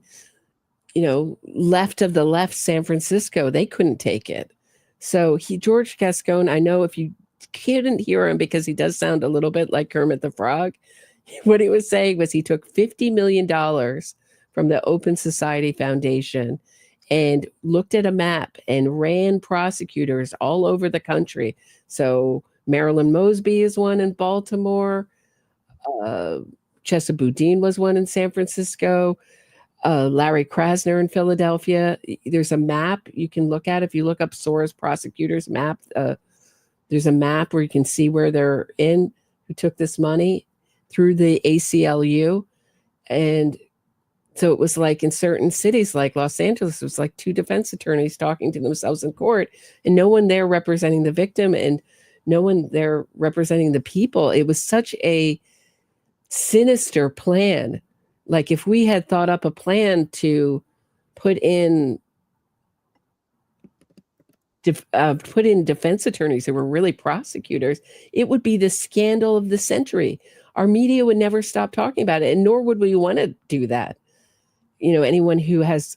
you know, left of the left San Francisco. They couldn't take it. So George Gascon, I know if you couldn't hear him because he does sound a little bit like Kermit the Frog, what he was saying was he took $50 million from the Open Society Foundation and looked at a map and ran prosecutors all over the country. So Marilyn Mosby is one in Baltimore. Chesa Boudin was one in San Francisco. Larry Krasner in Philadelphia. There's a map you can look at. If you look up Soros prosecutors map, there's a map where you can see where they're in, who took this money through the ACLU. And so it was like in certain cities like Los Angeles, it was like 2 defense attorneys talking to themselves in court and no one there representing the victim and no one there representing the people. It was such a sinister plan. Like if we had thought up a plan to put in defense attorneys who were really prosecutors, it would be the scandal of the century. Our media would never stop talking about it, and nor would we want to do that. You know, anyone who has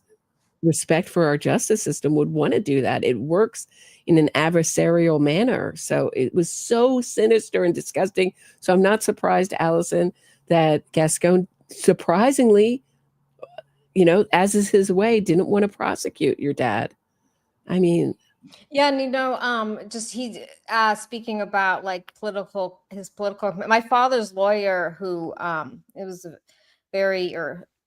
respect for our justice system would want to do that. It works in an adversarial manner. So it was so sinister and disgusting. So I'm not surprised, Allison, that Gascon surprisingly, you know, as is his way, didn't want to prosecute your dad. I mean, yeah, and you know, just he speaking about like his political. My father's lawyer, who it was a very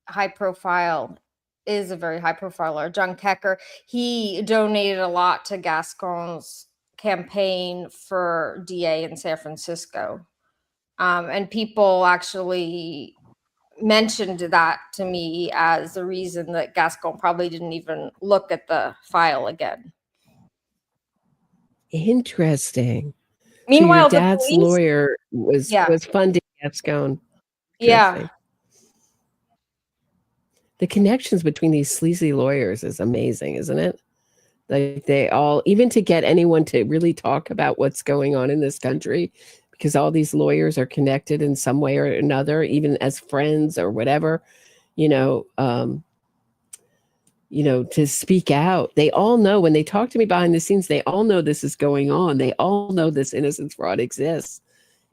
high profile, is a very high profile lawyer, John Kecker. He donated a lot to Gascon's campaign for DA in San Francisco, and people actually mentioned that to me as the reason that Gascon probably didn't even look at the file again. Interesting. Meanwhile, so your dad's lawyer was funding Gascon. Yeah. The connections between these sleazy lawyers is amazing, isn't it? Like they all, even to get anyone to really talk about what's going on in this country, because all these lawyers are connected in some way or another, even as friends or whatever, to speak out. They all know when they talk to me behind the scenes, they all know this is going on. They all know this innocence fraud exists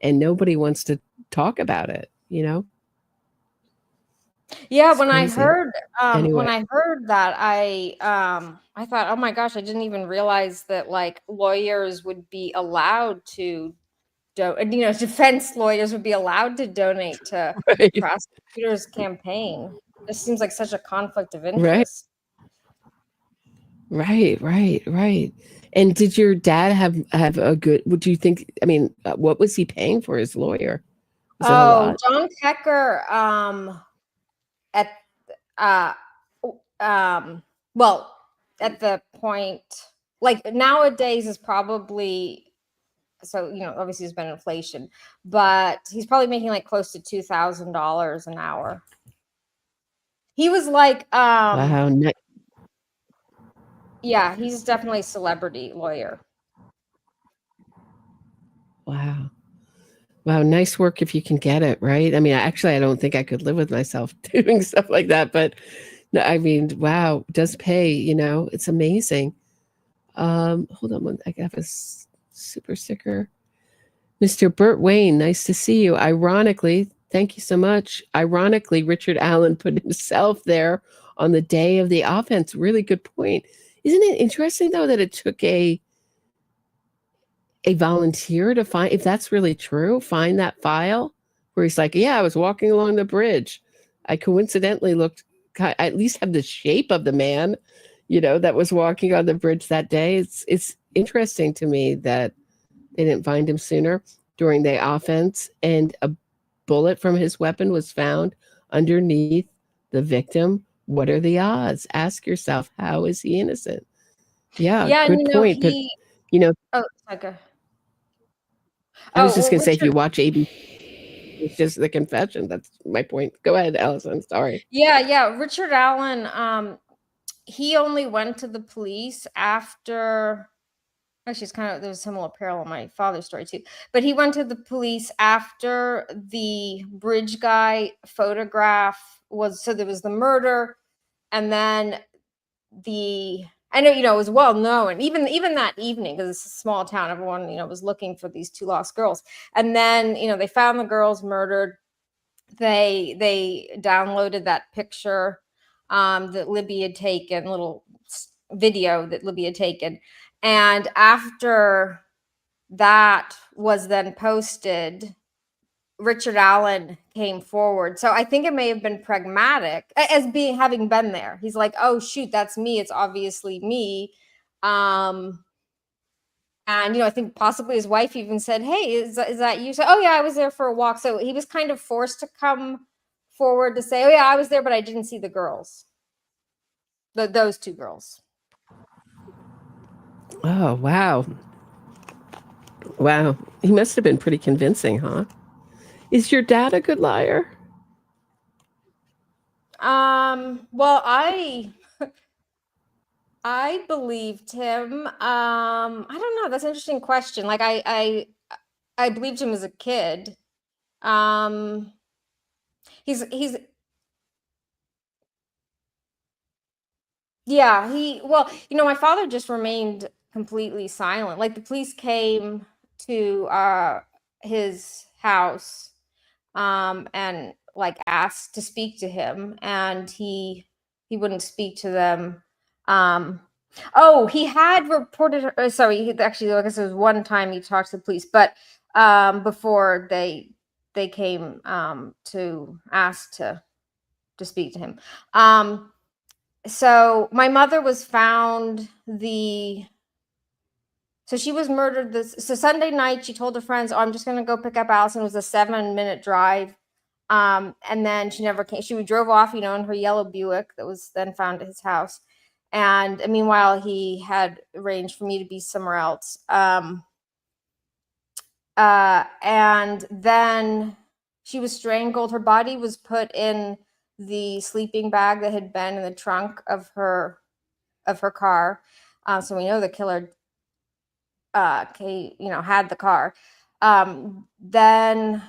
and nobody wants to talk about it, Yeah, It's when I crazy. heard Anyway, that, I thought, oh my gosh, I didn't even realize that like lawyers would be allowed to defense lawyers would be allowed to donate to right, prosecutors' campaign. This seems like such a conflict of right, interest. right. And did your dad have a good? Would you think? I mean, what was he paying for his lawyer? Was it a Oh, lot? John Pecker, at uh well, at the point, like nowadays is probably, so obviously there's been inflation, but he's probably making like close to $2,000 an hour. He was like Wow, yeah, he's definitely a celebrity lawyer. wow. Nice work if you can get it, right? I mean, actually, I don't think I could live with myself doing stuff like that, but no, I mean, wow, it does pay, it's amazing. Hold on I have a super sticker. Mr. Burt Wayne, nice to see you. Ironically, thank you so much. Ironically, Richard Allen put himself there on the day of the offense. Really good point. Isn't it interesting, though, that it took a volunteer to find, if that's really true, find that file where he's like, yeah, I was walking along the bridge. I coincidentally looked, I at least have the shape of the man, that was walking on the bridge that day. It's interesting to me that they didn't find him sooner during the offense, and a bullet from his weapon was found underneath the victim. What are the odds? Ask yourself, how is he innocent? Yeah, good point. But oh, okay. I was just well, going to say, if you Richard, watch ABC, it's just the confession. That's my point. Go ahead, Allison. Sorry. yeah, Richard Allen, he only went to the police after, actually it's kind of, there's a similar parallel in my father's story too, but he went to the police after the bridge guy photograph was, so there was the murder, and then I know, it was well known, even that evening, because it's a small town, everyone, was looking for these two lost girls. And then, they found the girls murdered. They downloaded that picture that Libby had taken, little video that Libby had taken. And after that was then posted, Richard Allen came forward. So I think it may have been pragmatic as having been there. He's like, oh shoot, that's me. It's obviously me. And I think possibly his wife even said, hey, is that you? So, oh yeah, I was there for a walk. So he was kind of forced to come forward to say, oh yeah, I was there, but I didn't see the girls. Those two girls. Oh, wow. Wow. He must have been pretty convincing, huh? Is your dad a good liar? Well, I believed him. I don't know. That's an interesting question. Like I believed him as a kid. He's yeah, my father just remained completely silent. Like the police came to his house and like asked to speak to him, and he wouldn't speak to them. He had reported, sorry, actually, I guess it was one time he talked to the police, but before they came to ask to speak to him. So my mother was found so she was murdered so Sunday night. She told her friends, oh, I'm just going to go pick up Allison. It was a 7-minute drive. And then she never came. She drove off, in her yellow Buick that was then found at his house. And meanwhile, he had arranged for me to be somewhere else. And then she was strangled. Her body was put in the sleeping bag that had been in the trunk of her car. So we know the killer had the car. Then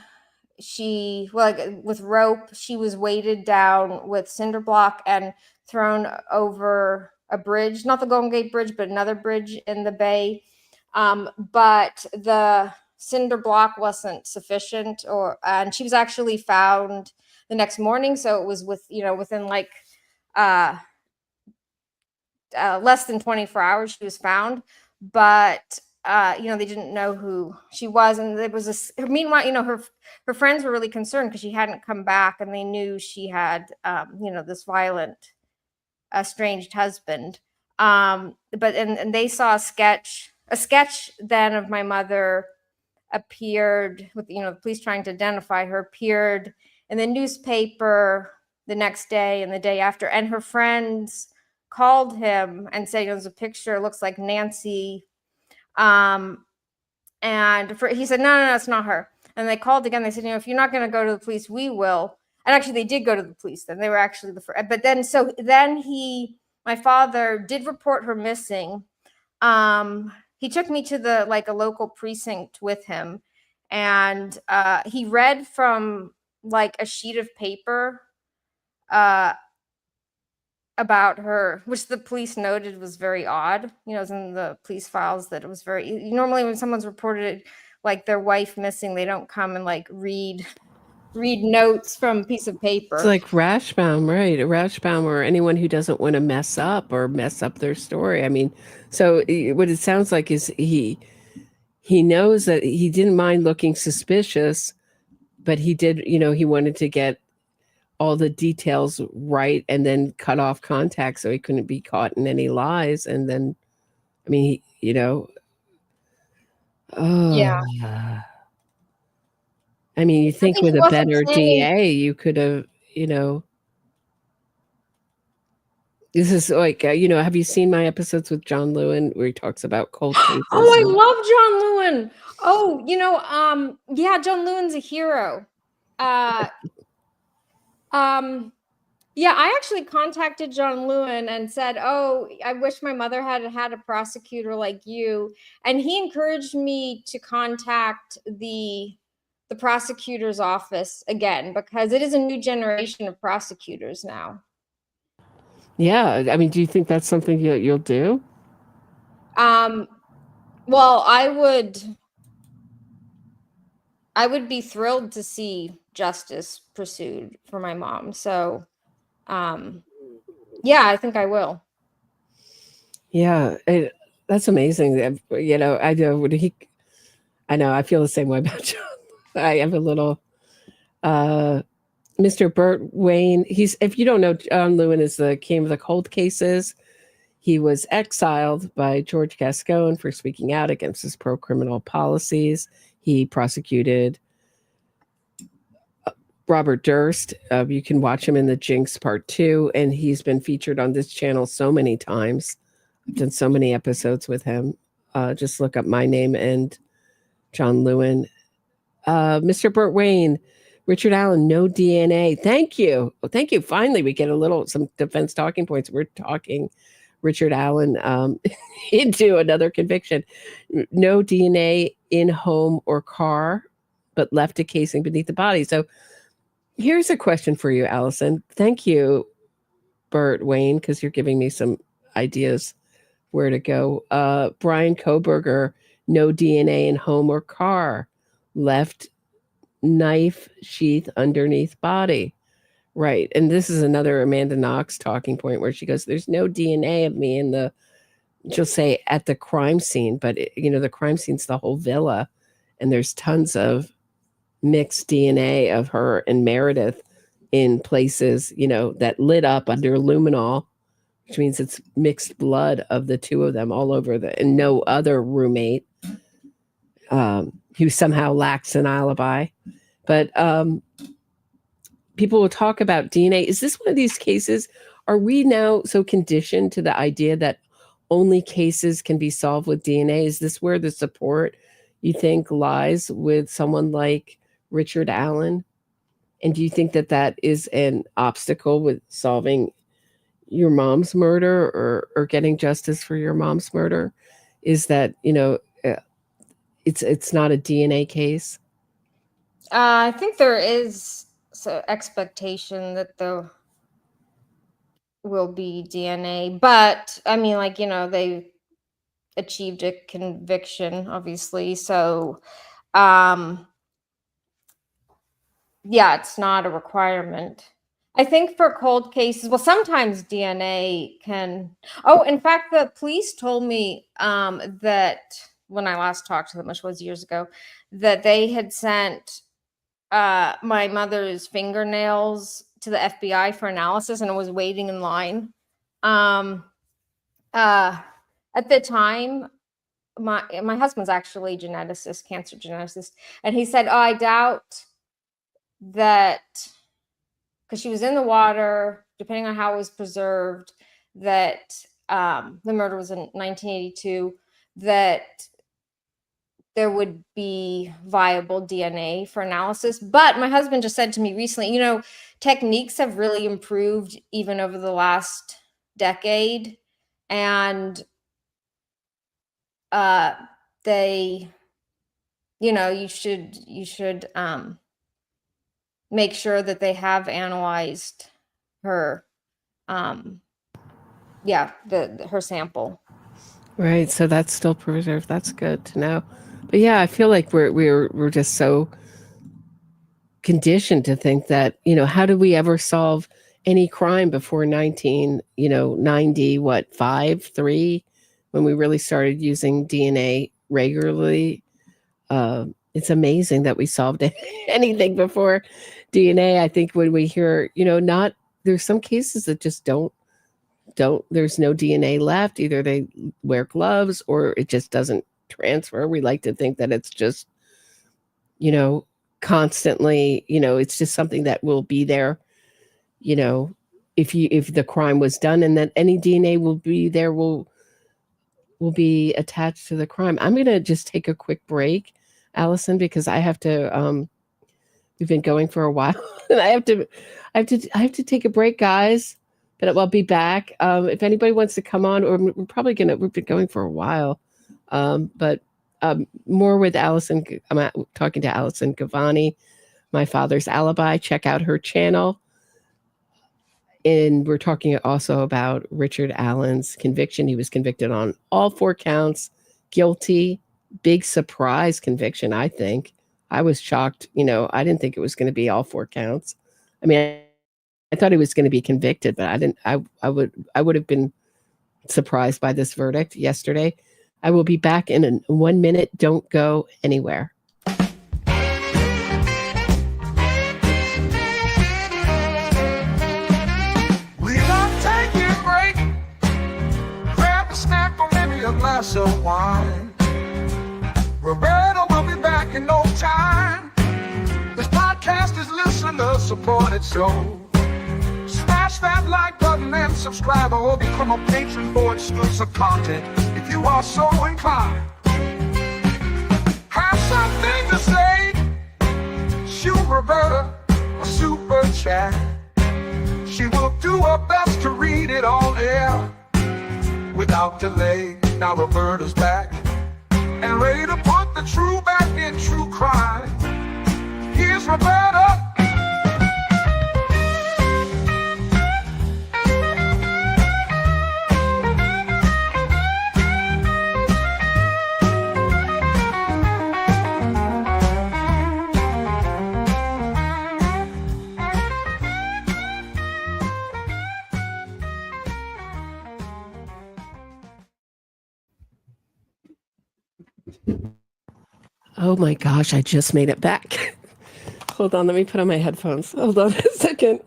she, with rope, she was weighted down with cinder block and thrown over a bridge, not the Golden Gate Bridge, but another bridge in the bay. But the cinder block wasn't sufficient, and she was actually found. the next morning. So it was within like less than 24 hours she was found. But they didn't know who she was, and there was meanwhile, her friends were really concerned because she hadn't come back, and they knew she had this violent, estranged husband. But they saw a sketch then of my mother appeared with the police trying to identify her, appeared in the newspaper the next day and the day after, and her friends called him and said, there's a picture, it looks like Nancy. And he said, no, it's not her. And they called again. They said, if you're not going to go to the police, we will. And actually, they did go to the police. Then they were actually the first. But then, my father did report her missing. He took me to a local precinct with him, and he read from a sheet of paper about her, which the police noted was very odd. It was in the police files that it was normally when someone's reported their wife missing, they don't come and read notes from a piece of paper. It's like Rashbaum, right? A Rashbaum, or anyone who doesn't want to mess up their story. I mean, so what it sounds like is he knows that he didn't mind looking suspicious, but he did, he wanted to get all the details right and then cut off contact so he couldn't be caught in any lies. And then, I mean, yeah. I mean, you think with a better DA, you could have, this is like, have you seen my episodes with John Lewin where he talks about cold cases? Oh, I love John Lewin. Oh, yeah, John Lewin's a hero. Yeah, I actually contacted John Lewin and said, oh, I wish my mother had had a prosecutor like you. And he encouraged me to contact the prosecutor's office again, because it is a new generation of prosecutors now. Yeah. I mean, do you think that's something you'll do? Well, I would be thrilled to see justice pursued for my mom. So, yeah, I think I will. Yeah, that's amazing. I know I feel the same way about John. I have a little, Mr. Burt Wayne. If you don't know, John Lewin is the king of the cold cases. He was exiled by George Gascon for speaking out against his pro-criminal policies. He prosecuted Robert Durst. You can watch him in The Jinx Part 2, and he's been featured on this channel so many times. I've done so many episodes with him. Just look up my name and John Lewin. Mr. Burt Wayne, Richard Allen, no DNA. Thank you. Well, thank you. Finally, we get some defense talking points. We're talking Richard Allen into another conviction. No DNA in home or car, but left a casing beneath the body. So here's a question for you, Allison. Thank you, Burt Wayne, because you're giving me some ideas where to go. Brian Koberger, no DNA in home or car, left knife sheath underneath body. Right. And this is another Amanda Knox talking point where she goes, there's no DNA of me she'll say at the crime scene, but the crime scene's the whole villa, and there's tons of mixed DNA of her and Meredith in places, that lit up under luminol, which means it's mixed blood of the two of them all over and no other roommate who somehow lacks an alibi. But people will talk about DNA. Is this one of these cases? Are we now so conditioned to the idea that only cases can be solved with DNA? Is this where the support, you think, lies with someone like Richard Allen? And do you think that is an obstacle with solving your mom's murder or getting justice for your mom's murder? Is that, it's not a DNA case? I think there is expectation that there will be DNA, but I mean, they achieved a conviction, obviously. So, yeah, it's not a requirement. I think for cold cases, well, sometimes DNA can. Oh, in fact, the police told me that when I last talked to them, which was years ago, that they had sent my mother's fingernails to the FBI for analysis, and it was waiting in line. At the time, my husband's actually a geneticist, cancer geneticist, and he said, "Oh, I doubt that." Because she was in the water, depending on how it was preserved, that the murder was in 1982, that there would be viable DNA for analysis. But my husband just said to me recently, techniques have really improved even over the last decade. And they, you should make sure that they have analyzed her, her sample. Right. So that's still preserved. That's good to know. But yeah, I feel like we're just so conditioned to think that, how do we ever solve any crime before 1990, 3, when we really started using DNA regularly. It's amazing that we solved anything before DNA. I think when we hear, there's some cases that just don't, there's no DNA left. Either they wear gloves or it just doesn't transfer. We like to think that it's just, constantly, it's just something that will be there, if the crime was done, and that any DNA will be there, will be attached to the crime. I'm going to just take a quick break, Allison, because I have to, we've been going for a while and I have to take a break, guys, but I'll be back. If anybody wants to come on, or we've been going for a while, but more with Allison. I'm talking to Allison Gavani, My Father's Alibi. Check out her channel. And we're talking also about Richard Allen's conviction. He was convicted on all 4 counts, guilty, big surprise conviction, I think. I was shocked. I didn't think it was going to be all 4 counts. I mean, I thought he was going to be convicted, but I didn't. I would have been surprised by this verdict yesterday. I will be back in 1 minute. Don't go anywhere. Glass of wine. Roberta will be back in no time. This podcast is listener supported, so smash that like button and subscribe, or become a patron for exclusive content if you are so inclined. Have something to say? Shoot Roberta a super chat. She will do her best to read it on air without delay. Now Roberta's back and ready to put the true back in true crime. Here's Roberta. Oh my gosh, I just made it back. Hold on, let me put on my headphones. Hold on a second.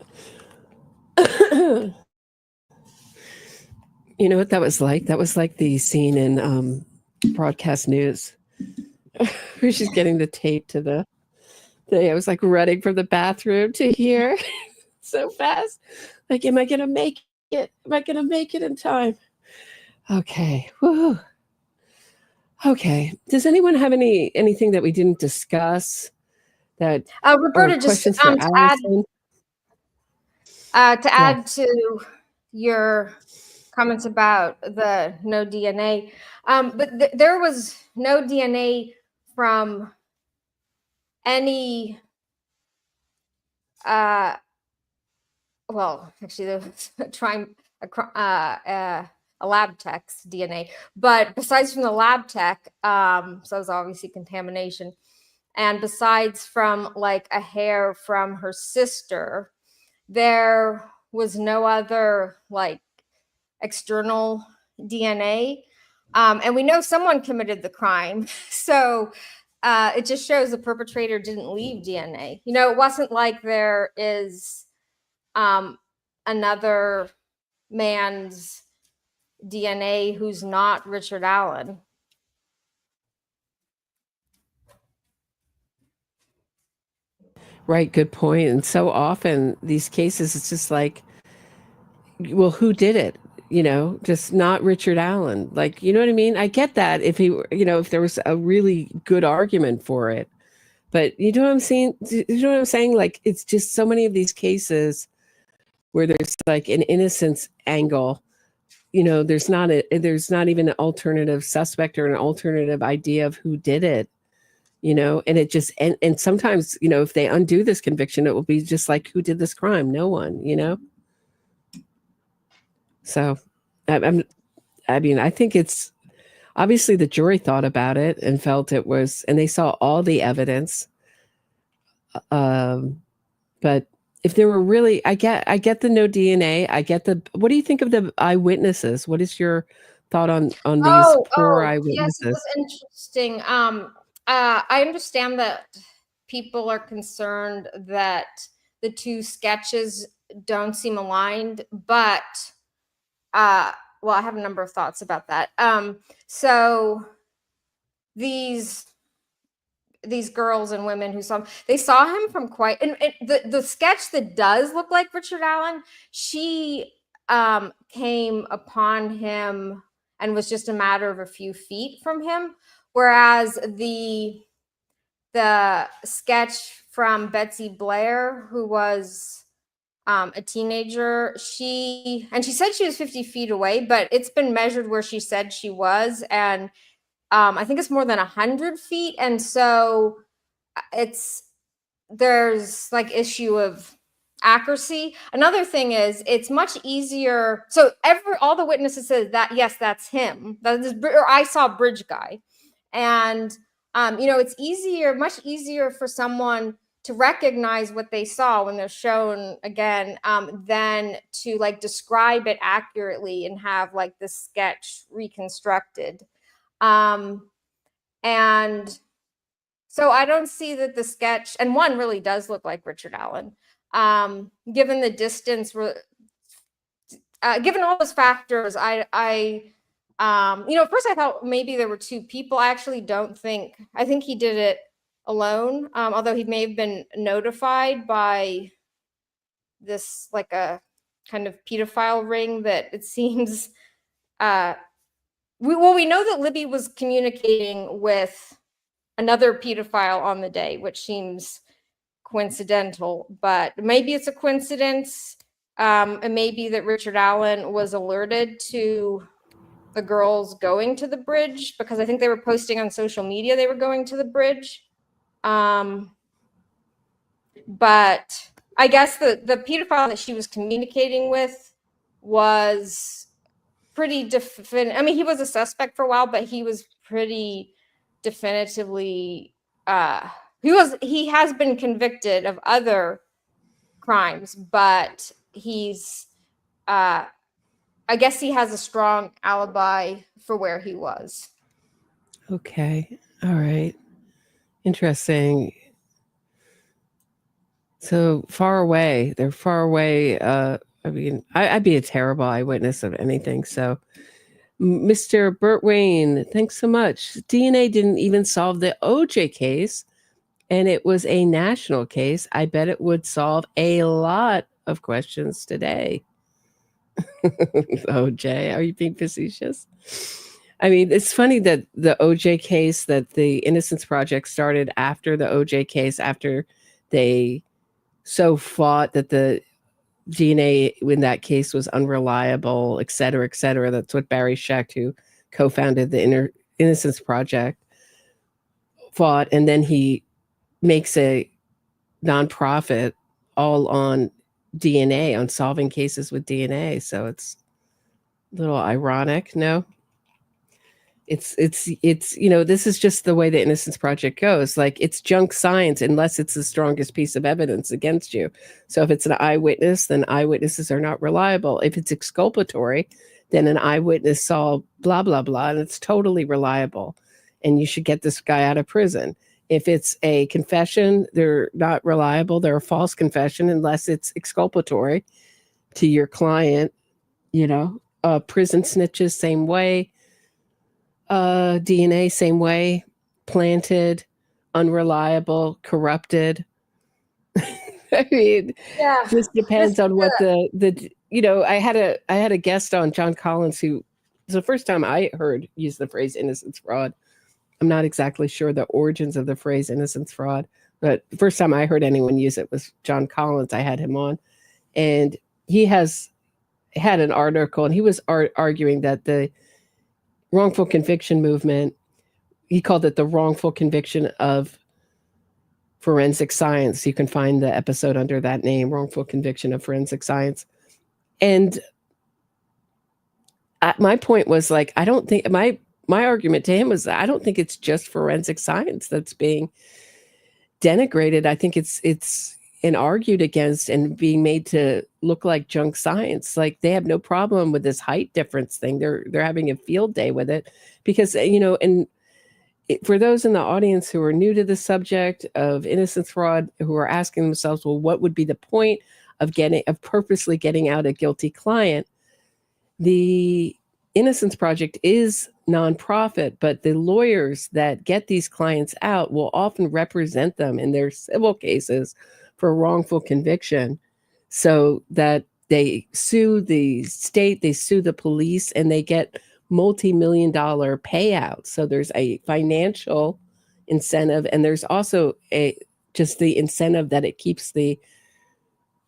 You know what that was like? That was like the scene in broadcast news where she's getting the tape to the thing. I was like running from the bathroom to here so fast. Like, am I going to make it? Am I going to make it in time? Okay. Woo. Okay. Does anyone have anything that we didn't discuss? That Roberta, just to add to your comments about the no DNA, but there was no DNA from any. Well, actually, there was a lab tech's DNA, but besides from the lab tech, so it was obviously contamination. And besides from like a hair from her sister, there was no other like external DNA. And we know someone committed the crime. So it just shows the perpetrator didn't leave DNA. You know, it wasn't like there is another man's DNA who's not Richard Allen. Right, good point. And so often these cases, it's just like, well, who did it? You know, just not Richard Allen. Like, you know what I mean? I get that if he, you know, if there was a really good argument for it. But you know what I'm saying? You know what I'm saying? Like, it's just so many of these cases where there's like an innocence angle. You know, there's not even an alternative suspect or an alternative idea of who did it. You know, and it just and sometimes, you know, if they undo this conviction, it will be just like, who did this crime? No one, you know. So, I mean, I think it's obviously the jury thought about it and felt it was, and they saw all the evidence. But if there were really, I get the no DNA. I get the. What do you think of the eyewitnesses? What is your thought on these poor eyewitnesses? Yes, it was interesting. I understand that people are concerned that the two sketches don't seem aligned, but well, I have a number of thoughts about that. So these girls and women who saw him, they saw him from quite, and the sketch that does look like Richard Allen, she came upon him and was just a matter of a few feet from him. Whereas the sketch from Betsy Blair, who was a teenager, she said she was 50 feet away, but it's been measured where she said she was, and I think it's more than 100 feet. And so there's like issue of accuracy. Another thing is it's much easier. So all the witnesses said that, yes, that's him. That is, or I saw Bridge Guy. And, you know, it's much easier for someone to recognize what they saw when they're shown again, than to like describe it accurately and have like the sketch reconstructed. And so I don't see that the sketch, and one really does look like Richard Allen, given the distance, given all those factors, you know, at first I thought maybe there were two people. I actually don't think, I think he did it alone, although he may have been notified by this, like a kind of pedophile ring that it seems, we know that Libby was communicating with another pedophile on the day, which seems coincidental, but maybe it's a coincidence. And maybe that Richard Allen was alerted to the girls going to the bridge, because I think they were posting on social media they were going to the bridge. But I guess the pedophile that she was communicating with was pretty I mean, he was a suspect for a while, but he was pretty definitively, he has been convicted of other crimes, but he's, I guess he has a strong alibi for where he was. Okay. All right. Interesting. So far away. They're far away. I mean, I'd be a terrible eyewitness of anything. So, Mr. Burt Wayne, thanks so much. DNA didn't even solve the OJ case, and it was a national case. I bet it would solve a lot of questions today. OJ, are you being facetious? I mean, it's funny that the OJ case, that the Innocence Project started after the OJ case, after they so fought that the DNA in that case was unreliable, et cetera, et cetera. That's what Barry Schecht, who co-founded the Innocence Project, fought. And then he makes a nonprofit all on DNA, on solving cases with DNA. So it's a little ironic, no? It's this is just the way the Innocence Project goes. Like, it's junk science unless it's the strongest piece of evidence against you. So if it's an eyewitness, then eyewitnesses are not reliable. If it's exculpatory, then an eyewitness saw blah blah blah, and it's totally reliable, and you should get this guy out of prison. If it's a confession, they're not reliable. They're a false confession unless it's exculpatory to your client. Prison snitches, same way. DNA, same way. Planted, unreliable, corrupted. I mean, Yeah. just depends on what I had a guest on, John Collins, who was the first time I heard use the phrase innocence fraud. I'm not exactly sure the origins of the phrase innocence fraud, but the first time I heard anyone use it was John Collins. I had him on, and he has had an article, and he was arguing that the wrongful conviction movement, he called it the wrongful conviction of forensic science. You can find the episode under that name, Wrongful Conviction of Forensic Science. And my point was, like, I don't think my argument to him was, I don't think it's just forensic science that's being denigrated. I think it's and argued against and being made to look like junk science. Like, they have no problem with this height difference thing. They're having a field day with it because, for those in the audience who are new to the subject of innocence fraud, who are asking themselves, well, what would be the point of purposely getting out a guilty client? The Innocence Project is nonprofit, but the lawyers that get these clients out will often represent them in their civil cases for wrongful conviction, so that they sue the state, they sue the police, and they get multi-million-dollar payouts. So there's a financial incentive, and there's also just the incentive that it keeps the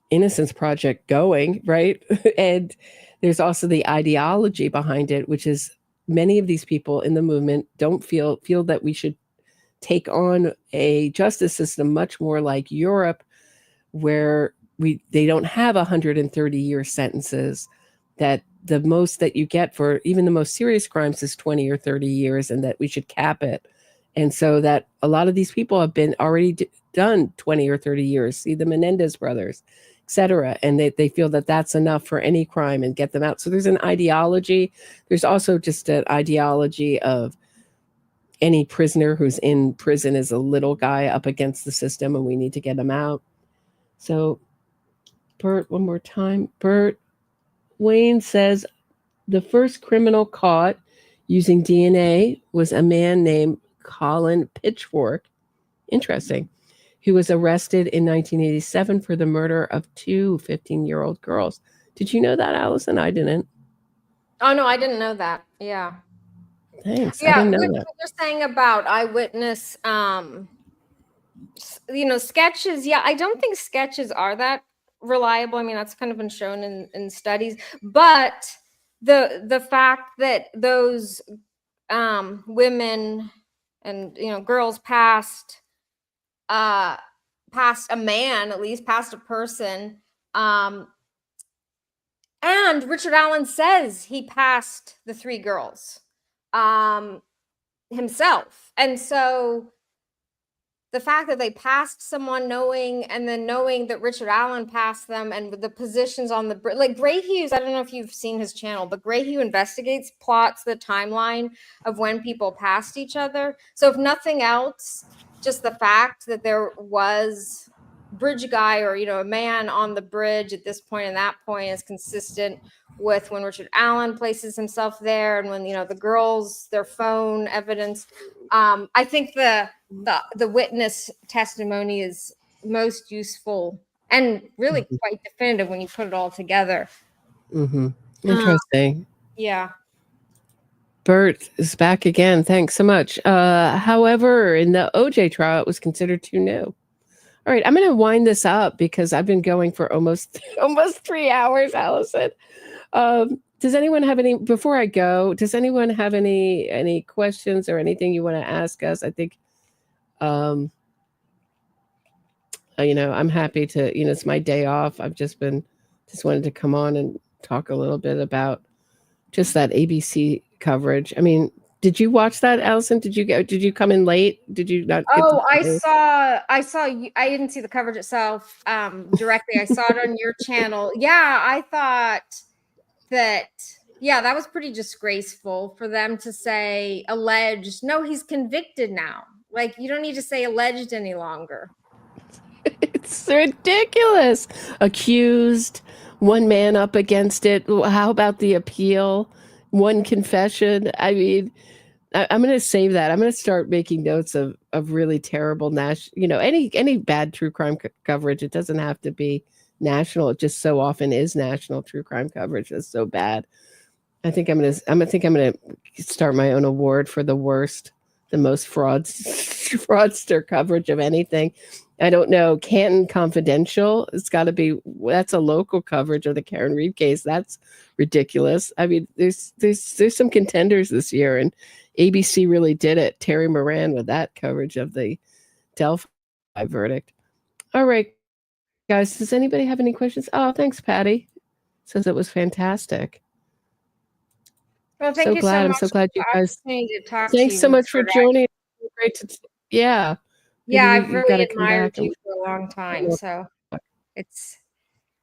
Innocence Project going, right? And there's also the ideology behind it, which is many of these people in the movement don't feel that we should take on a justice system much more like Europe, where they don't have 130-year sentences, that the most that you get for even the most serious crimes is 20 or 30 years, and that we should cap it. And so that a lot of these people have been already done 20 or 30 years, see the Menendez brothers, etc. And they feel that that's enough for any crime and get them out. So there's an ideology. There's also just an ideology of any prisoner who's in prison is a little guy up against the system, and we need to get him out. So Bert, one more time. Bert Wayne says the first criminal caught using DNA was a man named Colin Pitchfork. Interesting. Who was arrested in 1987 for the murder of two 15-year-old girls. Did you know that, Allison? I didn't. Oh, no, I didn't know that. Yeah. Thanks. Yeah, I didn't know what that. you're saying about eyewitness, sketches. Yeah, I don't think sketches are that reliable. I mean, that's kind of been shown in studies. But the fact that those women and girls passed a man, at least past a person, and Richard Allen says he passed the three girls himself. And so the fact that they passed someone knowing that Richard Allen passed them, and the positions on the like Gray Hughes, I don't know if you've seen his channel, but Gray Hughes investigates, plots the timeline of when people passed each other. So if nothing else, just the fact that there was bridge guy or a man on the bridge at this point and that point is consistent with when Richard Allen places himself there, and when the girls, their phone evidence. I think the witness testimony is most useful and really quite definitive when you put it all together. Mm-hmm. Interesting. Yeah. Bert is back again. Thanks so much. However, in the OJ trial, it was considered too new. All right, I'm going to wind this up because I've been going for almost 3 hours, Allison. Does anyone have any, before I go, does anyone have any questions or anything you want to ask us? I think, I'm happy to, it's my day off. I've just wanted to come on and talk a little bit about just that ABC coverage. I mean, Did you watch that, Allison? Did you come in late? Did you not get Oh, to I saw you. I didn't see the coverage itself directly. I saw it on your channel. Yeah, I thought that, yeah, that was pretty disgraceful for them to say alleged. No, he's convicted now. Like, you don't need to say alleged any longer. It's ridiculous. Accused, one man up against it. How about the appeal? One confession. I mean, I'm going to save that. I'm going to start making notes of really terrible any bad true crime coverage. It doesn't have to be national. It just so often is national true crime coverage. That's so bad. I think I'm going to start my own award for the worst, the most fraudster coverage of anything. I don't know. Canton Confidential. It's got to be. That's a local coverage of the Karen Reed case. That's ridiculous. I mean, there's some contenders this year, and ABC really did it. Terry Moran with that coverage of the Delphi verdict. All right, guys. Does anybody have any questions? Oh, thanks, Patty. Says it was fantastic. Well, thank you so much. I'm so glad you guys. Thanks so much for joining. Great to. Yeah. Yeah, I've really admired you for a long time. So it's.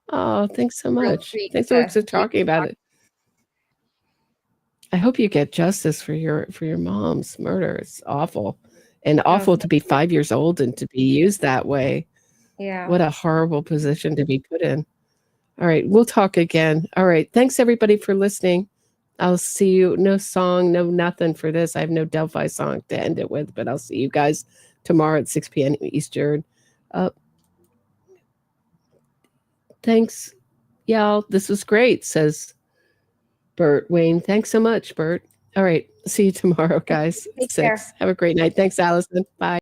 Oh, thanks so much. Thanks so much for talking about it. I hope you get justice for your mom's murder. It's awful, and awful to be 5 years old and to be used that way. Yeah. What a horrible position to be put in. All right, we'll talk again. All right, thanks everybody for listening. I'll see you. No song, no nothing for this. I have no Delphi song to end it with, but I'll see you guys tomorrow at 6 p.m. Eastern. Thanks, y'all. This was great, says Bert. Wayne, thanks so much, Bert. All right, see you tomorrow, guys. Take 6. care. Have a great night. Thanks, Allison. Bye.